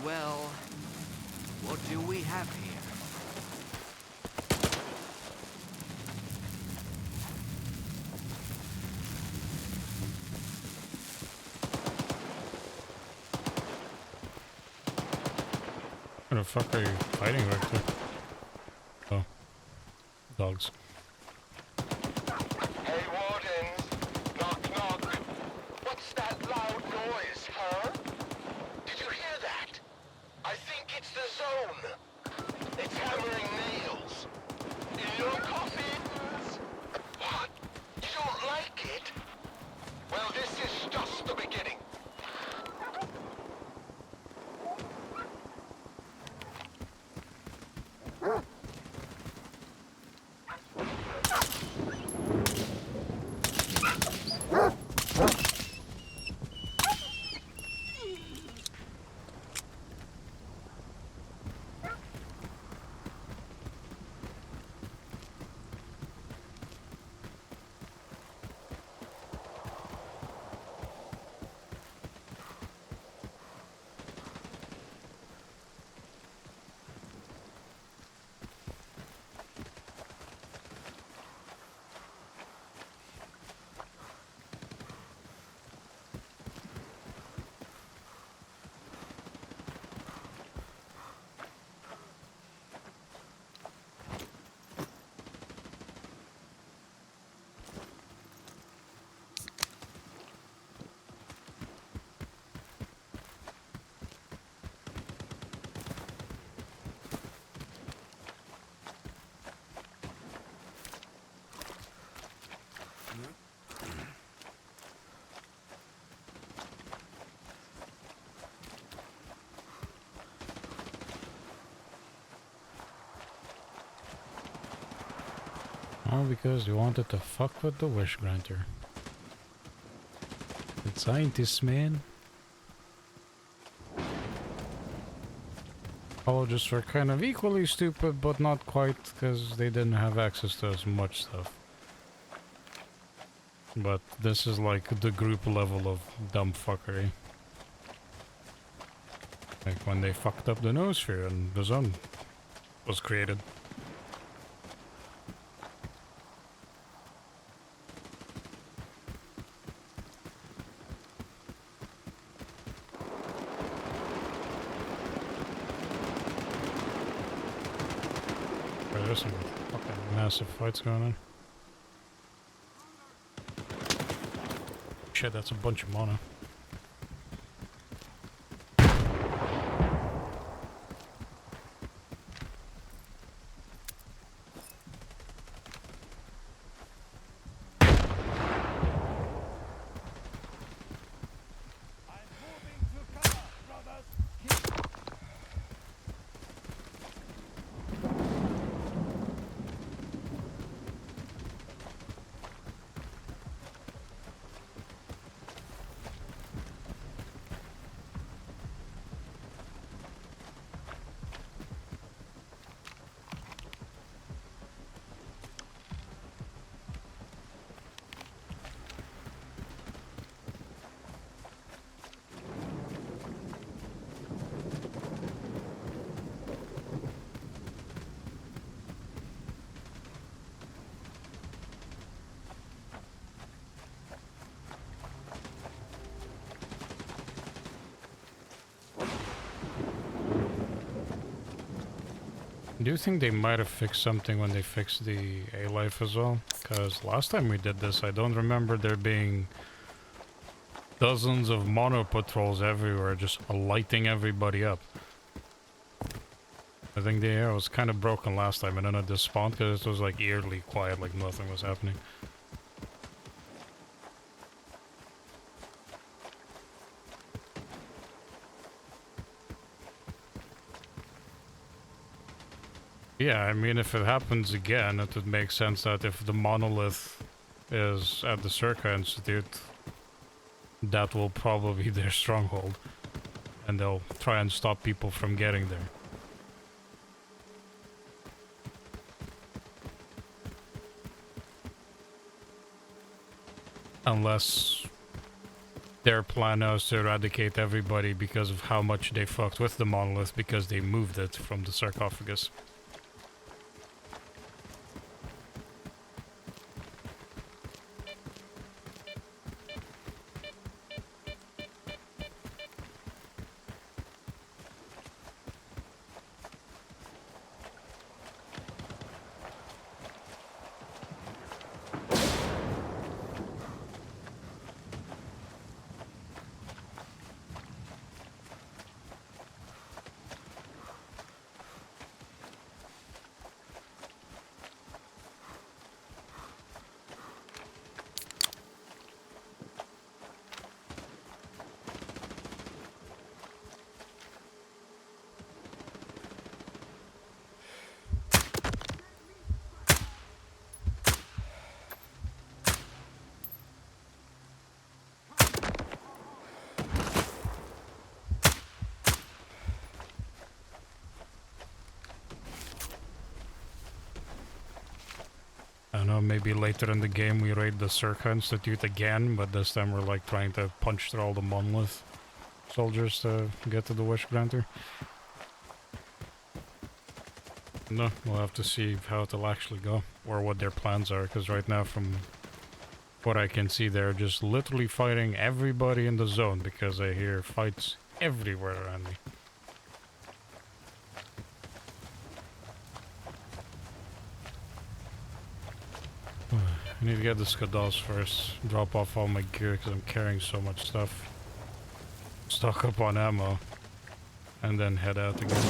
Well, what do we have here? What the fuck are you fighting, Victor? Oh. Dogs. Hey, Wardens! Knock, knock! What's that loud noise, huh? Did you hear that? I think it's the zone. It's hammering nails. In your coffins! What? You don't like it? Well, this is just the beginning. All because you wanted to fuck with the wish granter. The scientists, man. Apologists were kind of equally stupid, but not quite, because they didn't have access to as much stuff. But this is like the group level of dumb fuckery. Like when they fucked up the noosphere and the zone was created. There's some fucking massive fights going on. Shit, that's a bunch of mana. Do you think they might have fixed something when they fixed the A-Life as well? Because last time we did this, I don't remember there being dozens of mono patrols everywhere, just lighting everybody up. I think the air was kind of broken last time, and then it just spawned because it was like eerily quiet, like nothing was happening. Yeah, I mean, if it happens again, it would make sense that if the monolith is at the S.T.A.L.K.E.R Institute, that will probably be their stronghold, and they'll try and stop people from getting there. Unless their plan now is to eradicate everybody because of how much they fucked with the monolith because they moved it from the sarcophagus. I don't know, maybe later in the game we raid the S.T.A.L.K.E.R Institute again, but this time we're like trying to punch through all the monolith soldiers to get to the wish granter. No, we'll have to see how it'll actually go, or what their plans are, because right now from what I can see they're just literally fighting everybody in the zone, because I hear fights everywhere around me. I need to get the Skados first, drop off all my gear because I'm carrying so much stuff. Stock up on ammo, and then head out again.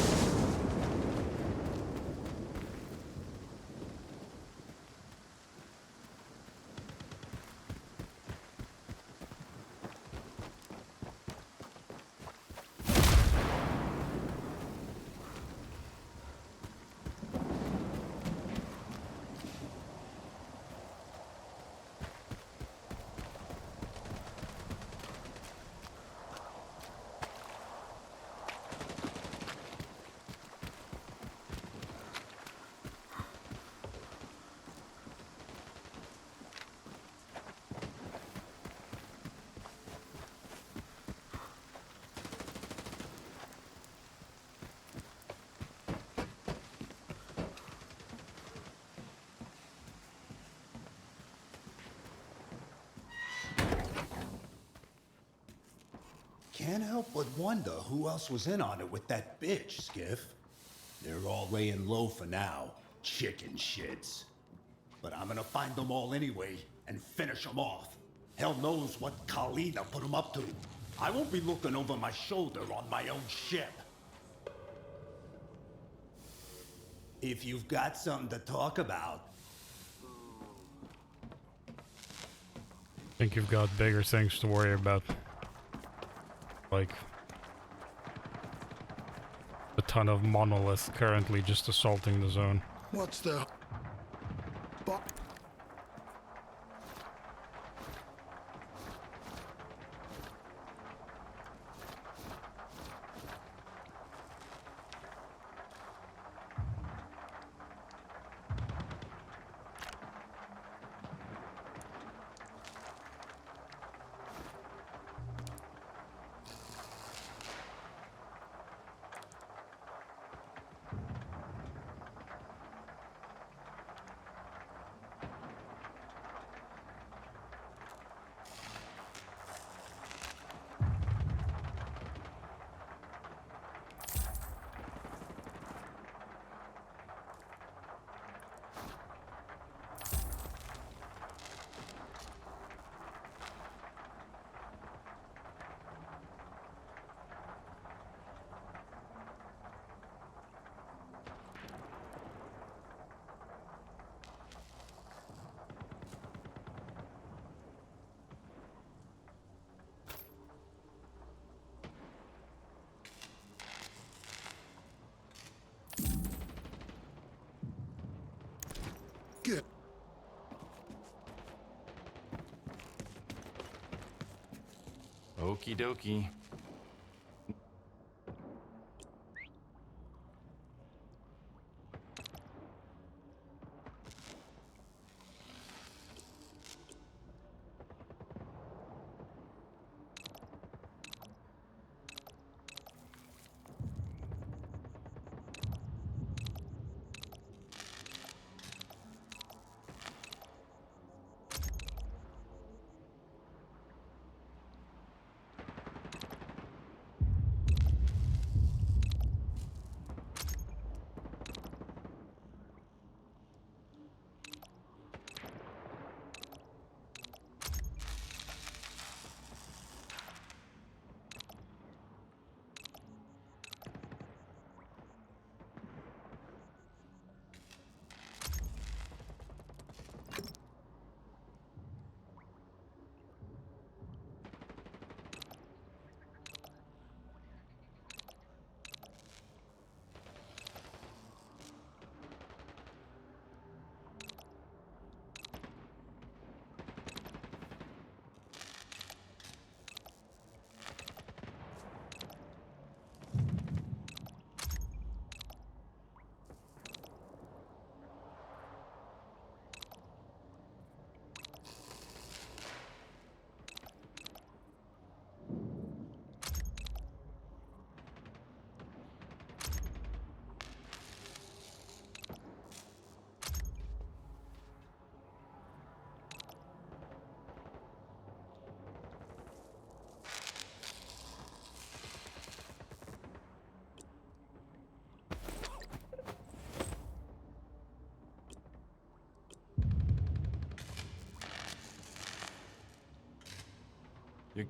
Can't help but wonder who else was in on it with that bitch, Skiff. They're all laying low for now, chicken shits. But I'm gonna find them all anyway and finish them off. Hell knows what Kalina put them up to. I won't be looking over my shoulder on my own ship. If you've got something to talk about. I think you've got bigger things to worry about. Like a ton of monolith currently just assaulting the zone. What's the... Good. Okie dokie. You...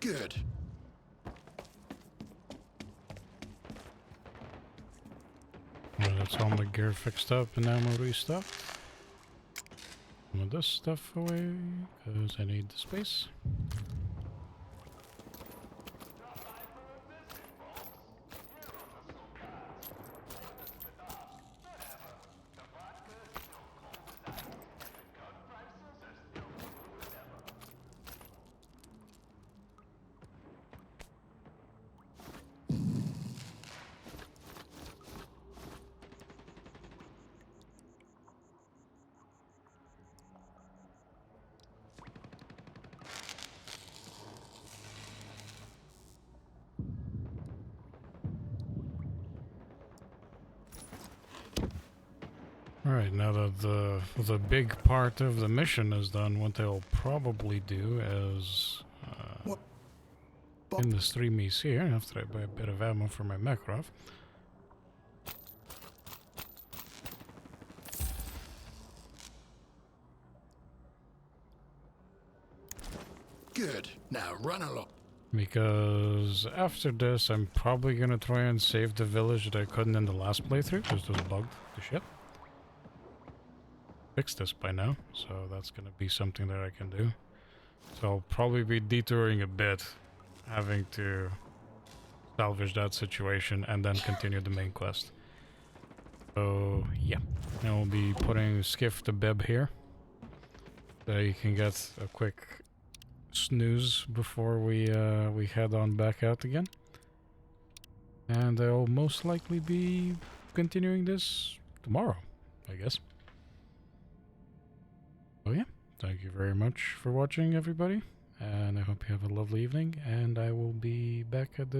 Good. Well, that's all my gear fixed up and ammo restocked. Move this stuff away, because I need the space. Alright, now that the big part of the mission is done, what they'll probably do is in the streamies here, after I buy a bit of ammo for my Makarov. Good. Now run along. Because after this, I'm probably gonna try and save the village that I couldn't in the last playthrough, because it was bugged to shit. Fixed this by now, so that's gonna be something that I can do. So I'll probably be detouring a bit, having to salvage that situation and then continue the main quest. So yeah, and we'll be putting Skiff to bib here, so you can get a quick snooze before we head on back out again. And I'll most likely be continuing this tomorrow, I guess. Oh yeah, thank you very much for watching, everybody, and I hope you have a lovely evening, and I will be back at the